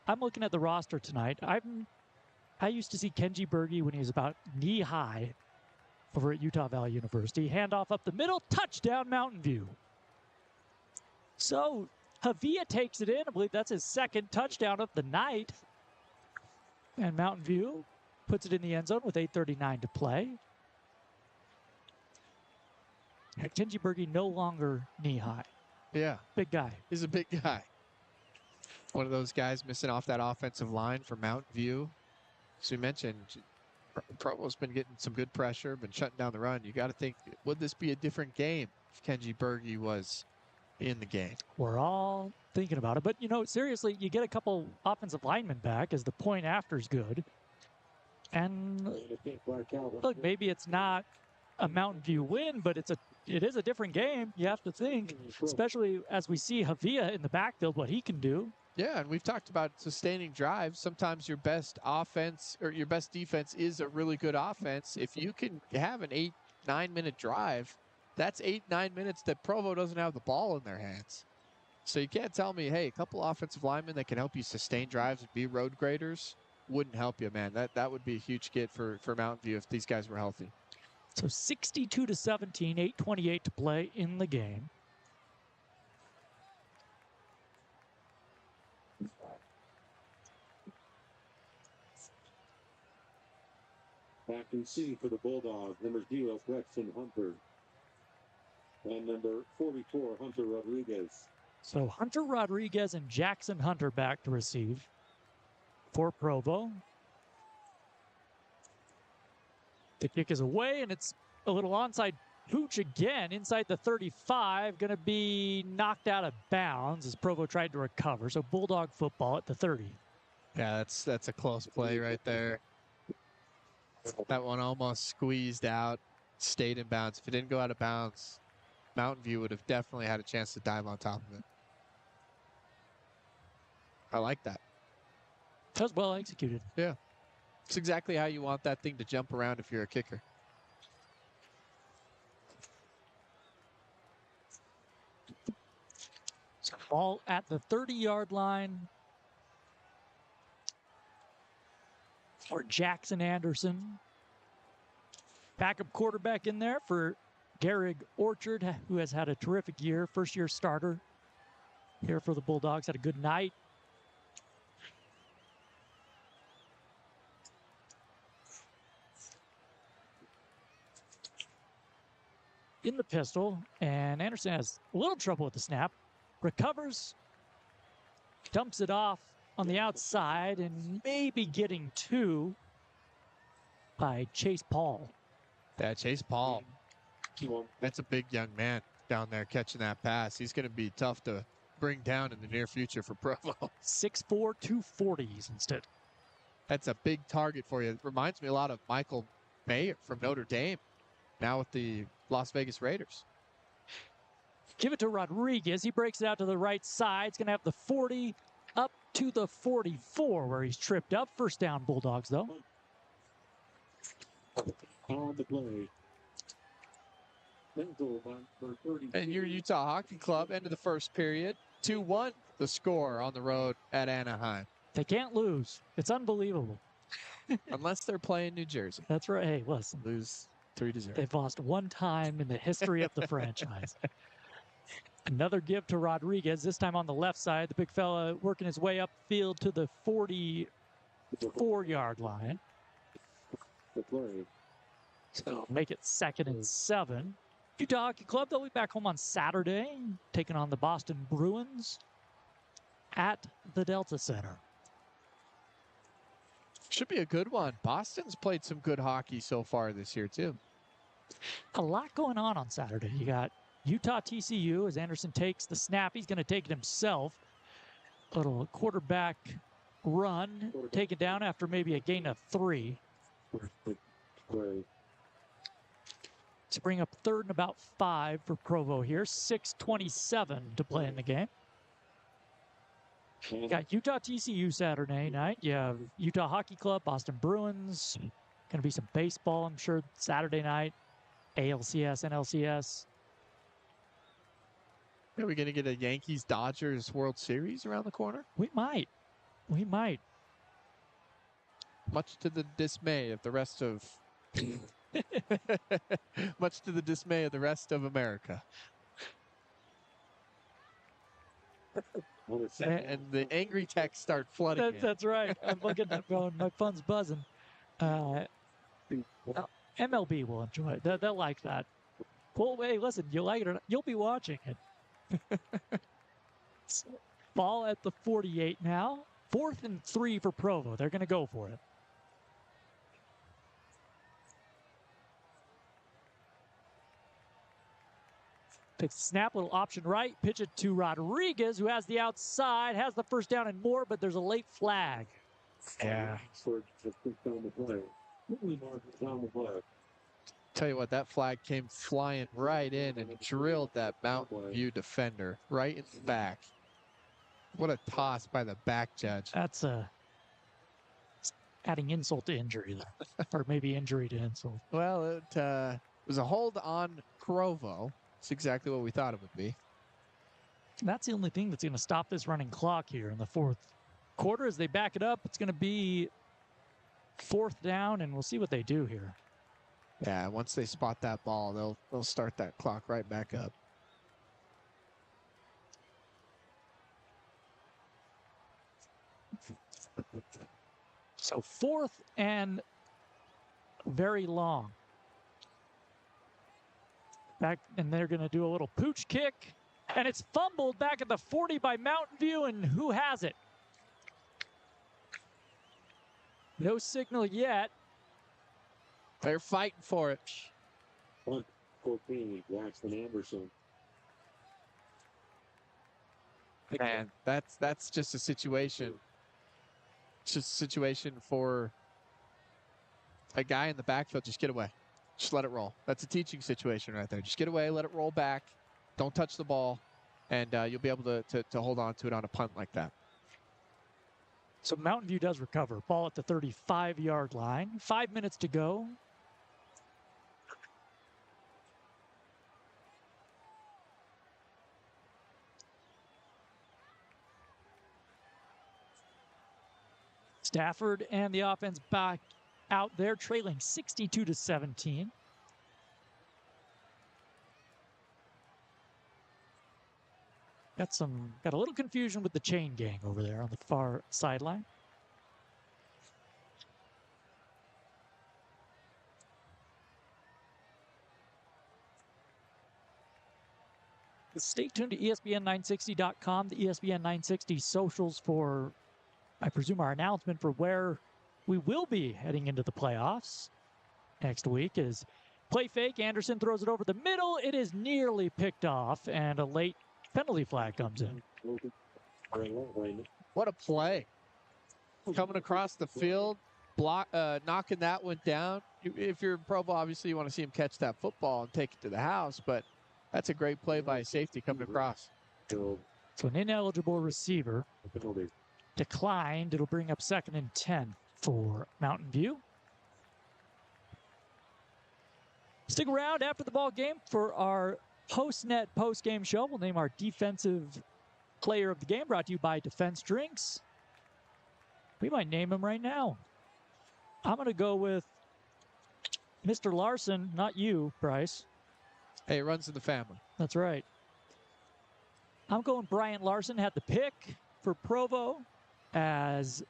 I'm looking at the roster tonight. I used to see Kenji Berge when he was about knee high over at Utah Valley University. Handoff up the middle, touchdown Mountain View. So Javia takes it in. I believe that's his second touchdown of the night. And Mountain View puts it in the end zone with 8:39 to play. Kenji Berge no longer knee high. Yeah. Big guy. He's a big guy. One of those guys missing off that offensive line for Mountain View. As we mentioned, Provo's been getting some good pressure, been shutting down the run. You got to think, would this be a different game if Kenji Berge was in the game? We're all thinking about it. But, you know, seriously, you get a couple offensive linemen back as the point after is good. And look, maybe it's not a Mountain View win, but it is a different game. You have to think, especially as we see Javia in the backfield, what he can do. Yeah, and we've talked about sustaining drives. Sometimes your best offense or your best defense is a really good offense. If you can have an 8-9 minute drive, that's 8-9 minutes that Provo doesn't have the ball in their hands. So you can't tell me, hey, a couple offensive linemen that can help you sustain drives and be road graders wouldn't help you, man. That would be a huge get for Mountain View if these guys were healthy. So 62-17, 8:28 to play in the game. Back in C for the Bulldogs, number 0, Braxton Hunter. And number 44, Hunter Rodriguez. So Hunter Rodriguez and Jackson Hunter back to receive for Provo. The kick is away, and it's a little onside pooch again inside the 35. Going to be knocked out of bounds as Provo tried to recover. So Bulldog football at the 30. Yeah, that's a close play right there. That one almost squeezed out. stayed in bounds. If it didn't go out of bounds, Mountain View would have definitely had a chance to dive on top of it. I like that. That was well executed. Yeah. It's exactly how you want that thing to jump around if you're a kicker. So ball at the 30-yard line for Jackson Anderson. Backup quarterback in there for Garrig Orchard, who has had a terrific year. First-year starter here for the Bulldogs. Had a good night. In the pistol, and Anderson has a little trouble with the snap. Recovers, dumps it off on the outside, and maybe getting two by Chase Paul. Yeah, Chase Paul. That's a big young man down there catching that pass. He's going to be tough to bring down in the near future for Provo. 6'4", 240s instead. That's a big target for you. It reminds me a lot of Michael Mayer from Notre Dame, now with the Las Vegas Raiders. Give it to Rodriguez. He breaks it out to the right side. He's going to have the 40 up to the 44 where he's tripped up. First down, Bulldogs, though. On the play. And your Utah Hockey Club, end of the first period. 2-1 the score on the road at Anaheim. They can't lose. It's unbelievable. Unless they're playing New Jersey. That's right. Hey, listen. Lose 3-0. They've lost one time in the history of the franchise. Another give to Rodriguez, this time on the left side. The big fella working his way upfield to the 44-yard line. So make it 2nd and 7. Utah Hockey Club, they'll be back home on Saturday, taking on the Boston Bruins at the Delta Center. Should be a good one. Boston's played some good hockey so far this year, too. A lot going on Saturday. You got Utah TCU as Anderson takes the snap. He's going to take it himself. Little quarterback run. Take it down after maybe a gain of 3. To bring up 3rd and about 5 for Provo here. 6:27 to play in the game. You got Utah TCU Saturday night. You have Utah Hockey Club, Boston Bruins. Going to be some baseball, I'm sure, Saturday night. ALCS, NLCS. Are we going to get a Yankees-Dodgers World Series around the corner? We might. We might. Much to the dismay of the rest of... Much to the dismay of the rest of America. And the angry texts start flooding. That's right. I'm looking at going, my phone's buzzing. MLB will enjoy it. They'll like that. Well, hey, listen, you like it or not, you'll be watching it. Ball at the 48 now. 4th and 3 for Provo. They're going to go for it. Takes the snap, little option right, pitch it to Rodriguez, who has the outside, has the first down and more, but there's a late flag. Yeah. Tell you what, that flag came flying right in and drilled that Mountain View defender right in the back. What a toss by the back judge. That's adding insult to injury there, or maybe injury to insult. Well, it was a hold on Provo. It's exactly what we thought it would be. That's the only thing that's going to stop this running clock here in the 4th quarter. As they back it up, it's going to be 4th down, and we'll see what they do here. Yeah, once they spot that ball, they'll start that clock right back up. So 4th and very long. Back, and they're going to do a little pooch kick, and it's fumbled back at the 40 by Mountain View, and who has it? No signal yet. They're fighting for it. 14, Jackson Anderson. Man, that's just a situation. It's just a situation for a guy in the backfield. Just get away. Just let it roll. That's a teaching situation right there. Just get away, let it roll back. Don't touch the ball, and you'll be able to hold on to it on a punt like that. So Mountain View does recover. Ball at the 35-yard line. 5 minutes to go. Stafford and the offense back out there, trailing 62-17. Got a little confusion with the chain gang over there on the far sideline. Stay tuned to ESPN960.com, the ESPN 960 socials for, I presume, our announcement for where we will be heading into the playoffs next week. Is play fake. Anderson throws it over the middle. It is nearly picked off, and a late penalty flag comes in. What a play. Coming across the field, knocking that one down. If you're in Provo, obviously you want to see him catch that football and take it to the house, but that's a great play by a safety coming across. So an ineligible receiver declined. It'll bring up 2nd and 10 for Mountain View. Stick around after the ball game for our post-net post-game show. We'll name our defensive player of the game, brought to you by Defense Drinks. We might name him right now. I'm going to go with Mr. Larson, not you, Bryce. Hey, it runs in the family. That's right. I'm going Bryant Larson had the pick for Provo as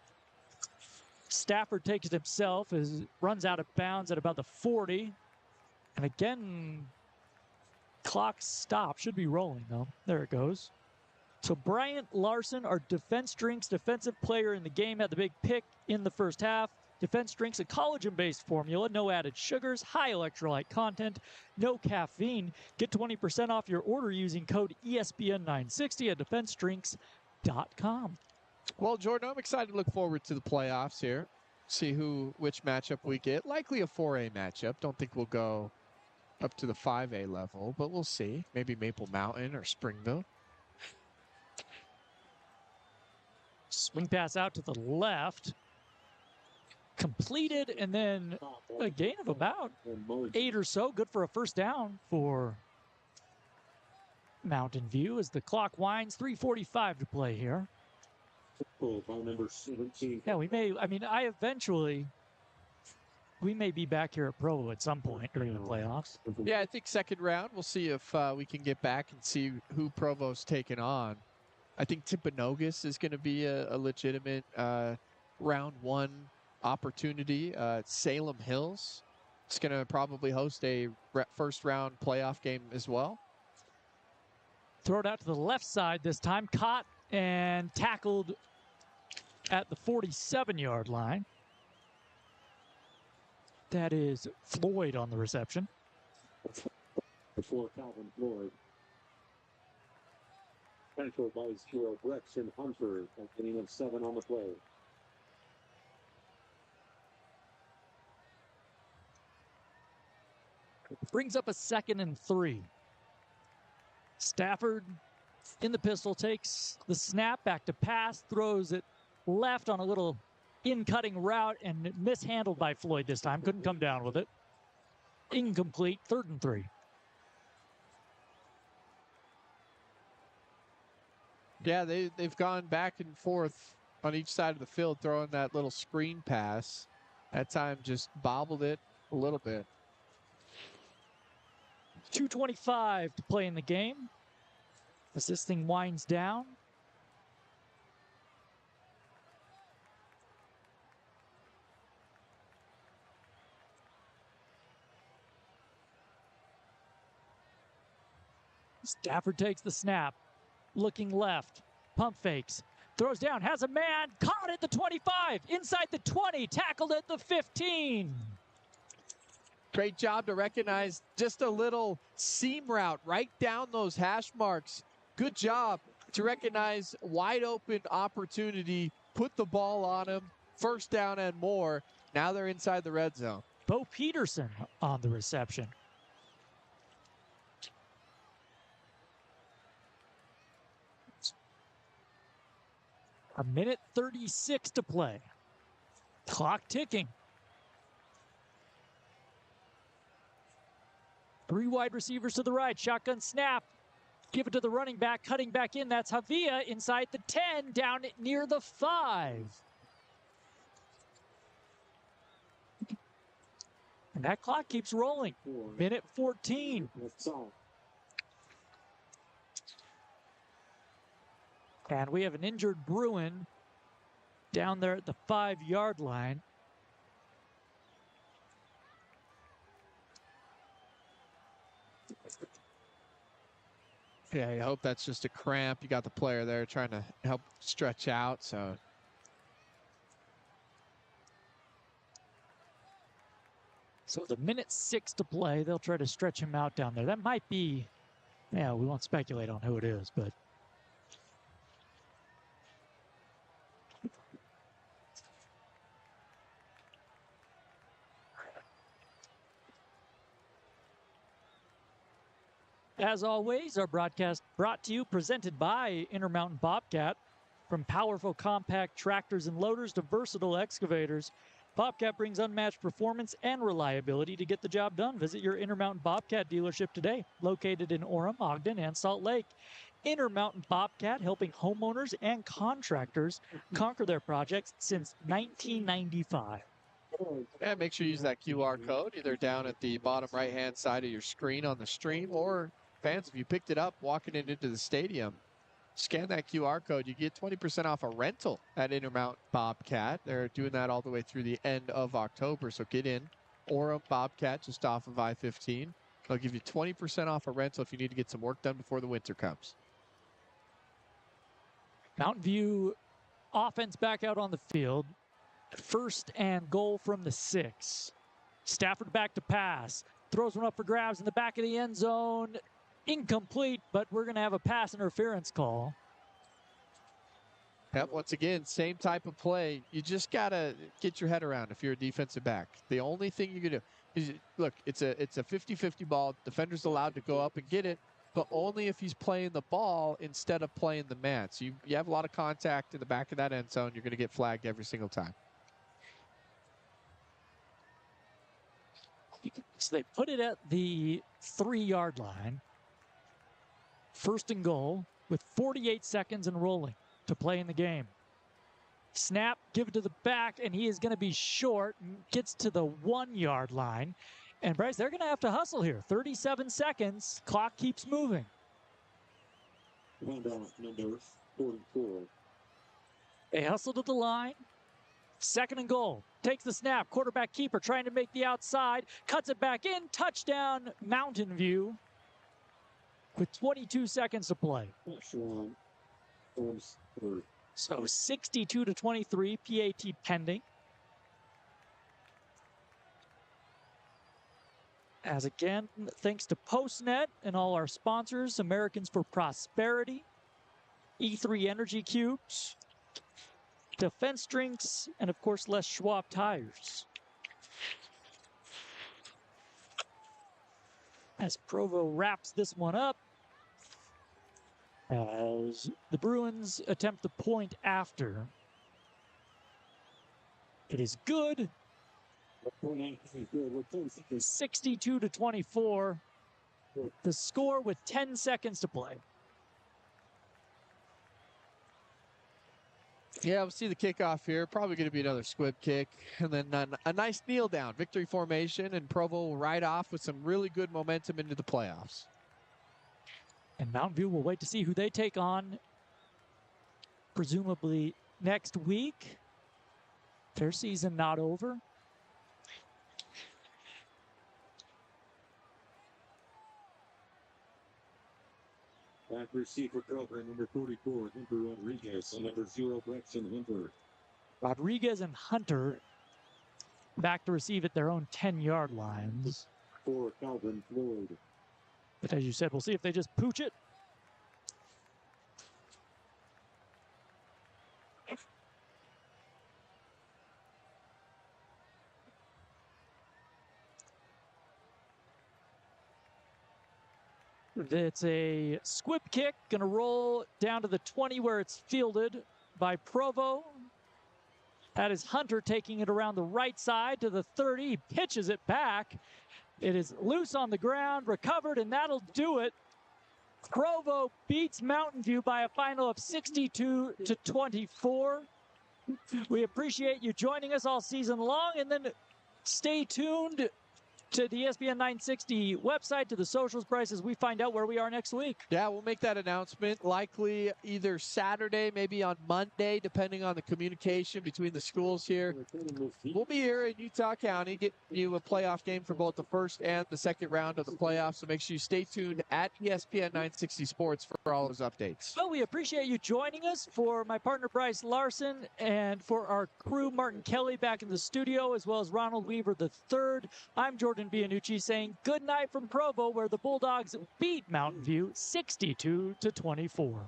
Stafford takes it himself, runs out of bounds at about the 40. And again, clock stop. Should be rolling, though. There it goes. So Bryant Larson, our Defense Drinks defensive player in the game, had the big pick in the first half. Defense Drinks, a collagen-based formula, no added sugars, high electrolyte content, no caffeine. Get 20% off your order using code ESPN960 at defensedrinks.com. Well, Jordan, I'm excited to look forward to the playoffs here. See which matchup we get. Likely a 4A matchup. Don't think we'll go up to the 5A level, but we'll see. Maybe Maple Mountain or Springville. Swing pass out to the left. Completed, and then a gain of about 8 or so. Good for a first down for Mountain View as the clock winds. 3:45 to play here. Number 17. Yeah, we may be back here at Provo at some point during the playoffs. Yeah, I think second round. We'll see if we can get back and see who Provo's taking on. I think Timpanogos is going to be a legitimate round one opportunity. Salem Hills is going to probably host a first round playoff game as well. Throw it out to the left side this time. Caught and tackled at the 47-yard line. That is Floyd on the reception. Before Calvin Floyd. Central Vice Hero Brexton Hunter, a gain of 7 on the play. Brings up a 2nd and 3. Stafford in the pistol takes the snap, back to pass, throws it left on a little in-cutting route, and mishandled by Floyd this time. Couldn't come down with it. Incomplete, 3rd and 3. Yeah, they've gone back and forth on each side of the field, throwing that little screen pass. That time just bobbled it a little bit. 2:25 to play in the game as this thing winds down. Stafford takes the snap, looking left, pump fakes, throws down, has a man, caught at the 25, inside the 20, tackled at the 15. Great job to recognize just a little seam route right down those hash marks. Good job to recognize wide open opportunity, put the ball on him, first down and more. Now they're inside the red zone. Bo Peterson on the reception. A minute 36 to play. Clock ticking. 3 wide receivers to the right. Shotgun snap. Give it to the running back. Cutting back in. That's Javia inside the 10. Down near the 5. And that clock keeps rolling. Minute 14. And we have an injured Bruin down there at the 5-yard line. Yeah, I hope that's just a cramp. You got the player there trying to help stretch out, so. So the minute 6 to play, they'll try to stretch him out down there. That might be, yeah, we won't speculate on who it is, but. As always, our broadcast brought to you, presented by Intermountain Bobcat. From powerful compact tractors and loaders to versatile excavators, Bobcat brings unmatched performance and reliability to get the job done. Visit your Intermountain Bobcat dealership today, located in Orem, Ogden, and Salt Lake. Intermountain Bobcat, helping homeowners and contractors conquer their projects since 1995. Yeah, make sure you use that QR code either down at the bottom right-hand side of your screen on the stream, or fans, if you picked it up walking it into the stadium, scan that QR code. You get 20% off a rental at Intermountain Bobcat. They're doing that all the way through the end of October, so get in. Orem Bobcat, just off of I-15. They'll give you 20% off a rental if you need to get some work done before the winter comes. Mountain View offense back out on the field. 1st and goal from the 6. Stafford back to pass. Throws one up for grabs in the back of the end zone. Incomplete, but we're going to have a pass interference call. Yep, once again, same type of play. You just got to get your head around if you're a defensive back. The only thing you can do is, look, it's a 50-50 ball. Defender's allowed to go up and get it, but only if he's playing the ball instead of playing the man. So you have a lot of contact in the back of that end zone. You're going to get flagged every single time. So they put it at the 3-yard line. 1st and goal with 48 seconds and rolling to play in the game. Snap, give it to the back, and he is going to be short. Gets to the 1-yard line. And Bryce, they're going to have to hustle here. 37 seconds. Clock keeps moving. Number 44. They hustle to the line. 2nd and goal. Takes the snap. Quarterback keeper trying to make the outside. Cuts it back in. Touchdown, Mountain View. With 22 seconds to play. So 62-23, PAT pending. As again, thanks to PostNet and all our sponsors, Americans for Prosperity, E3 Energy Cubes, Defense Drinks, and of course, Les Schwab Tires. As Provo wraps this one up, as the Bruins attempt the point after. It is good. 62-24. The score with 10 seconds to play. Yeah, we'll see the kickoff here. Probably going to be another squib kick. And then a nice kneel down. Victory formation, and Provo will ride off with some really good momentum into the playoffs. And Mountain View will wait to see who they take on, presumably next week. Their season not over. Back receiver cover, number 44, Hunter Rodriguez, and number 0, Braxton Hunter. Rodriguez and Hunter back to receive at their own 10-yard lines. For Calvin Floyd. But as you said, we'll see if they just pooch it. It's a squib kick, going to roll down to the 20 where it's fielded by Provo. That is Hunter taking it around the right side to the 30. He pitches it back. It is loose on the ground, recovered, and that'll do it. Provo beats Mountain View by a final of 62-24. We appreciate you joining us all season long, and then stay tuned to the ESPN 960 website, to the socials, Bryce, as we find out where we are next week. Yeah, we'll make that announcement likely either Saturday, maybe on Monday, depending on the communication between the schools here. We'll be here in Utah County, getting you a playoff game for both the first and the second round of the playoffs. So make sure you stay tuned at ESPN 960 Sports for all those updates. Well, we appreciate you joining us. For my partner, Bryce Larson, and for our crew, Martin Kelly back in the studio, as well as Ronald Weaver III, I'm Jordan Bianucci saying good night from Provo, where the Bulldogs beat Mountain View 62-24.